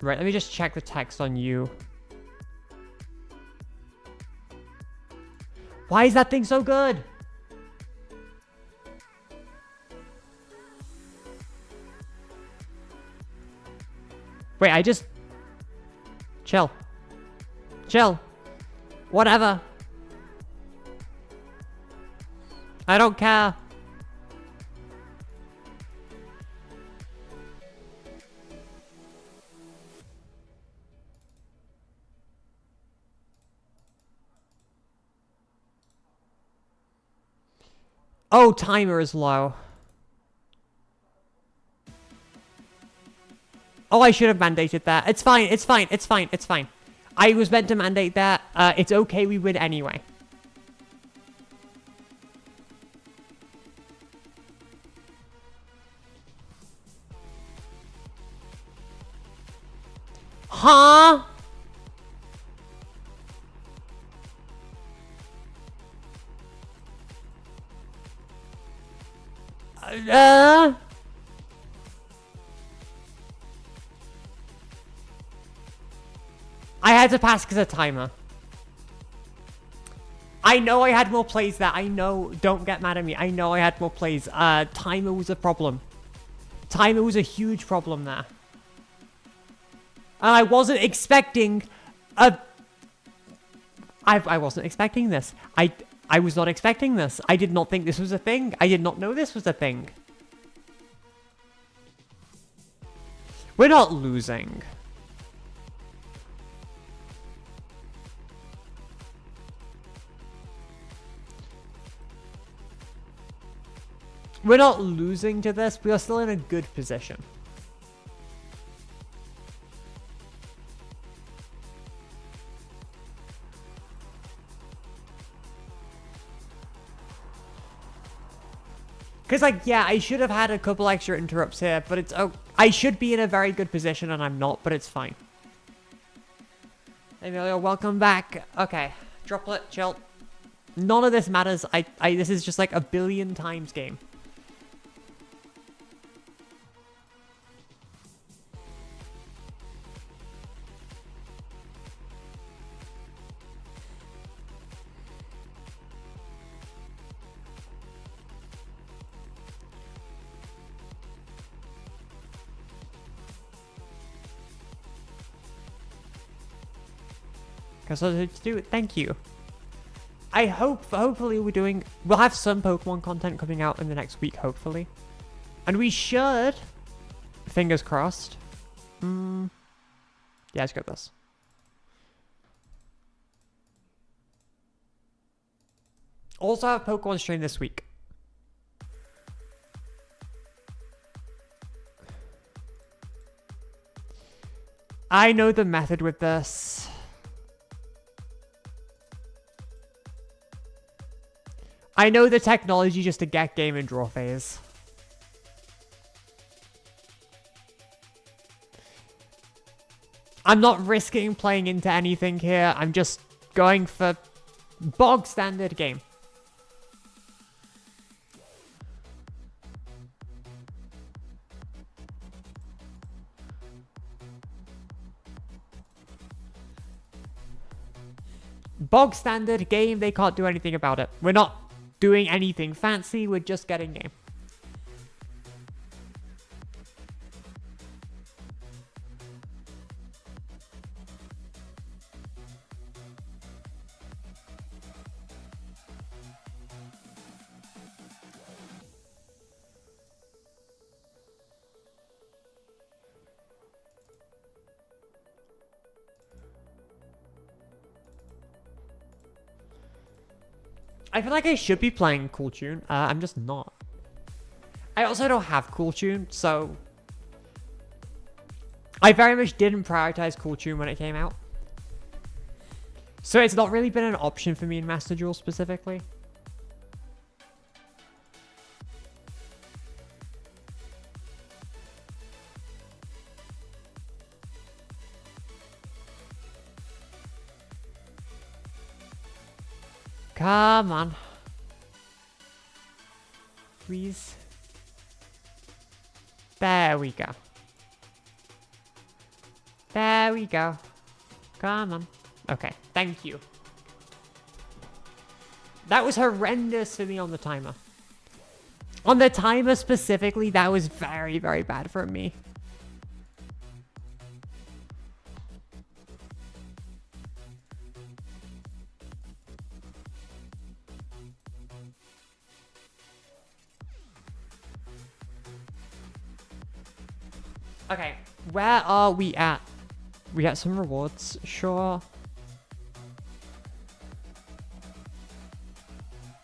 [SPEAKER 1] Right, let me just check the text on you. Why is that thing so good? Wait, I just... Chill. Chill. Whatever. I don't care. Oh, timer is low. Oh, I should have mandated that. It's fine, it's fine, it's fine, it's fine. I was meant to mandate that. It's okay, we win anyway. Huh? I had to pass because of timer. I know I had more plays there. I know. Don't get mad at me. I know I had more plays. Timer was a problem. Timer was a huge problem there. And I wasn't expecting a... I wasn't expecting this. I was not expecting this. I did not think this was a thing. I did not know this was a thing. We're not losing. We're not losing to this. We are still in a good position. Because, like, yeah, I should have had a couple extra interrupts here, but it's... Oh, I should be in a very good position, and I'm not, but it's fine. Emilio, welcome back. Okay, Droplet, chill. None of this matters. This is just, like, a billion times game. So to do it, thank you. I hope, hopefully we'll have some Pokemon content coming out in the next week, hopefully. And we should, fingers crossed. Yeah, let's go with this. Also have Pokemon stream this week. I know the method with this. I know the technology just to get game and draw phase. I'm not risking playing into anything here. I'm just going for bog standard game. Bog standard game, they can't do anything about it. We're not doing anything fancy, we're just getting game. I feel like I should be playing Cool Tune. I'm just not. I also don't have Cool Tune, so... I very much didn't prioritize Cool Tune when it came out. So it's not really been an option for me in Master Duel specifically. Come on. Please. There we go. There we go. Come on. Okay, thank you. That was horrendous for me on the timer. On the timer specifically, that was very, very bad for me. Okay, where are we at? We got some rewards, sure.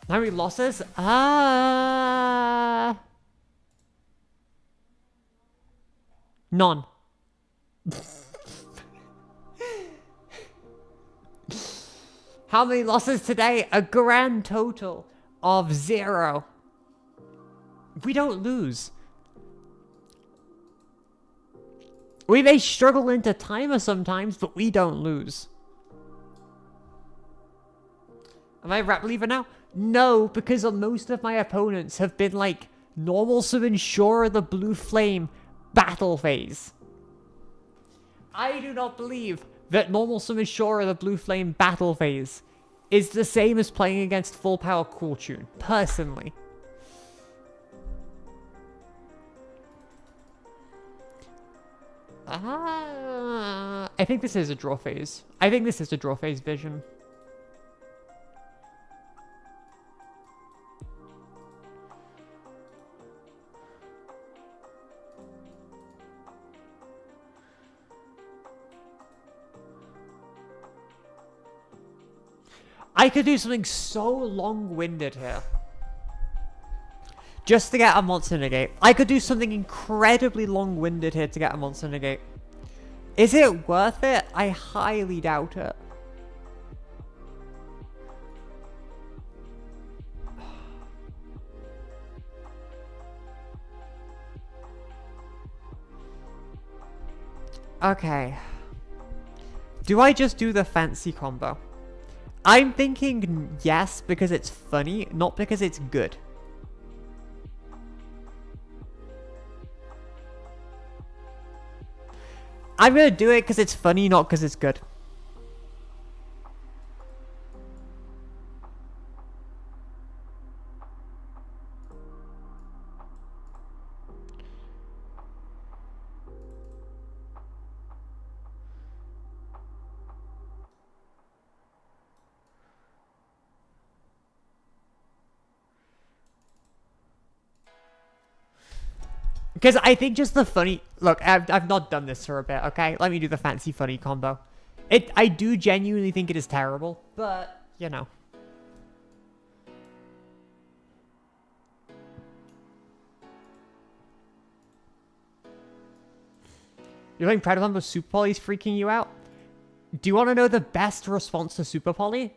[SPEAKER 1] How many losses? None. How many losses today? A grand total of 0. We don't lose. We may struggle into timer sometimes, but we don't lose. Am I rap leaver now? No, because most of my opponents have been like normal summon Shore the Blue Flame battle phase. I do not believe that normal summon Shore the Blue Flame battle phase is the same as playing against full power Cool Tune, personally. I think this is a draw phase. I think this is a draw phase vision. I could do something so long-winded here. Just to get a monster negate. I could do something incredibly long-winded here to get a monster negate. Is it worth it? I highly doubt it. Okay. Do I just do the fancy combo? I'm thinking yes, because it's funny, not because it's good. I'm gonna do it because it's funny, not because it's good. Because I think just the funny... Look, I've not done this for a bit, okay? Let me do the fancy funny combo. I do genuinely think it is terrible, but, you know. You're playing Predaplan but Super Poly's freaking you out? Do you want to know the best response to Super Poly?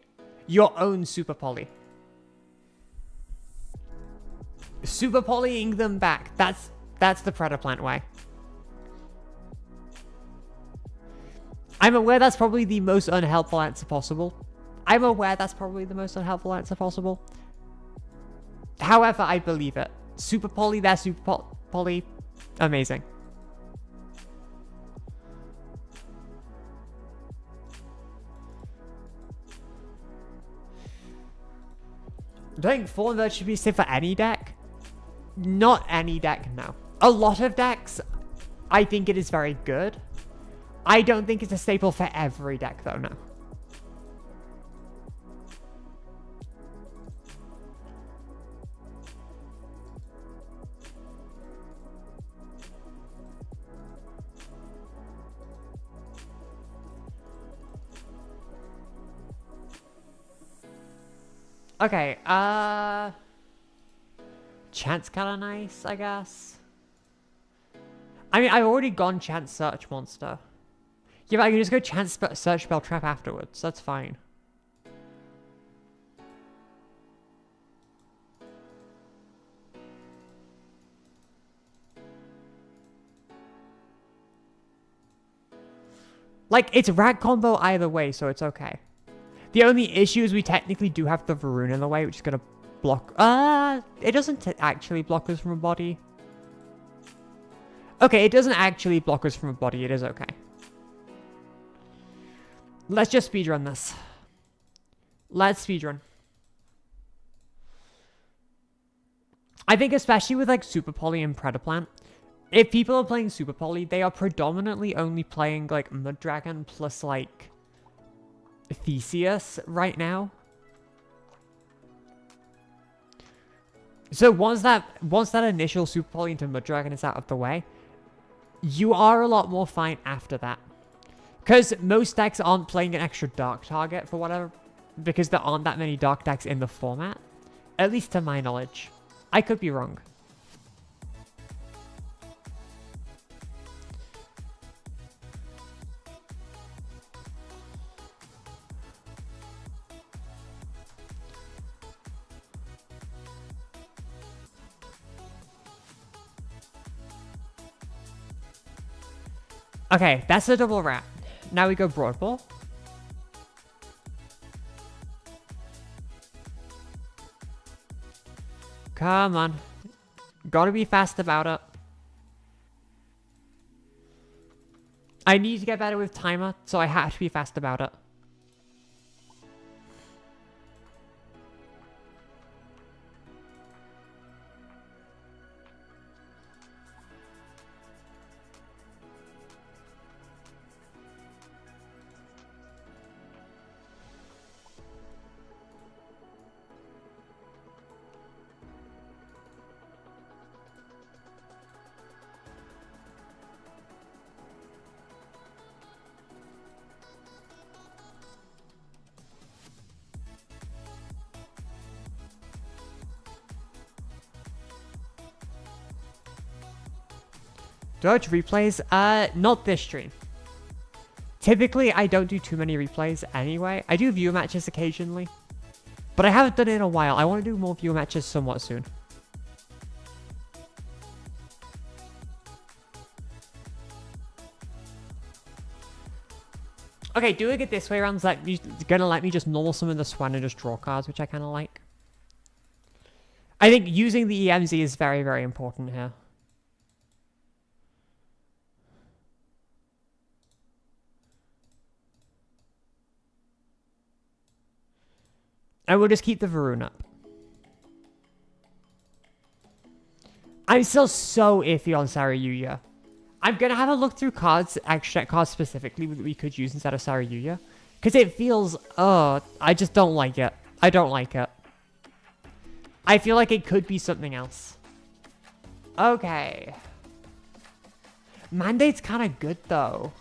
[SPEAKER 1] Your own Super Poly. Super Polying them back. That's the Predaplant way. I'm aware that's probably the most unhelpful answer possible. However, I believe it. Super Poly, they're Super Poly. Amazing. Do I think Fallen Verge should be safe for any deck? Not any deck, no. A lot of decks, I think it is very good. I don't think it's a staple for every deck, though, no. Okay, Chance kinda nice, I guess. I mean, I've already gone Chance Search Monster. Yeah, but I can just go Chance Search Spell Trap afterwards. That's fine. Like, it's rag combo either way, so it's okay. The only issue is we technically do have the Varun in the way, which is gonna block... it doesn't actually block us from a body. Okay, it doesn't actually block us from a body. It is okay. Let's just speedrun this. Let's speedrun. I think especially with like Super Poly and Predaplant, if people are playing Super Poly, they are predominantly only playing like Mud Dragon plus like Theseus right now. So once that initial Super Poly into Mud Dragon is out of the way, you are a lot more fine after that. Because most decks aren't playing an extra dark target for whatever, because there aren't that many dark decks in the format. At least to my knowledge. I could be wrong. Okay, that's a double rat. Now we go Broad Ball. Come on. Gotta be fast about it. I need to get better with timer, so I have to be fast about it. Do I watch replays? Not this stream. Typically, I don't do too many replays anyway. I do viewer matches occasionally. But I haven't done it in a while. I want to do more viewer matches somewhat soon. Okay, doing it this way around is like, gonna let me just normal summon the Swan and just draw cards, which I kind of like. I think using the EMZ is very, very important here. I will just keep the Varun up. I'm still so iffy on Sarayuya. I'm going to have a look through cards, extract cards specifically that we could use instead of Sarayuya. Because it feels, I just don't like it. I don't like it. I feel like it could be something else. Okay. Mandate's kind of good though.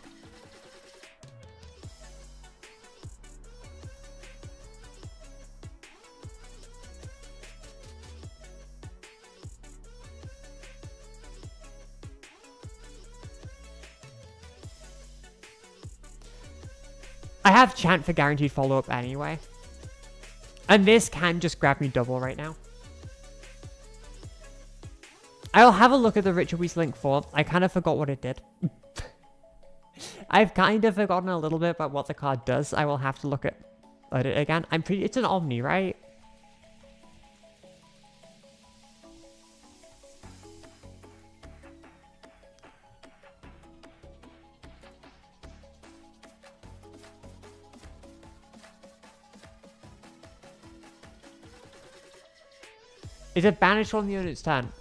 [SPEAKER 1] I have Chant for guaranteed follow-up anyway. And this can just grab me double right now. I'll have a look at the Ritual Beast Link 4. I kind of forgot what it did. I've kind of forgotten a little bit about what the card does. I will have to look at it again. It's an Omni, right? Is it banished on the unit's turn?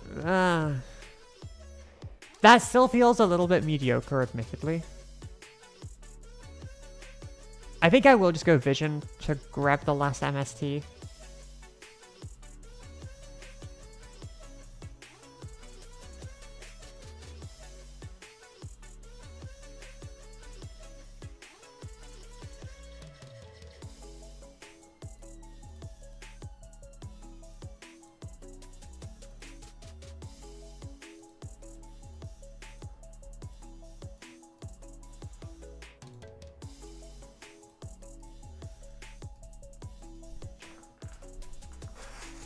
[SPEAKER 1] That still feels a little bit mediocre, admittedly. I think I will just go Vision to grab the last MST.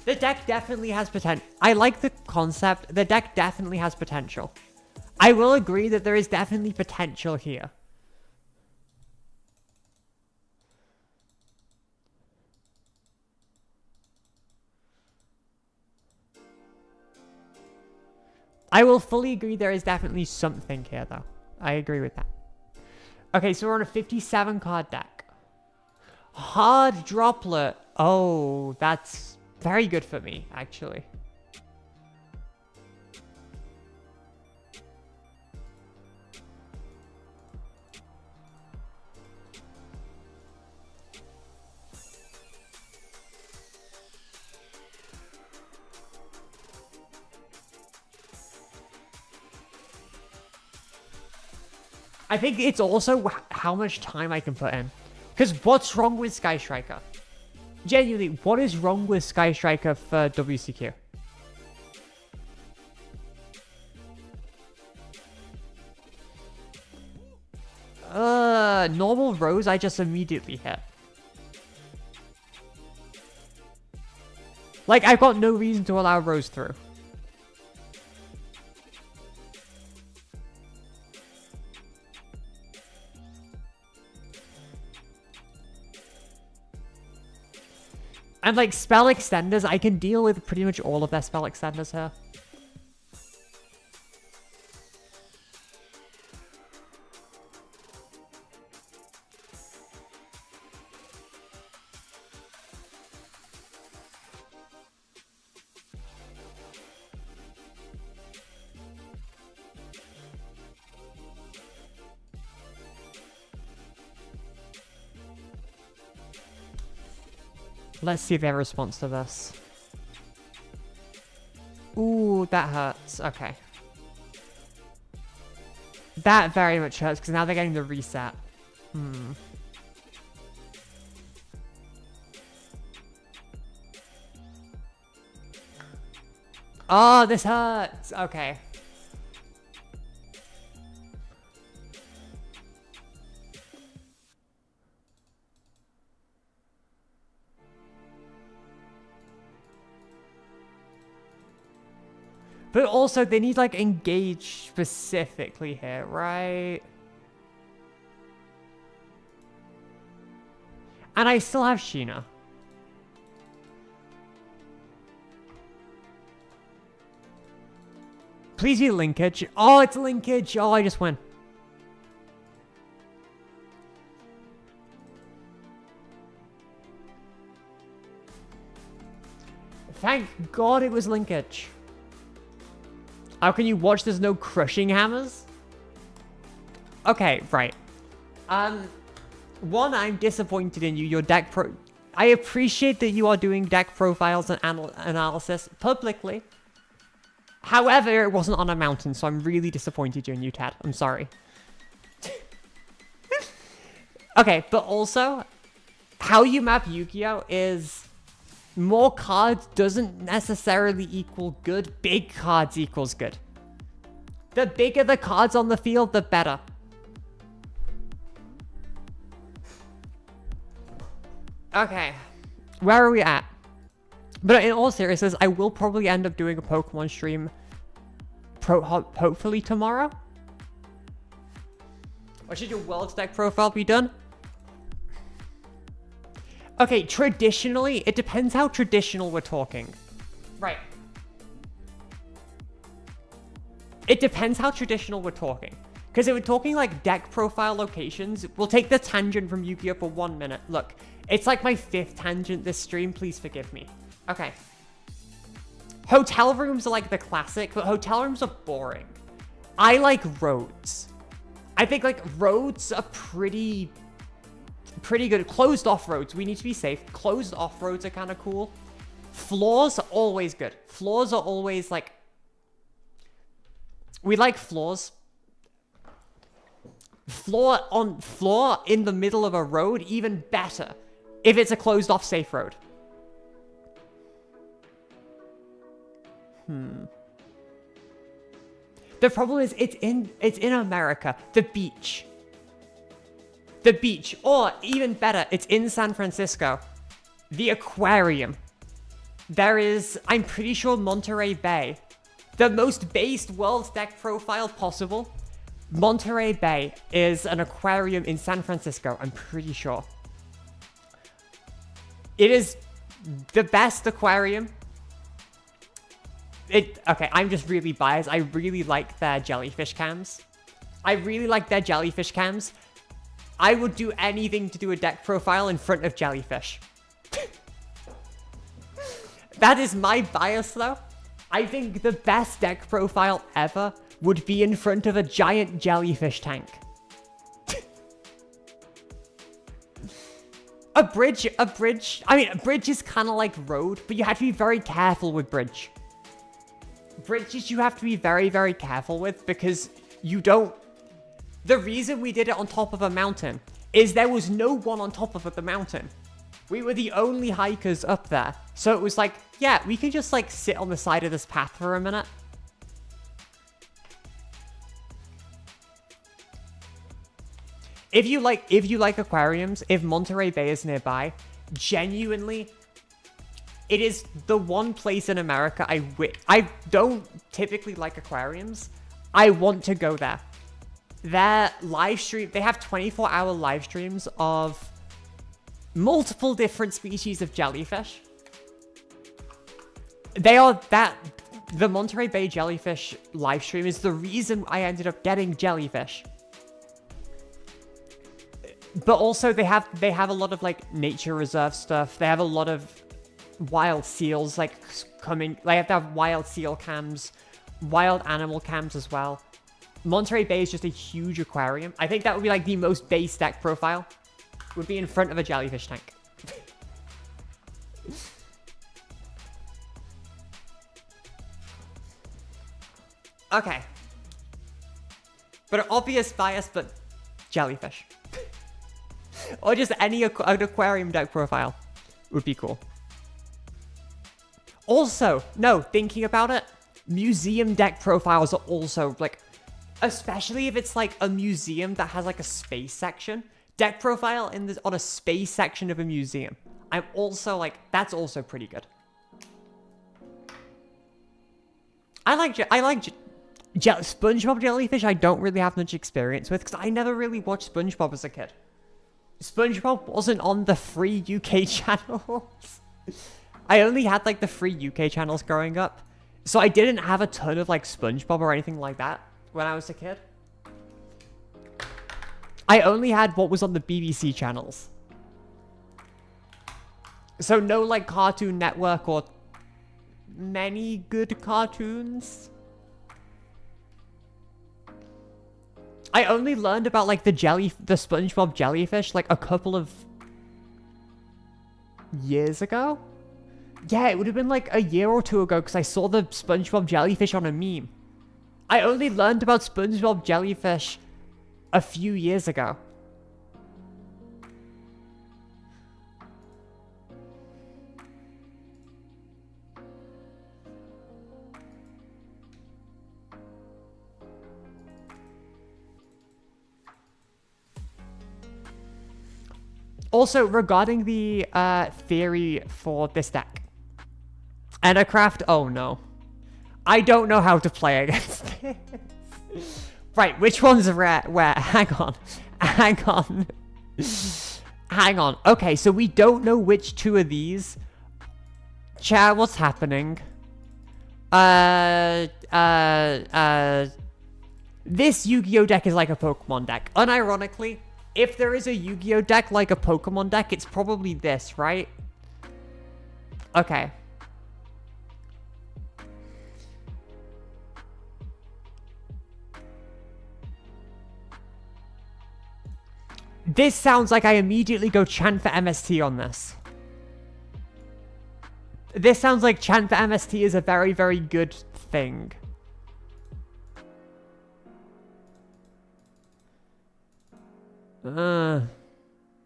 [SPEAKER 1] The deck definitely has potential. I like the concept. The deck definitely has potential. I will agree that there is definitely potential here. I will fully agree there is definitely something here, though. I agree with that. Okay, so we're on a 57 card deck. Hard Droplet. Oh, that's very good for me, actually. I think it's also how much time I can put in. Because what's wrong with Sky Striker? Genuinely, what is wrong with Sky Striker for WCQ? Normal Rose I just immediately hit. Like, I've got no reason to allow Rose through. And like spell extenders, I can deal with pretty much all of their spell extenders here. Let's see their response to this. Ooh, that hurts. Okay. That very much hurts, because now they're getting the reset. Oh, this hurts. Okay. But also, they need, like, engage specifically here, right? And I still have Sheena. Please be linkage. Oh, it's linkage. Oh, I just win. Thank God it was linkage. How can you watch there's no crushing hammers? Okay, right. One, I'm disappointed in you. Your deck I appreciate that you are doing deck profiles and analysis publicly. However, it wasn't on a mountain, so I'm really disappointed in you, Ted. I'm sorry. Okay, but also, how you map Yu-Gi-Oh! Is more cards doesn't necessarily equal good. Big cards equals good. The bigger the cards on the field, the better. Okay, where are we at? But in all seriousness, I will probably end up doing a Pokemon stream hopefully tomorrow. Or should your world deck profile be done? Okay, traditionally, it depends how traditional we're talking. Right. It depends how traditional we're talking. Because if we're talking like deck profile locations, we'll take the tangent from Yu-Gi-Oh! For 1 minute. Look, it's like my 5th tangent this stream, please forgive me. Okay. Hotel rooms are like the classic, but hotel rooms are boring. I like roads. I think like roads are pretty good. Closed off roads, we need to be safe. Closed off roads are kind of cool. Floors are always good. Floors are always like... We like floors. Floor in the middle of a road, even better. If it's a closed off safe road. The problem is it's in America. The beach. The beach. Or even better, it's in San Francisco. The aquarium. There is, I'm pretty sure, Monterey Bay. The most based world deck profile possible. Monterey Bay is an aquarium in San Francisco, I'm pretty sure. It is the best aquarium. Okay, I'm just really biased. I really like their jellyfish cams. I would do anything to do a deck profile in front of jellyfish. That is my bias, though. I think the best deck profile ever would be in front of a giant jellyfish tank. A bridge, I mean, a bridge is kind of like road, but you have to be very careful with bridge. Bridges you have to be very, very careful with because you don't... The reason we did it on top of a mountain is there was no one on top of the mountain. We were the only hikers up there. So it was like, yeah, we can just like sit on the side of this path for a minute. If you like aquariums, if Monterey Bay is nearby, genuinely, it is the one place in America I don't typically like aquariums. I want to go there. Their live stream, they have 24-hour live streams of multiple different species of jellyfish. The Monterey Bay jellyfish live stream is the reason I ended up getting jellyfish. But also they have a lot of like nature reserve stuff. They have a lot of wild seals like coming. They have to have wild seal cams, wild animal cams as well. Monterey Bay is just a huge aquarium. I think that would be like the most base deck profile. Would be in front of a jellyfish tank. Okay. But an obvious bias, but jellyfish. Or just any an aquarium deck profile would be cool. Also, no, thinking about it, museum deck profiles are also like, especially if it's like a museum that has like a space section. Deck profile on a space section of a museum. I'm also like, that's also pretty good. SpongeBob Jellyfish I don't really have much experience with, because I never really watched SpongeBob as a kid. SpongeBob wasn't on the free UK channels. I only had, like, the free UK channels growing up. So I didn't have a ton of, like, SpongeBob or anything like that when I was a kid. I only had what was on the BBC channels. So no, like, Cartoon Network or many good cartoons. I only learned about, like, the SpongeBob jellyfish, like, a couple of years ago. Yeah, it would have been, like, a year or two ago, because I saw the SpongeBob jellyfish on a meme. I only learned about SpongeBob jellyfish a few years ago. Also, regarding the theory for this deck. Endercraft, oh no. I don't know how to play against this. Right, which one's where? Hang on. Hang on. Hang on. Okay, so we don't know which two of these. Chat, what's happening? This Yu-Gi-Oh deck is like a Pokemon deck. Unironically, if there is a Yu-Gi-Oh deck like a Pokemon deck, it's probably this, right? Okay. This sounds like I immediately go chant for MST on this. This sounds like chant for MST is a very, very good thing.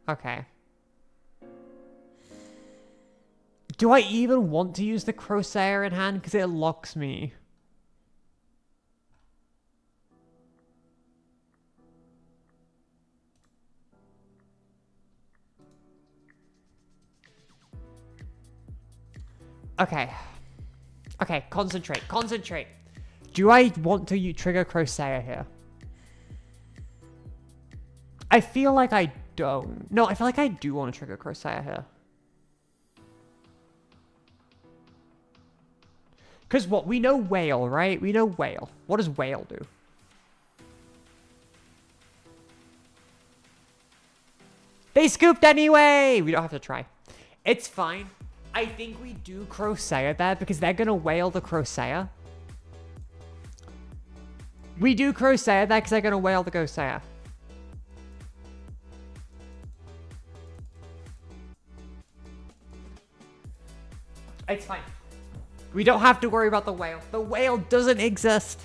[SPEAKER 1] Okay. Do I even want to use the Crosair in hand? Because it locks me. Okay. Okay, concentrate. Concentrate. Do I want to trigger Crosair here? I feel like I don't. No, I feel like I do want to trigger Crosair here. Because what? We know Whale, right? We know Whale. What does Whale do? They scooped anyway! We don't have to try. It's fine. I think we do Crosair there because they're going to Whale the Crosair. We do Crosair there because they're going to Whale the Crosair. It's fine. We don't have to worry about the Whale. The Whale doesn't exist.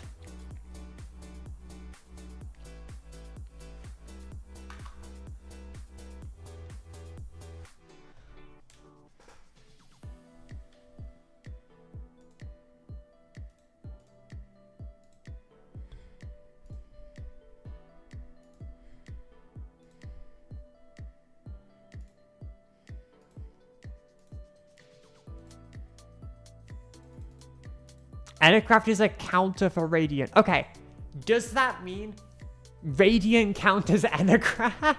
[SPEAKER 1] Endercraft is a counter for Radiant. Okay. Does that mean Radiant counters Endercraft?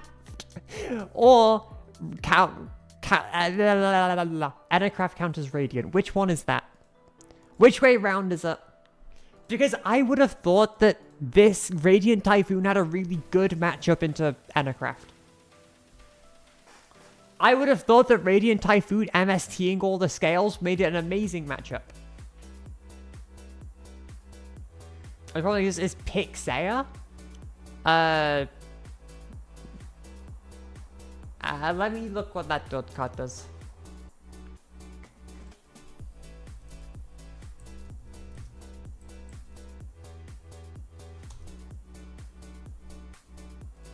[SPEAKER 1] Or Endercraft counters Radiant? Which one is that? Which way round is it? Because I would have thought that this Radiant Typhoon had a really good matchup into Endercraft. I would have thought that Radiant Typhoon MSTing all the scales made it an amazing matchup. I probably is Pixea. Let me look what that dot card does.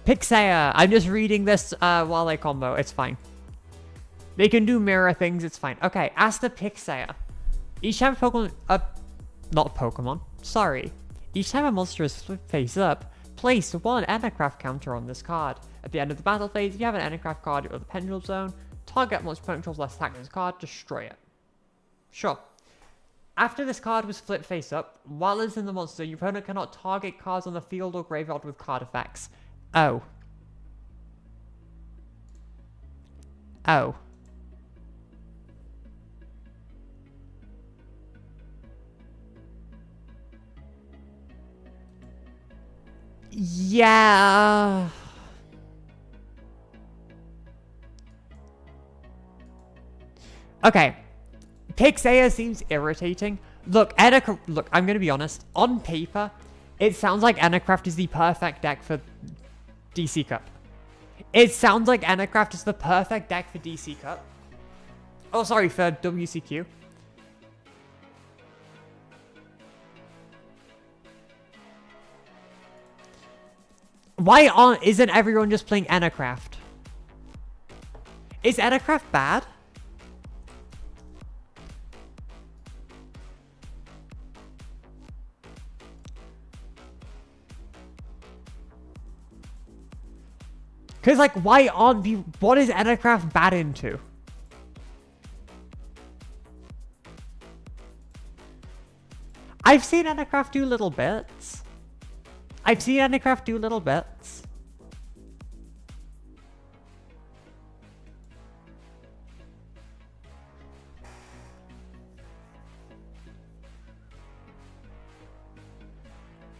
[SPEAKER 1] Pixea. I'm just reading this while I combo. It's fine. They can do mirror things. It's fine. Okay, ask the Pixea. Each time a Pokemon... not Pokemon. Sorry. Each time a monster is flipped face up, place one Endercraft counter on this card. At the end of the battle phase, if you have an Endercraft card or the Pendulum Zone, target monster opponent controls less attack on this card, destroy it. Sure. After this card was flipped face up, while it's in the monster, your opponent cannot target cards on the field or graveyard with card effects. Oh. Oh. Yeah. Okay. Pixaya seems irritating. Look, look, I'm going to be honest. On paper, it sounds like Enacraft is the perfect deck for DC Cup. It sounds like Enacraft is the perfect deck for DC Cup. Oh, sorry, for WCQ. Why isn't everyone just playing Enacraft? Is Enacraft bad? Because, like, why aren't people... What is Enacraft bad into? I've seen Enacraft do little bits. I've seen Enacraft do little bits.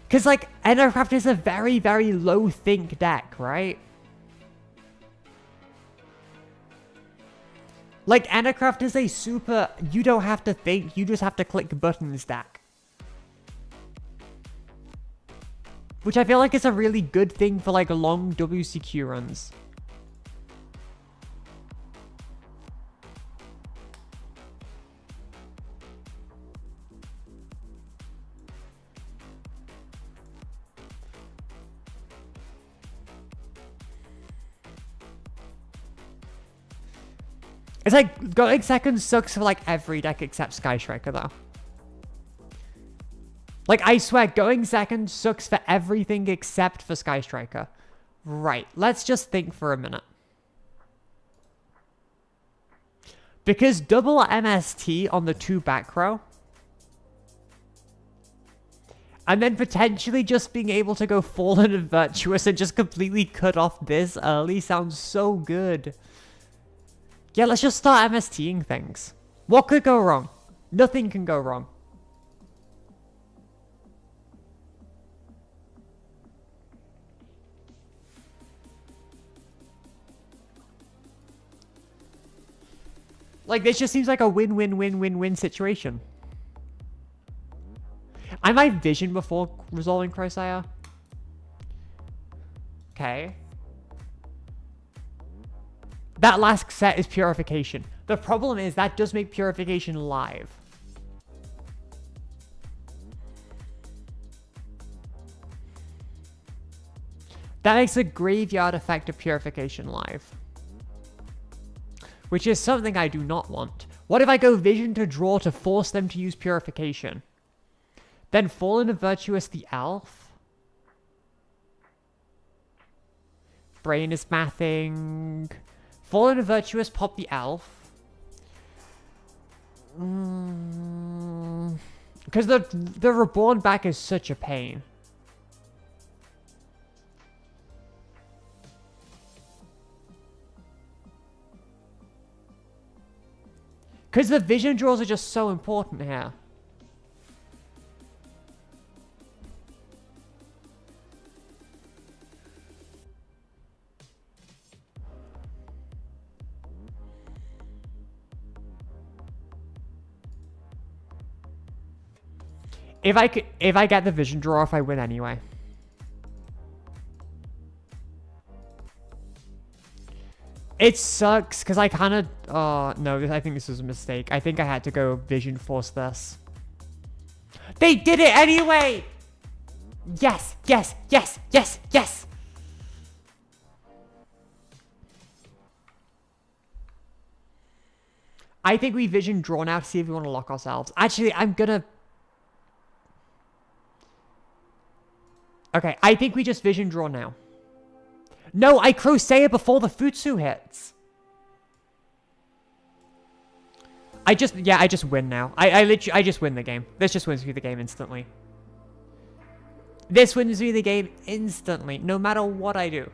[SPEAKER 1] Because, like, Enacraft is a very, very low think deck, right? Like, Enacraft is a super... You don't have to think, you just have to click buttons deck. Which I feel like is a really good thing for, like, long WCQ runs. It's like, going second sucks for, like, every deck except Sky Striker, though. Like, I swear, going second sucks for everything except for Sky Striker. Right, let's just think for a minute. Because double MST on the 2 back row, and then potentially just being able to go Fallen and Virtuous and just completely cut off this early sounds so good. Yeah, let's just start MSTing things. What could go wrong? Nothing can go wrong. Like, this just seems like a win-win-win-win-win situation. I might Vision before resolving Crosshire. Okay. That last set is Purification. The problem is that does make Purification live. That makes a graveyard effect of Purification live. Which is something I do not want. What if I go Vision to draw to force them to use Purification? Then Fallen and Virtuous the Elf? Brain is mathing. Fallen and Virtuous pop the Elf. Because the Reborn back is such a pain. Because the Vision draws are just so important here. If I get the Vision draw off, I win anyway. It sucks, because I kind of... Oh, no, I think this was a mistake. I think I had to go Vision Force this. They did it anyway! Yes, yes, yes, yes, yes! I think we Vision draw now to see if we want to lock ourselves. Actually, I'm gonna... Okay, I think we just Vision draw now. No, I Crosshire before the Futsu hits. I just win now. I just win the game. This just wins me the game instantly. This wins me the game instantly, no matter what I do.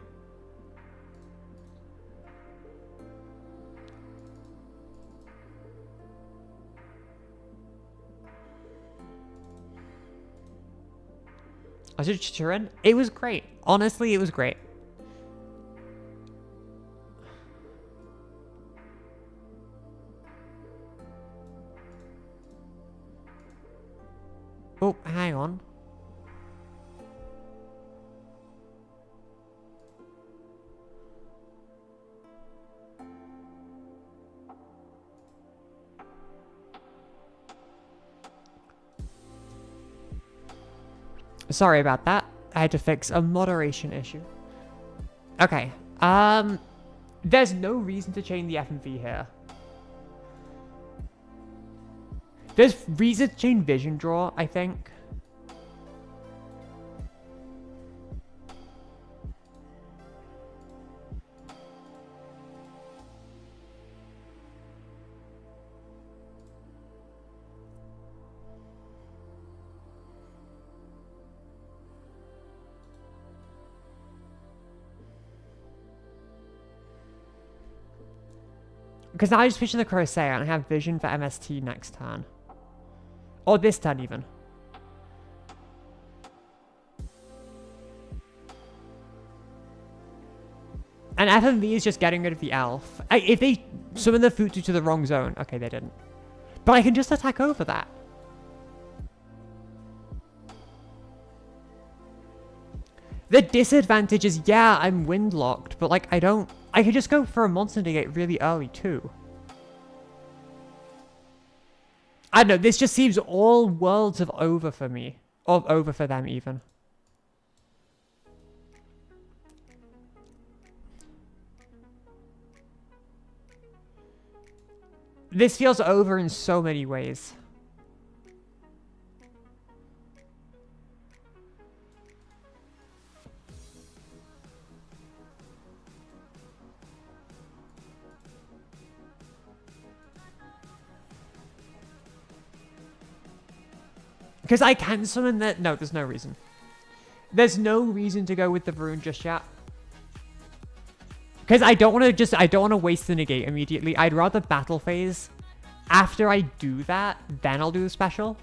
[SPEAKER 1] Was it TURIN? It was great. Honestly, it was great. Oh, hang on. Sorry about that. I had to fix a moderation issue. Okay. There's no reason to chain the FMV here. There's reason to chain Vision Draw, I think. Because now I just picture the Corsair and I have Vision for MST next turn. Or this turn even. And FMV is just getting rid of the elf. If they summon the Futsu to the wrong zone. Okay, they didn't. But I can just attack over that. The disadvantage is, yeah, I'm windlocked, but like I can just go for a monster negate really early too. I don't know, this just seems all worlds of over for me. Or over for them even. This feels over in so many ways. Because I can summon that. No, there's no reason. There's no reason to go with the Varun just yet. Because I don't want to waste the negate immediately. I'd rather battle phase. After I do that, then I'll do the special.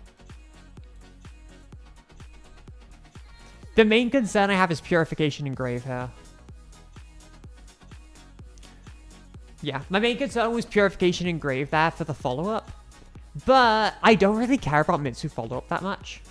[SPEAKER 1] The main concern I have is Purification Engrave here. Yeah, my main concern was Purification Engrave there for the follow-up. But I don't really care about Mitsu follow-up that much.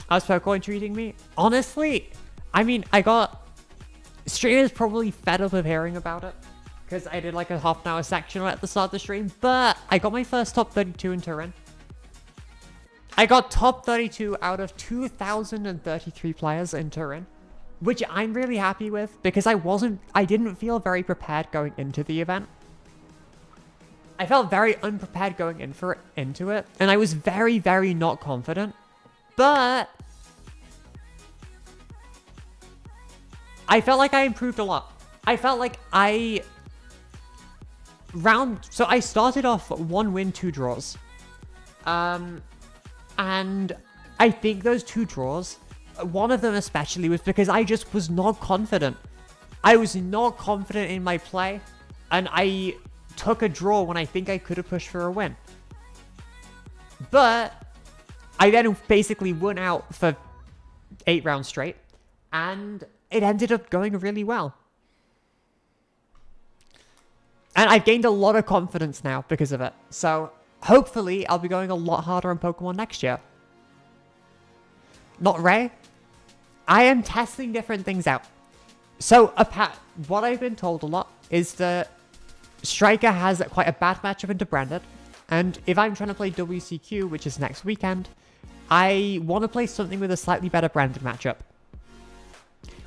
[SPEAKER 1] How's Pokemon treating me? Honestly, I mean, streamers probably fed up of hearing about it. Because I did like a half-an-hour section at the start of the stream. But I got my first top 32 in TURIN. I got top 32 out of 2,033 players in TURIN. Which I'm really happy with. Because I didn't feel very prepared going into the event. I felt very unprepared going into it. And I was very, very not confident. But I felt like I improved a lot. I felt like so I started off 1 win, 2 draws. And I think those 2 draws, one of them especially, was because I just was not confident. I was not confident in my play. And I took a draw when I think I could have pushed for a win. But I then basically won out for 8 rounds straight. And it ended up going really well. And I've gained a lot of confidence now because of it. So, hopefully, I'll be going a lot harder on Pokemon next year. Not Ray. I am testing different things out. So, what I've been told a lot is that Striker has quite a bad matchup into Branded. And if I'm trying to play WCQ, which is next weekend, I want to play something with a slightly better Branded matchup.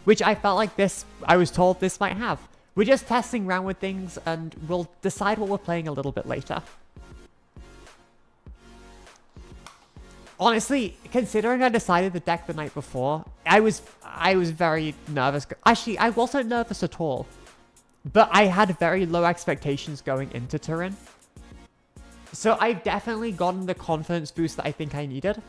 [SPEAKER 1] Which I felt like I was told this might have. We're just testing around with things, and we'll decide what we're playing a little bit later. Honestly, considering I decided the deck the night before, I was very nervous. Actually, I wasn't nervous at all. But I had very low expectations going into TURIN. So I've definitely gotten the confidence boost that I think I needed.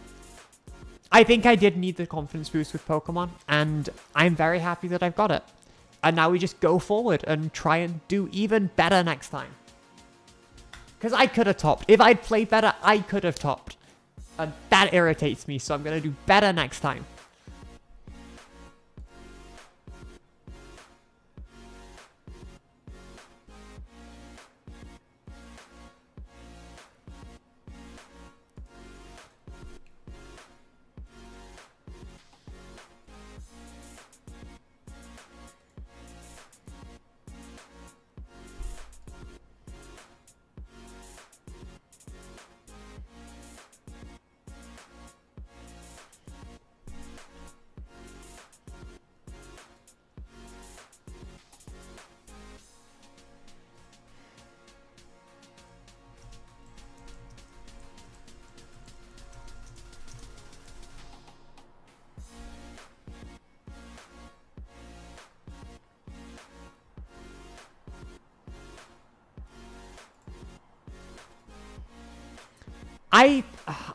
[SPEAKER 1] I think I did need the confidence boost with Pokemon, and I'm very happy that I've got it. And now we just go forward and try and do even better next time. Because I could have topped. If I'd played better, I could have topped. And that irritates me, so I'm going to do better next time.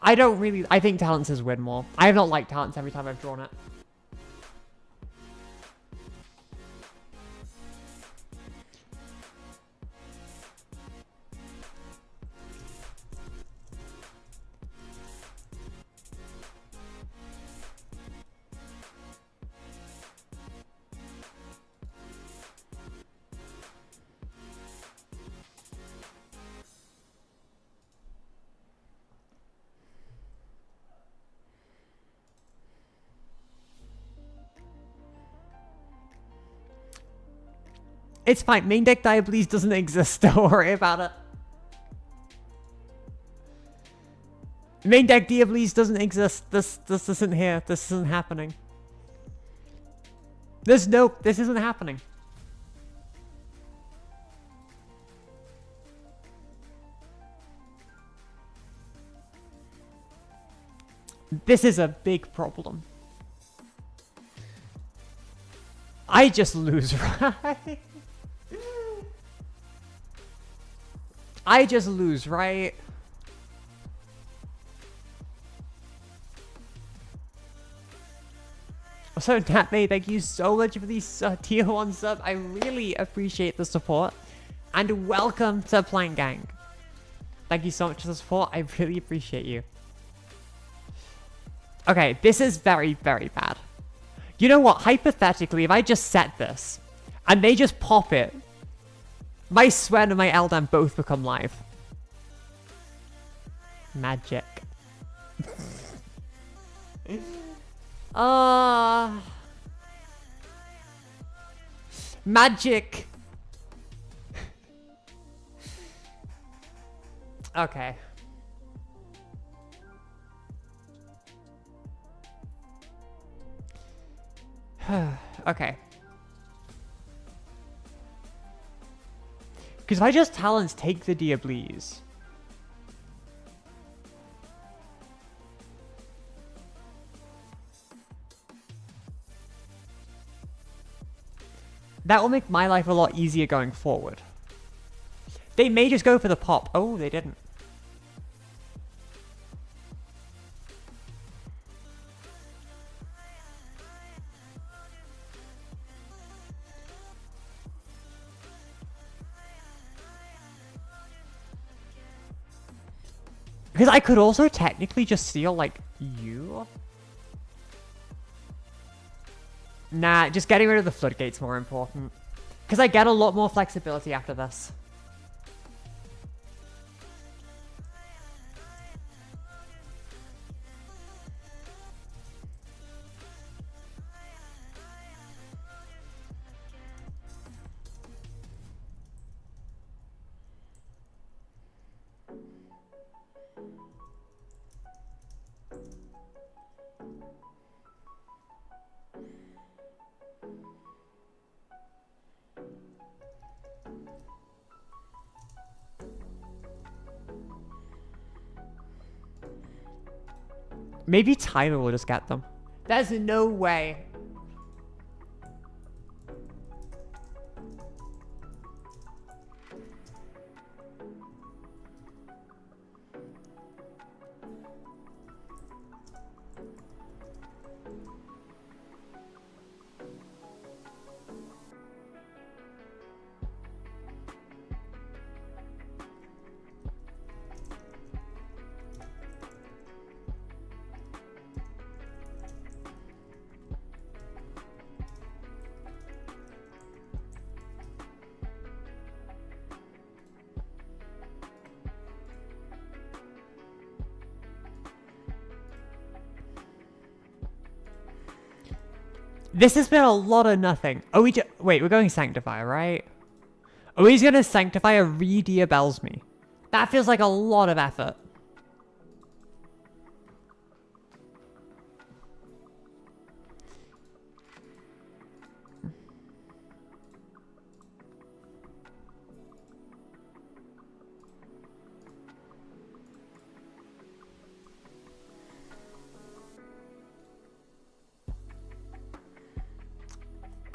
[SPEAKER 1] I don't really... I think Talents is win more. I have not liked Talents every time I've drawn it. It's fine. Main deck Diableeze doesn't exist. Don't worry about it. Main deck Diableeze doesn't exist. This isn't here. This isn't happening. This isn't happening. This is a big problem. I just lose, right? I just lose, right? Also, Natme, thank you so much for these tier 1 sub. I really appreciate the support. And welcome to Plank Gang. Thank you so much for the support. I really appreciate you. Okay, this is very, very bad. You know what? Hypothetically, if I just set this, and they just pop it, my Swen and my Eldan both become live. Magic. Magic. Okay. Okay. Because if I just Talents take the Diableeze. That will make my life a lot easier going forward. They may just go for the pop. Oh, they didn't. Because I could also technically just steal, like, you. Nah, just getting rid of the floodgate's more important. Because I get a lot more flexibility after this. Maybe Tyler will just get them. There's no way. This has been a lot of nothing. Oh, wait, we're going Sanctify, right? Oh, he's gonna Sanctify a re-diabells me. That feels like a lot of effort.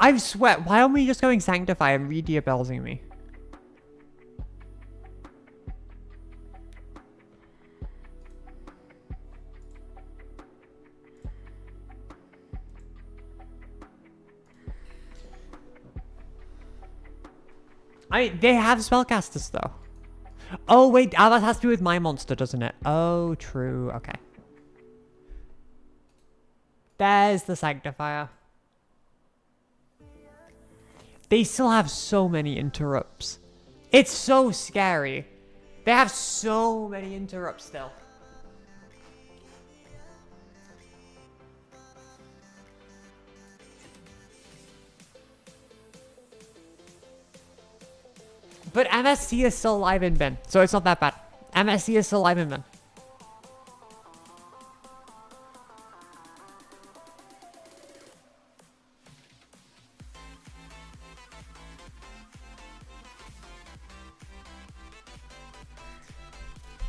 [SPEAKER 1] I swear, why aren't we just going Sanctify and re-diabellsing me? I mean, they have spellcasters though. Oh wait, that has to do with my monster, doesn't it? Oh, true. Okay. There's the Sanctifier. They still have so many interrupts. It's so scary. They have so many interrupts still. But MSC is still alive in bin, so it's not that bad. MSC is still alive in bin.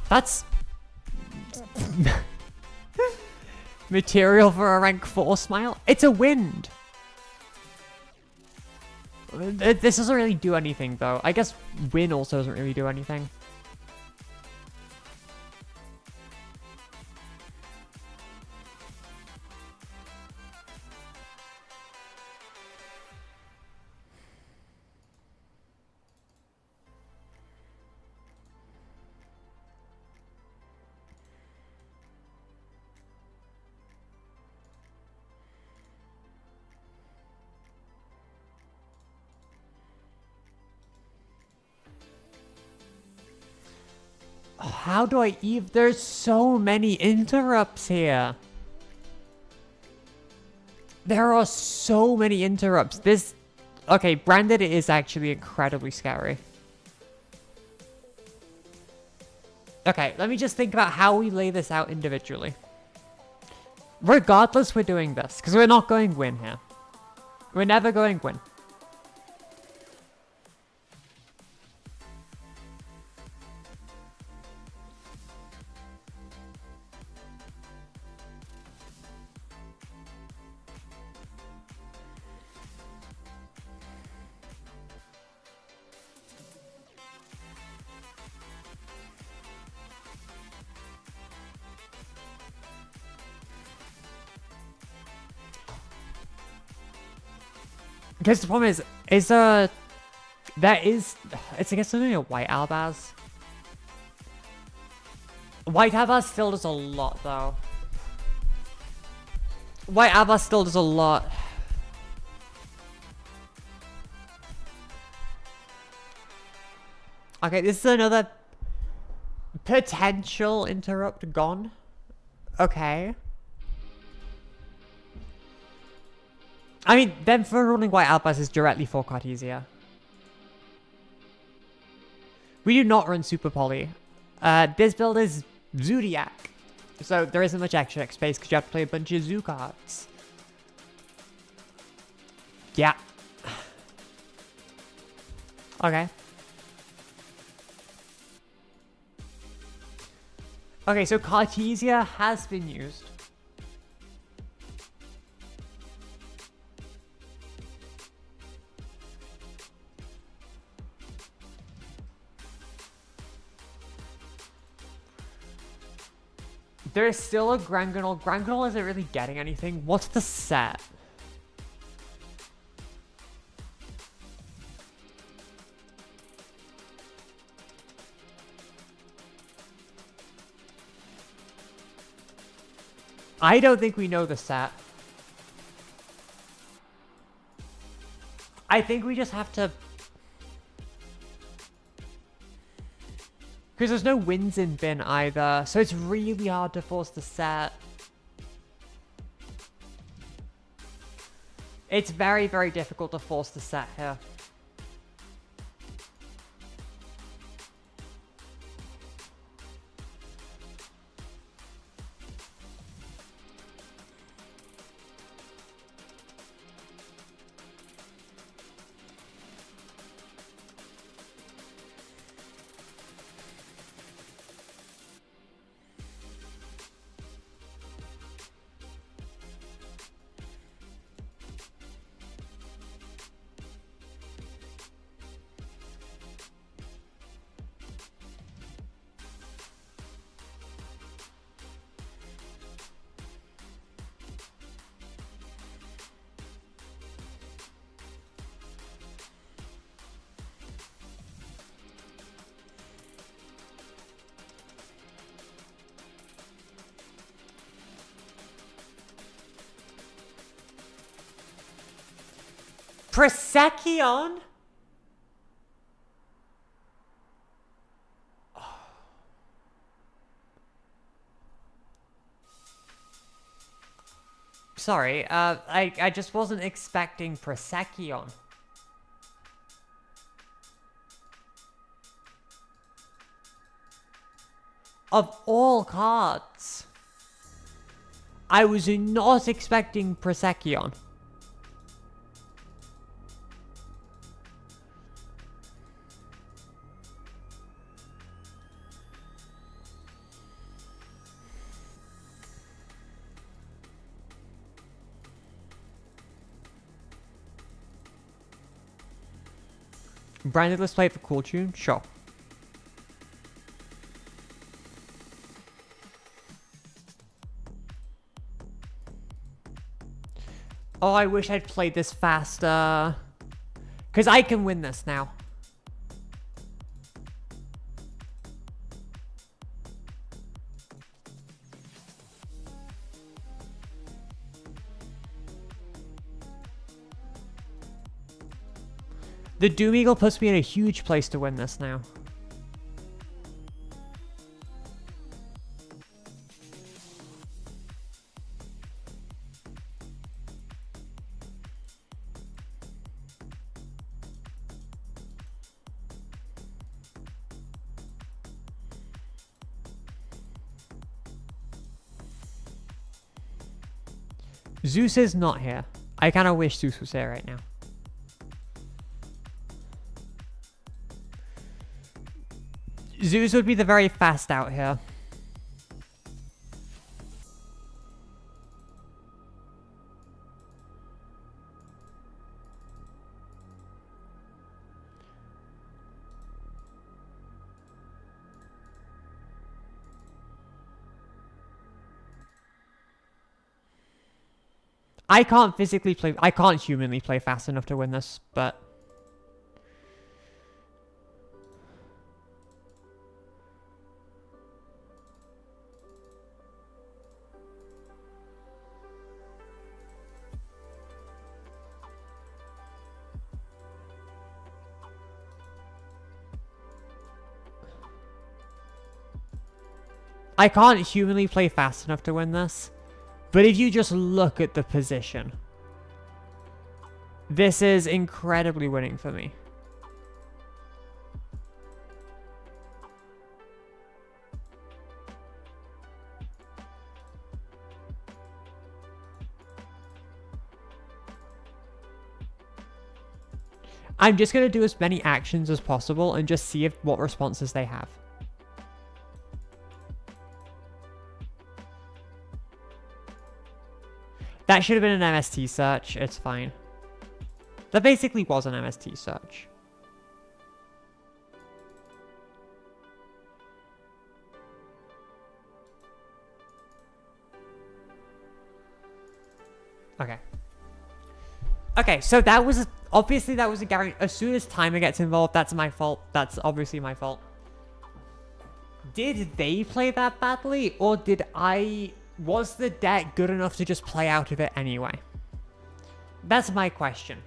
[SPEAKER 1] That's material for a rank 4 smile. It's a wind. This doesn't really do anything though. I guess win also doesn't really do anything. How do I even... There's so many interrupts here. There are so many interrupts. This... Okay, branded is actually incredibly scary. Okay, let me just think about how we lay this out individually. Regardless, we're doing this, because we're not going win here. We're never going win. Because the problem is it's against only a white Albaz. White Albaz still does a lot though. White Albaz still does a lot. Okay, this is another potential interrupt gone. Okay. I mean, then for running White Albaz is directly for Cartesia. We do not run Super Poly. This build is Zodiac. So there isn't much extra space because you have to play a bunch of Zoo cards. Yeah. Okay. Okay, so Cartesia has been used. There is still a Granganol. Granganol isn't really getting anything. What's the set? I don't think we know the set. I think we just have to... Because there's no wins in bin either, so it's really hard to force the set. It's very, very difficult to force the set here. Prosecchion? Sorry, I just wasn't expecting Prosecchion. Of all cards, I was not expecting Prosecchion. Branded, let's play it for Cool Tune? Sure. Oh, I wish I'd played this faster. Because I can win this now. The Doom Eagle puts me in a huge place to win this now. Zeus is not here. I kind of wish Zeus was here right now. Zeus would be the very fast out here. I can't physically play, I can't humanly play fast enough to win this, but... I can't humanly play fast enough to win this. But if you just look at the position, this is incredibly winning for me. I'm just going to do as many actions as possible and just see what responses they have. That should have been an MST search. It's fine. That basically was an MST search. Okay. Okay, so that was... Obviously, that was a guarantee. As soon as timer gets involved, that's my fault. That's obviously my fault. Did they play that badly? Or did I... Was the deck good enough to just play out of it anyway? That's my question.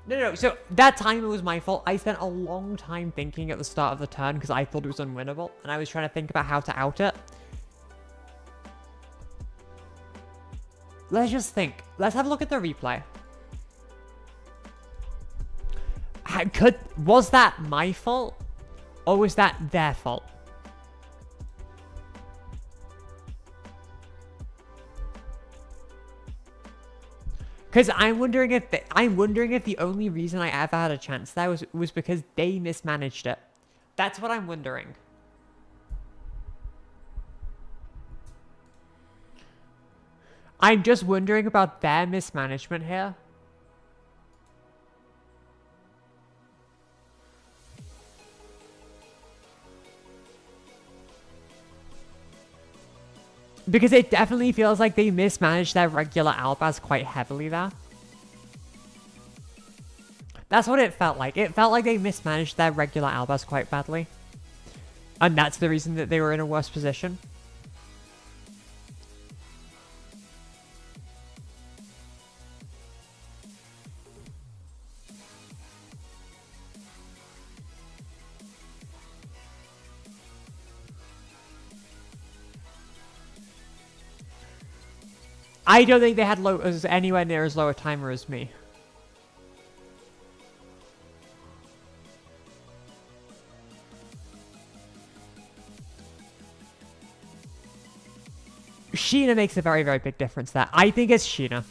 [SPEAKER 1] No. So that timer was my fault. I spent a long time thinking at the start of the turn because I thought it was unwinnable. And I was trying to think about how to out it. Let's just think. Let's have a look at the replay. Was that my fault? Or was that their fault? Because I'm wondering if the only reason I ever had a chance there was because they mismanaged it. That's what I'm wondering. I'm just wondering about their mismanagement here. Because it definitely feels like they mismanaged their regular Albaz quite heavily there. That's what it felt like. It felt like they mismanaged their regular Albaz quite badly. And that's the reason that they were in a worse position. I don't think they had anywhere near as low a timer as me. Sheena makes a very, very big difference there. I think it's Sheena.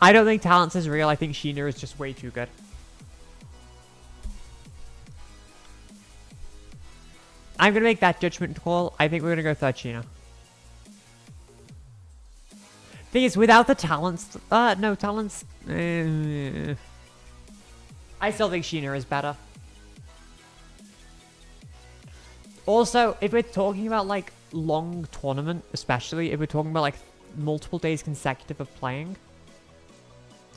[SPEAKER 1] I don't think Talents is real. I think Sheena is just way too good. I'm going to make that judgment call. I think we're going to go third Sheena. Thing is, without the talents... no, talents... I still think Sheena is better. Also, if we're talking about, like, long tournament, especially, if we're talking about, like, multiple days consecutive of playing,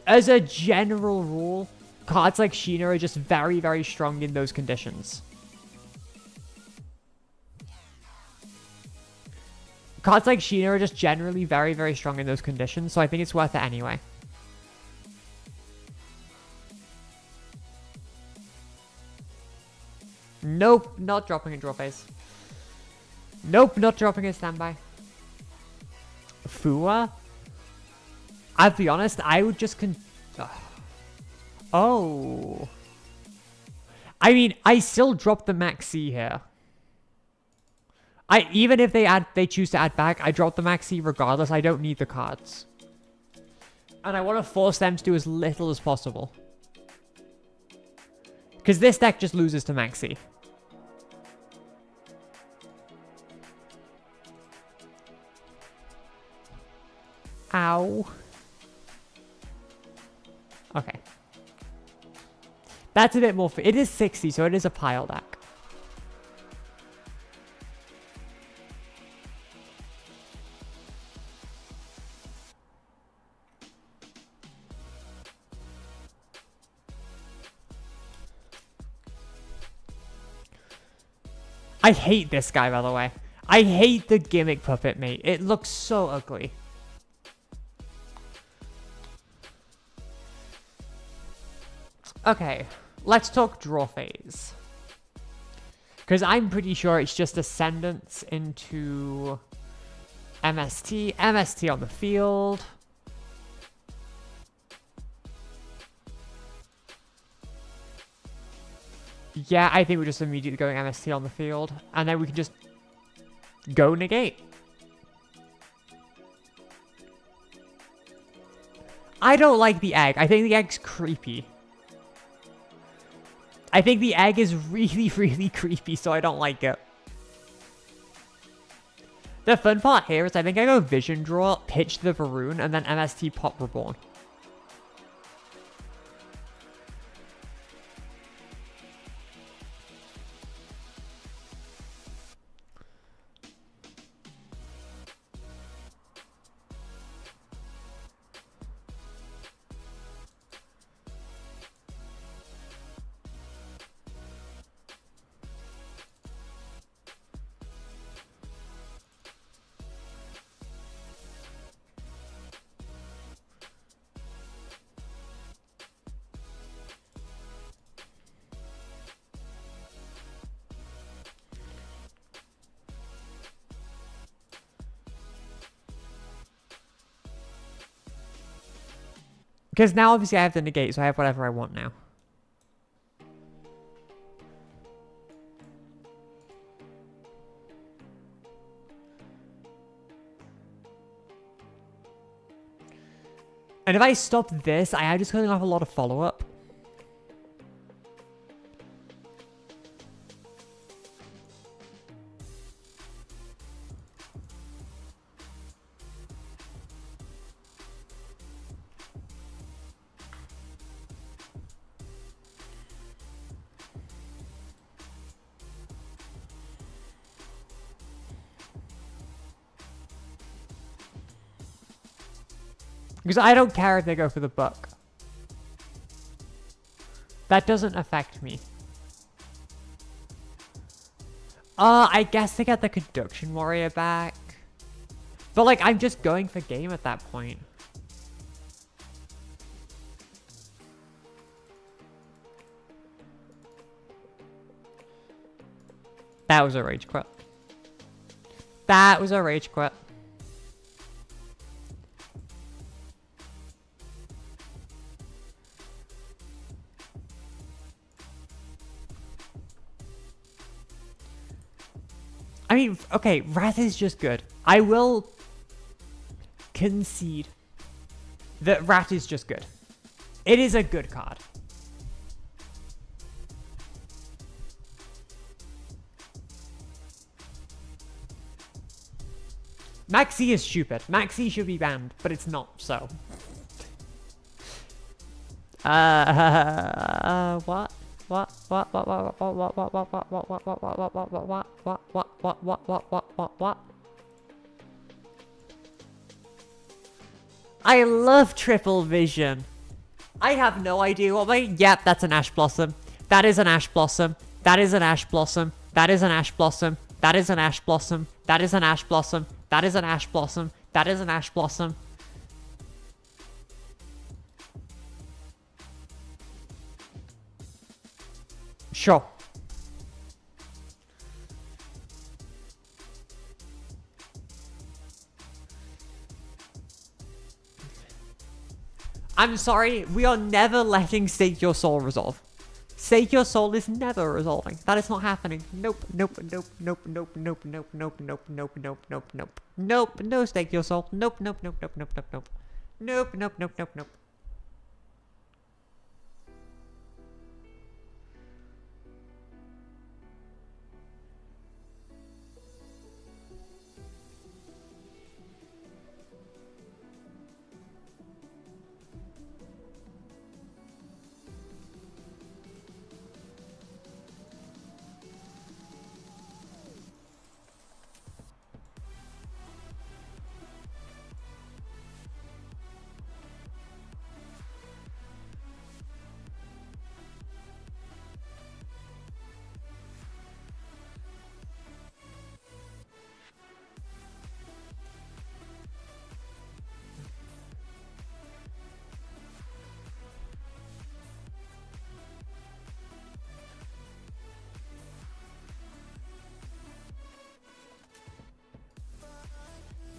[SPEAKER 1] as a general rule, cards like Sheena are just very, very strong in those conditions. Cards like Sheena are just generally very, very strong in those conditions, so I think it's worth it anyway. Nope, not dropping a draw phase. Nope, not dropping a standby. Fua? I'll be honest, I would just Oh. I mean, I still drop the Maxi here. Even if they choose to add back, I drop the Maxi regardless. I don't need the cards. And I want to force them to do as little as possible. Because this deck just loses to Maxi. Ow. Okay. That's a bit more... It is 60, so it is a pile deck. I hate this guy, by the way. I hate the gimmick puppet, mate. It looks so ugly. Okay, let's talk draw phase. Because I'm pretty sure it's just Ascendance into MST. MST on the field. Yeah, I think we're just immediately going MST on the field. And then we can just go negate. I don't like the egg. I think the egg's creepy. I think the egg is really, really creepy, so I don't like it. The fun part here is I think I go Vision Draw, pitch the Varun, and then MST pop Reborn. Because now obviously I have the negate, so I have whatever I want now. And if I stop this, I am just going to have a lot of follow-up. Because I don't care if they go for the buck. That doesn't affect me. I guess they get the Conduction Warrior back. But like, I'm just going for game at that point. That was a rage quit. That was a rage quit. I mean, okay, Wrath is just good. I will concede that Wrath is just good. It is a good card. Maxi is stupid. Maxi should be banned, but it's not, so. What? I love triple vision. I have no idea what my... Yep, that's an Ash Blossom. That is an Ash Blossom. That is an Ash Blossom. That is an Ash Blossom. That is an Ash Blossom. That is an Ash Blossom. That is an Ash Blossom. That is an Ash Blossom. Sure. I'm sorry, we are never letting Stake Your Soul resolve. Stake Your Soul is never resolving. That is not happening. Nope, nope, nope, nope, nope, nope, nope, nope, nope, nope, nope, nope, nope. Nope, no Stake Your Soul. Nope, nope, nope, nope, nope, nope, nope. Nope, nope, nope, nope, nope.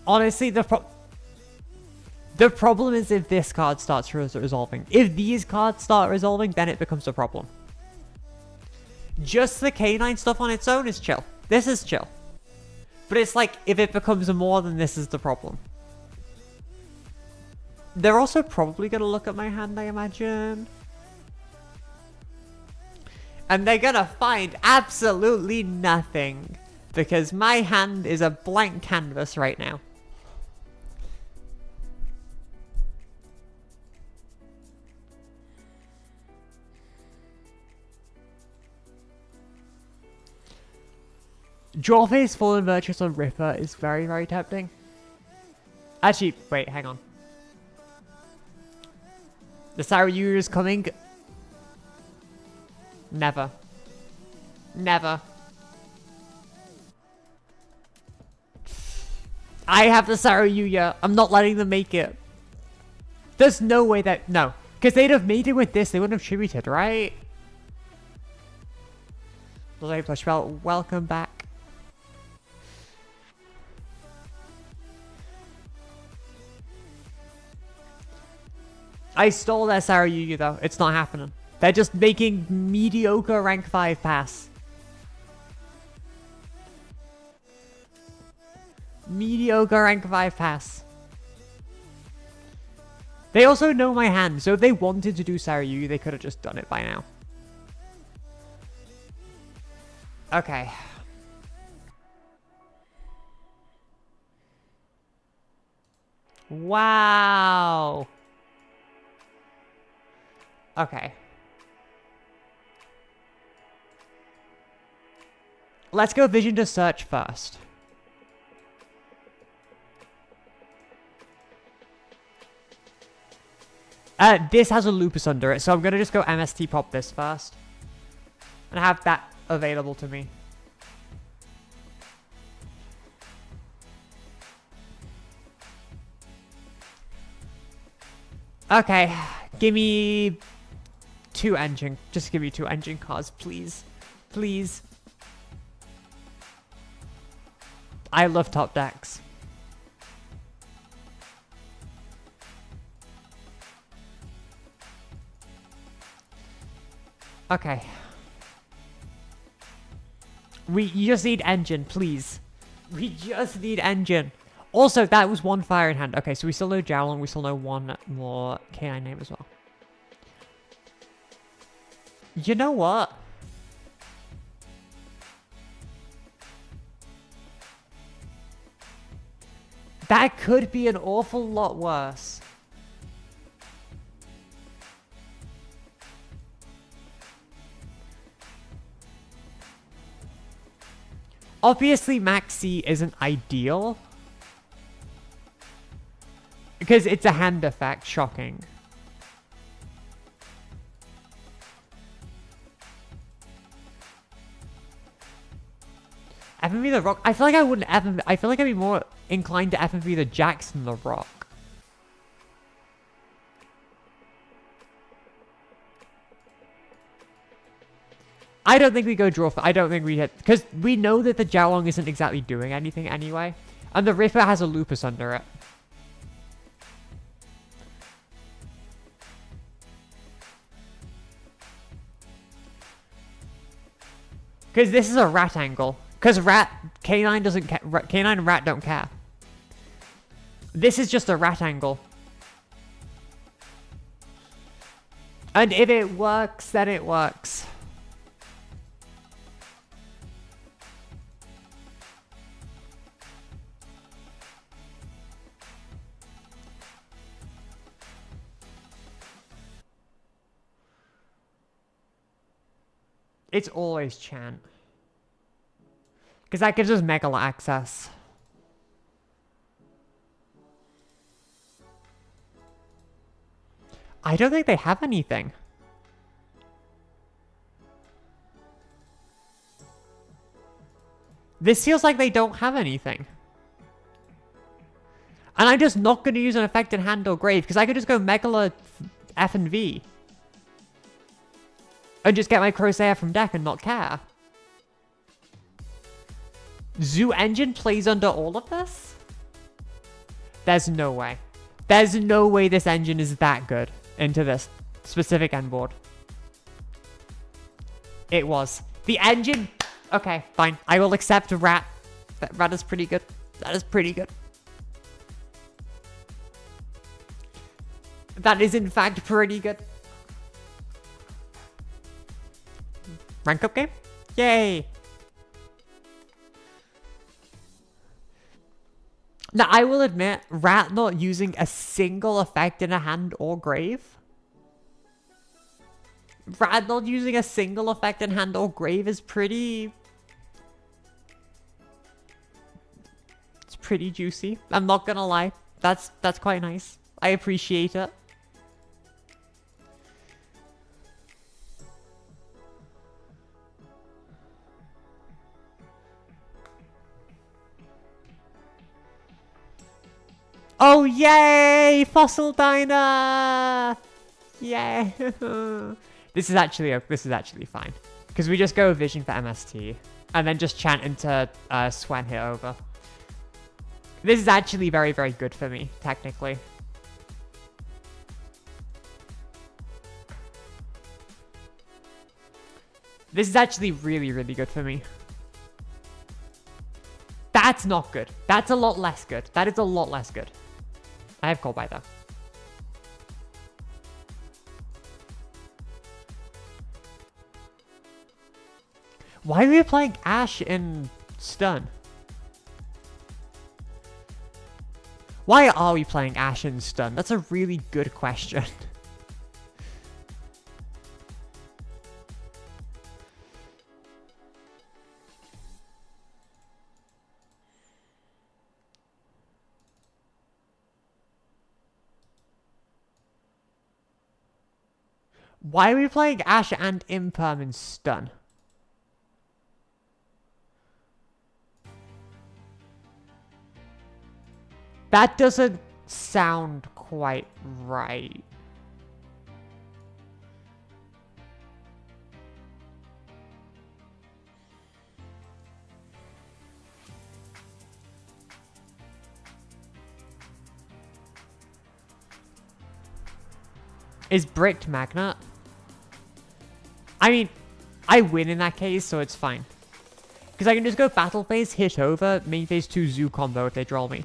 [SPEAKER 1] Honestly, the problem is if this card starts resolving. If these cards start resolving, then it becomes a problem. Just the K9 stuff on its own is chill. This is chill. But it's like, if it becomes more, then this is the problem. They're also probably going to look at my hand, I imagine. And they're going to find absolutely nothing. Because my hand is a blank canvas right now. Draw phase Fallen Virtuous on Ripper is very, very tempting. Actually, wait, hang on. The Saryu is coming. Never. Never. I have the Saryu. I'm not letting them make it. There's no way that... No. Because they'd have made it with this. They wouldn't have tributed, right? Bloody Plush Belt, welcome back. I stole their Saryuyu though. It's not happening. They're just making mediocre rank 5 pass. Mediocre rank 5 pass. They also know my hand, so if they wanted to do Saryuyu, they could have just done it by now. Okay. Wow. Okay. Let's go Vision to Search first. This has a Lupus under it, so I'm going to just go MST pop this first. And have that available to me. Okay, give me 2 engine. Just give me 2 engine cards, please. Please. I love top decks. Okay. You just need engine, please. We just need engine. Also, that was 1 fire in hand. Okay, so we still know Jowling. We still know 1 more K9 name as well. You know what? That could be an awful lot worse. Obviously, Maxi isn't ideal. Because it's a hand effect, shocking. FMV the Rock? I feel like I wouldn't FMV. I feel like I'd be more inclined to FMV the Jackson the Rock. I don't think we go draw for. I don't think we hit. Because we know that the Jowling isn't exactly doing anything anyway. And the Ripper has a Lupus under it. Because this is a rat angle. Because K9 doesn't care. K9 and rat don't care. This is just a rat angle. And if it works, then it works. It's always Chant. Because that gives us Megala access. I don't think they have anything. This feels like they don't have anything. And I'm just not going to use an effect in hand or grave, because I could just go Megala F and V. And just get my Crossair from deck and not care. Zoo Engine plays under all of this? There's no way. There's no way this engine is that good into this specific end board. It was. The engine... Okay, fine. I will accept Rat. That Rat is pretty good. That is pretty good. That is in fact pretty good. Rank up game? Yay! Now, I will admit, Rat not using a single effect in a hand or grave. Rat not using a single effect in hand or grave is pretty... It's pretty juicy. I'm not gonna lie. That's quite nice. I appreciate it. Oh, yay! Fossil Diner! Yay! This is actually fine. Because we just go Vision for MST. And then just chant into Swen hit over. This is actually very, very good for me, technically. This is actually really, really good for me. That's not good. That's a lot less good. That is a lot less good. I have Call by though. Why are we playing Ashe in stun? Why are we playing Ashe in stun? That's a really good question. Why are we playing Ashe and Imperm in stun? That doesn't sound quite right. Is bricked Magnet? I mean, I win in that case, so it's fine. Because I can just go battle phase, hit over, main phase 2 Zoo combo if they draw me.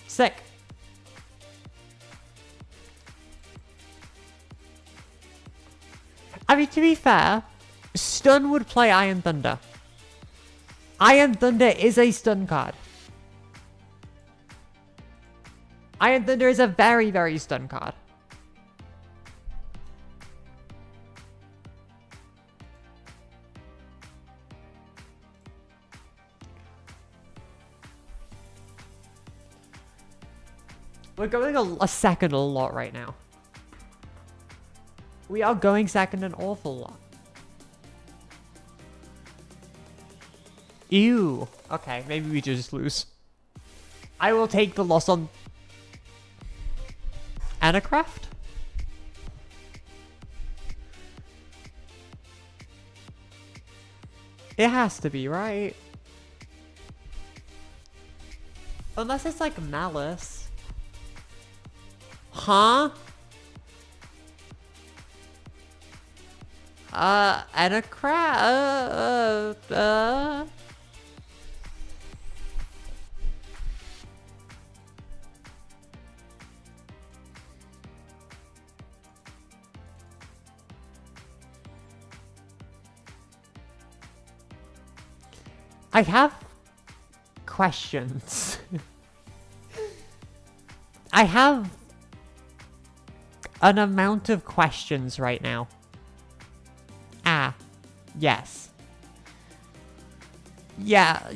[SPEAKER 1] Sick. I mean, to be fair, stun would play Iron Thunder. Iron Thunder is a stun card. Iron Thunder is a very, very stun card. We're going a second a lot right now. We are going second an awful lot. Ew. Okay, maybe we just lose. I will take the loss on Anacraft. It has to be, right? Unless it's like Malice. Huh? Anacraft. I have questions. I have an amount of questions right now. Ah, yes. Yeah.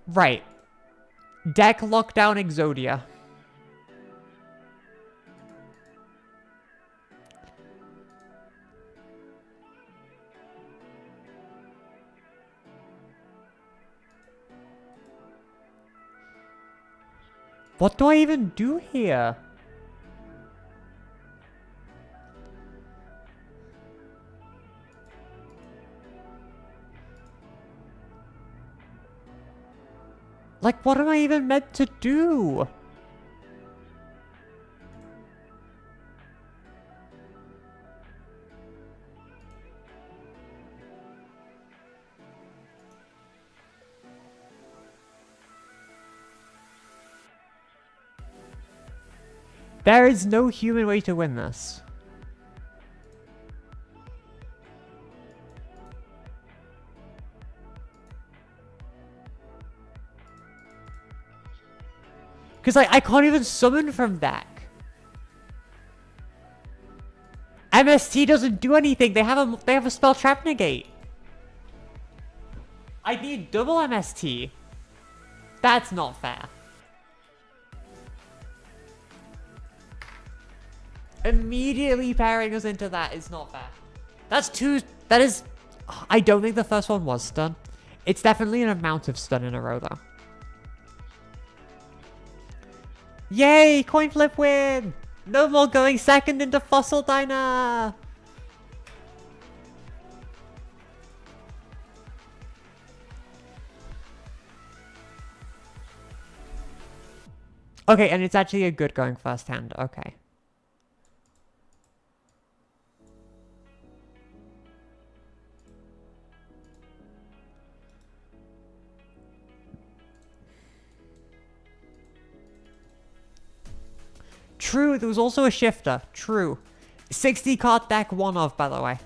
[SPEAKER 1] Right. Deck lockdown Exodia. What do I even do here? Like, what am I even meant to do? There is no human way to win this. Because I can't even summon from deck. MST doesn't do anything. They have a spell trap negate. I need double MST. That's not fair. Immediately pairing us into that is not fair. That is I don't think the first one was stun. It's definitely an amount of stun in a row, though. Yay! Coin flip win! No more going second into Fossil Diner! Okay, and it's actually a good going first hand. Okay. True, there was also a shifter. True. 60 card deck one of, by the way.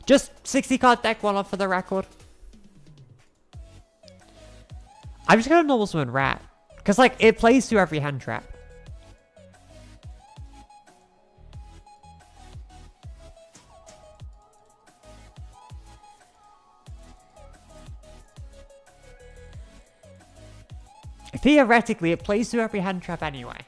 [SPEAKER 1] Just 60 card deck one of for the record. I'm just gonna normal summon Rat. Because, like, it plays through every hand trap. Theoretically, it plays through every hand trap anyway.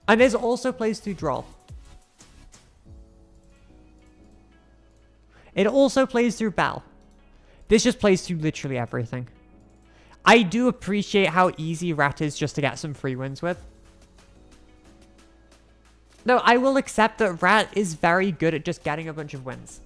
[SPEAKER 1] And it also plays through draw. It also plays through Bell. This just plays through literally everything. I do appreciate how easy Rat is just to get some free wins with. No, I will accept that Rat is very good at just getting a bunch of wins.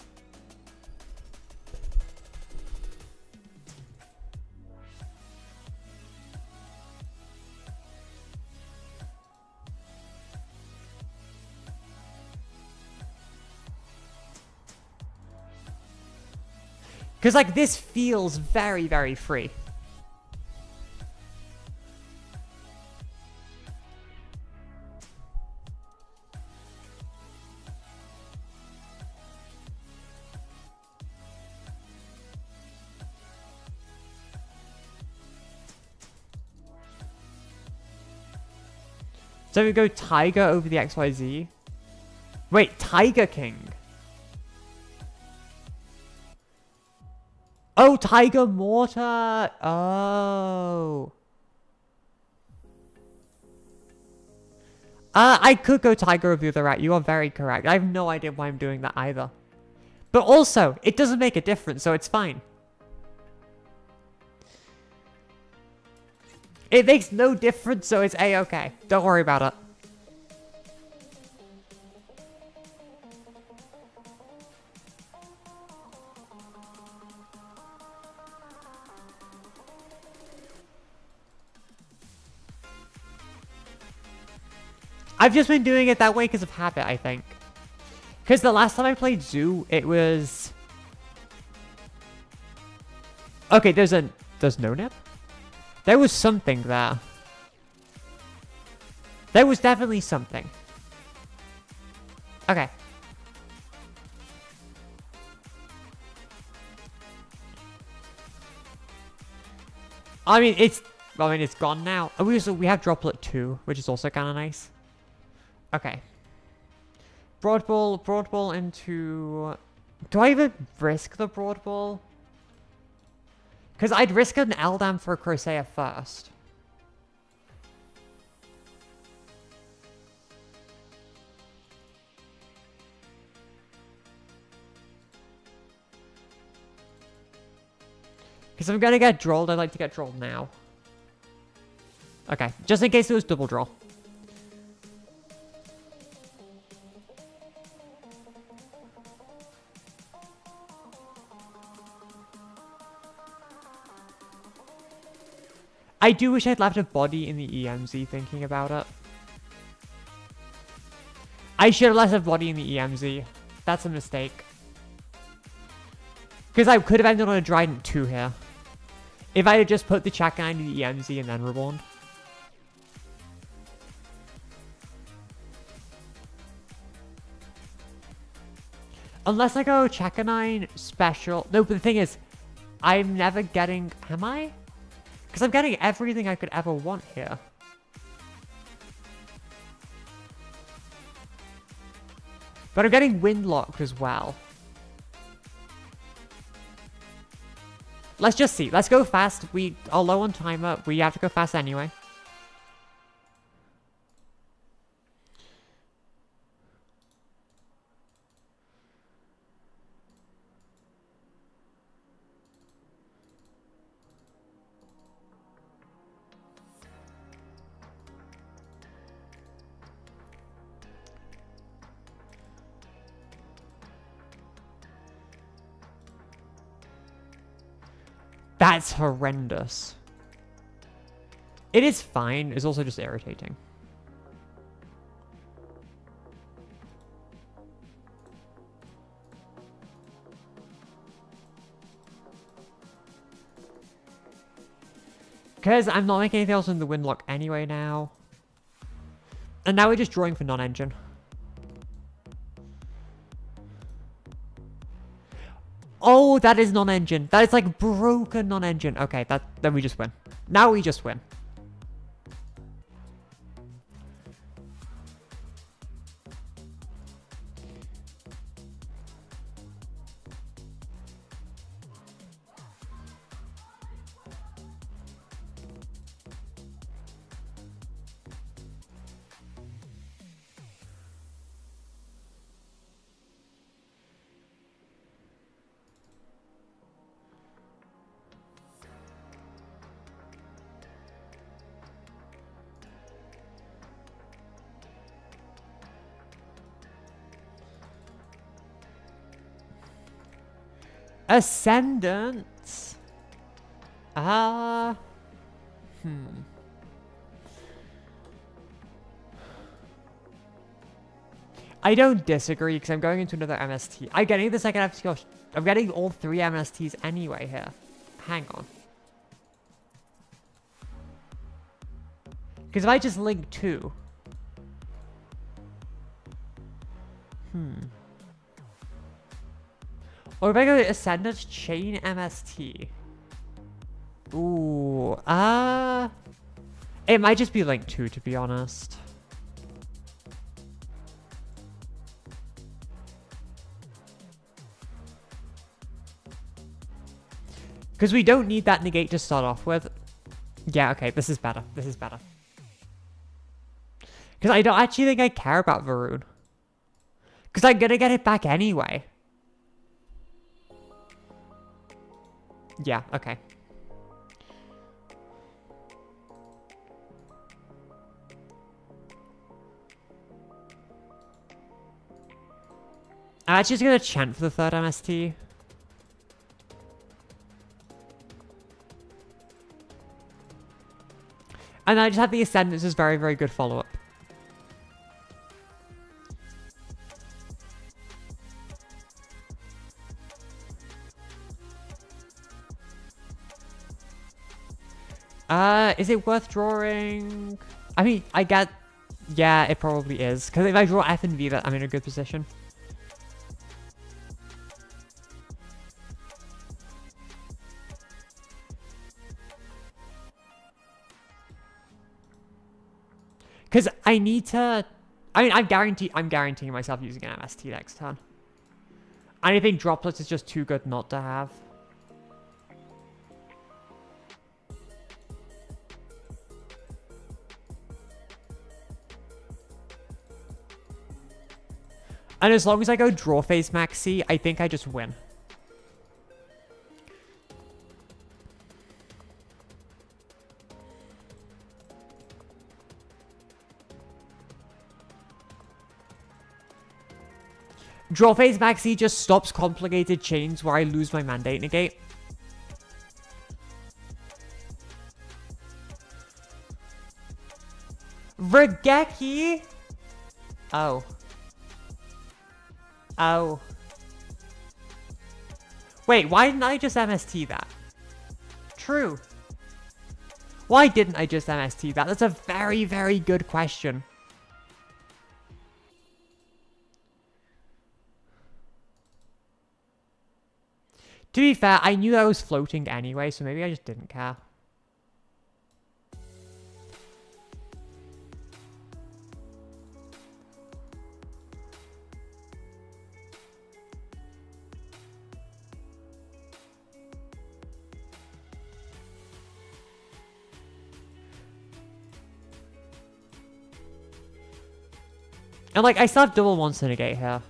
[SPEAKER 1] Because, like, this feels very, very free. So we go Tiger over the XYZ. Wait, Tiger King. Oh, Tiger Mortar. Oh. I could go Tiger over the Rat. You are very correct. I have no idea why I'm doing that either. But also, it doesn't make a difference, so it's fine. It makes no difference, so it's A-okay. Don't worry about it. I've just been doing it that way because of habit, I think. Because the last time I played Zoo, it was... Okay, there's no nip? There was something there. There was definitely something. Okay. I mean, it's gone now. And we have Droplet 2, which is also kind of nice. Okay. Broad ball into... Do I even risk the broad ball? Because I'd risk an Eldam for a Crocea first. Because I'm going to get Drolled, I'd like to get Drolled now. Okay, just in case it was double draw. I do wish I'd left a body in the EMZ thinking about it. I should have left a body in the EMZ. That's a mistake. Because I could have ended on a Trident 2 here. If I had just put the check in the EMZ and then reborn. Unless I go Check-a-9 special. No, but the thing is, I'm never getting... Am I? Because I'm getting everything I could ever want here. But I'm getting Windlocked as well. Let's just see. Let's go fast. We are low on timer. We have to go fast anyway. That's horrendous. It is fine. It's also just irritating. Because I'm not making anything else in the windlock anyway now. And now we're just drawing for non-engine. Oh, that is non-engine. That is like broken non-engine. Okay, then we just win. Now we just win. Ascendant. I don't disagree because I'm going into another MST. I'm getting the second MST. I'm getting all 3 MSTs anyway here. Hang on. Because if I just link 2. Or if I go to Ascendant Chain MST. Ooh, it might just be link 2 to be honest. Because we don't need that negate to start off with. Yeah, okay, this is better. This is better. Because I don't actually think I care about Varun. Because I'm gonna get it back anyway. Yeah, okay. I'm actually just gonna chant for the 3rd MST. And I just have the Ascendance as very, very good follow-up. Is it worth drawing? I mean, I get... Yeah, it probably is. Because if I draw F and V, that I'm in a good position. Because I need to... I mean, I'm guaranteeing myself using an MST next turn. I think Droplets is just too good not to have. And as long as I go draw phase maxi, I think I just win. Draw phase maxi just stops complicated chains where I lose my mandate negate. Regeki? Oh. Oh. Wait, why didn't I just MST that? True. Why didn't I just MST that? That's a very, very good question. To be fair, I knew I was floating anyway, so maybe I just didn't care. And like, I still have double monster negate here.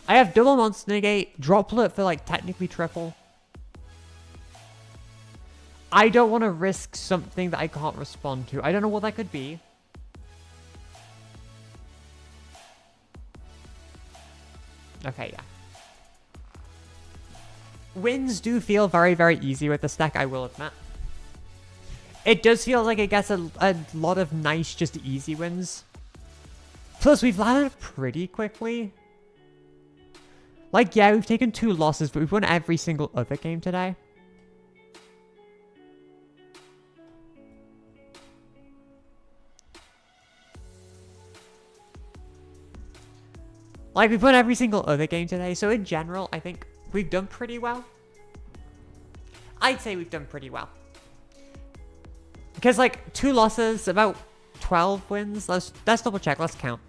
[SPEAKER 1] I have double monster negate, droplet for like technically triple. I don't want to risk something that I can't respond to. I don't know what that could be. Okay, yeah. wins do feel very, very easy with this deck, I will admit. It does feel like it gets a lot of nice, just easy wins. Plus, we've landed pretty quickly. Like, yeah, we've taken 2 losses, but we've won every single other game today. Like, we've won every single other game today, so in general, I think we've done pretty well. I'd say we've done pretty well. Because, like, 2 losses, about 12 wins. Let's double check, let's count.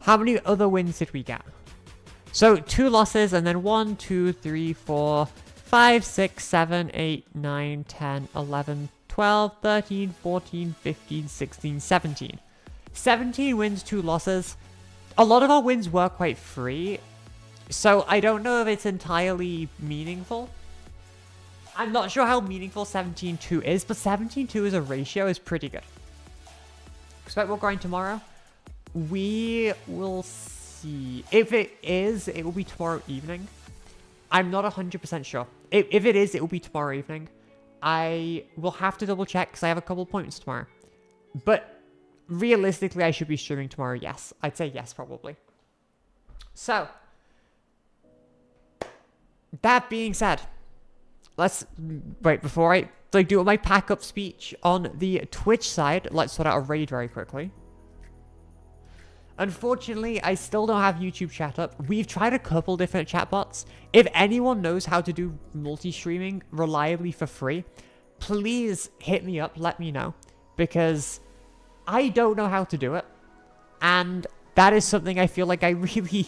[SPEAKER 1] How many other wins did we get? So, 2 losses, and then 1, 2, 3, 4, 5, 6, 7, 8, 9, 10, 11, 12, 13, 14, 15, 16, 17. 17 wins, 2 losses. A lot of our wins were quite free, so I don't know if it's entirely meaningful. I'm not sure how meaningful 17-2 is, but 17-2 as a ratio is pretty good. Expect we'll grind tomorrow. We will see. If it is, it will be tomorrow evening. I'm not 100% sure. If it is, it will be tomorrow evening. I will have to double check because I have a couple points tomorrow. But realistically, I should be streaming tomorrow, yes. I'd say yes, probably. So, that being said, let's, wait, before I do my pack-up speech on the Twitch side, let's sort out a raid very quickly. Unfortunately, I still don't have YouTube chat up. We've tried a couple different chatbots. If anyone knows how to do multi-streaming reliably for free, please hit me up, let me know. Because I don't know how to do it. And that is something I feel like I really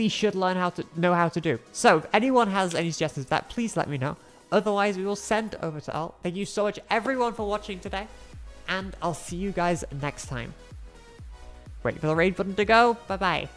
[SPEAKER 1] should learn how to do. So, if anyone has any suggestions for that, please let me know. Otherwise, we will send over to Al. Thank you so much, everyone, for watching today. And I'll see you guys next time. Wait for the raid button to go. Bye-bye.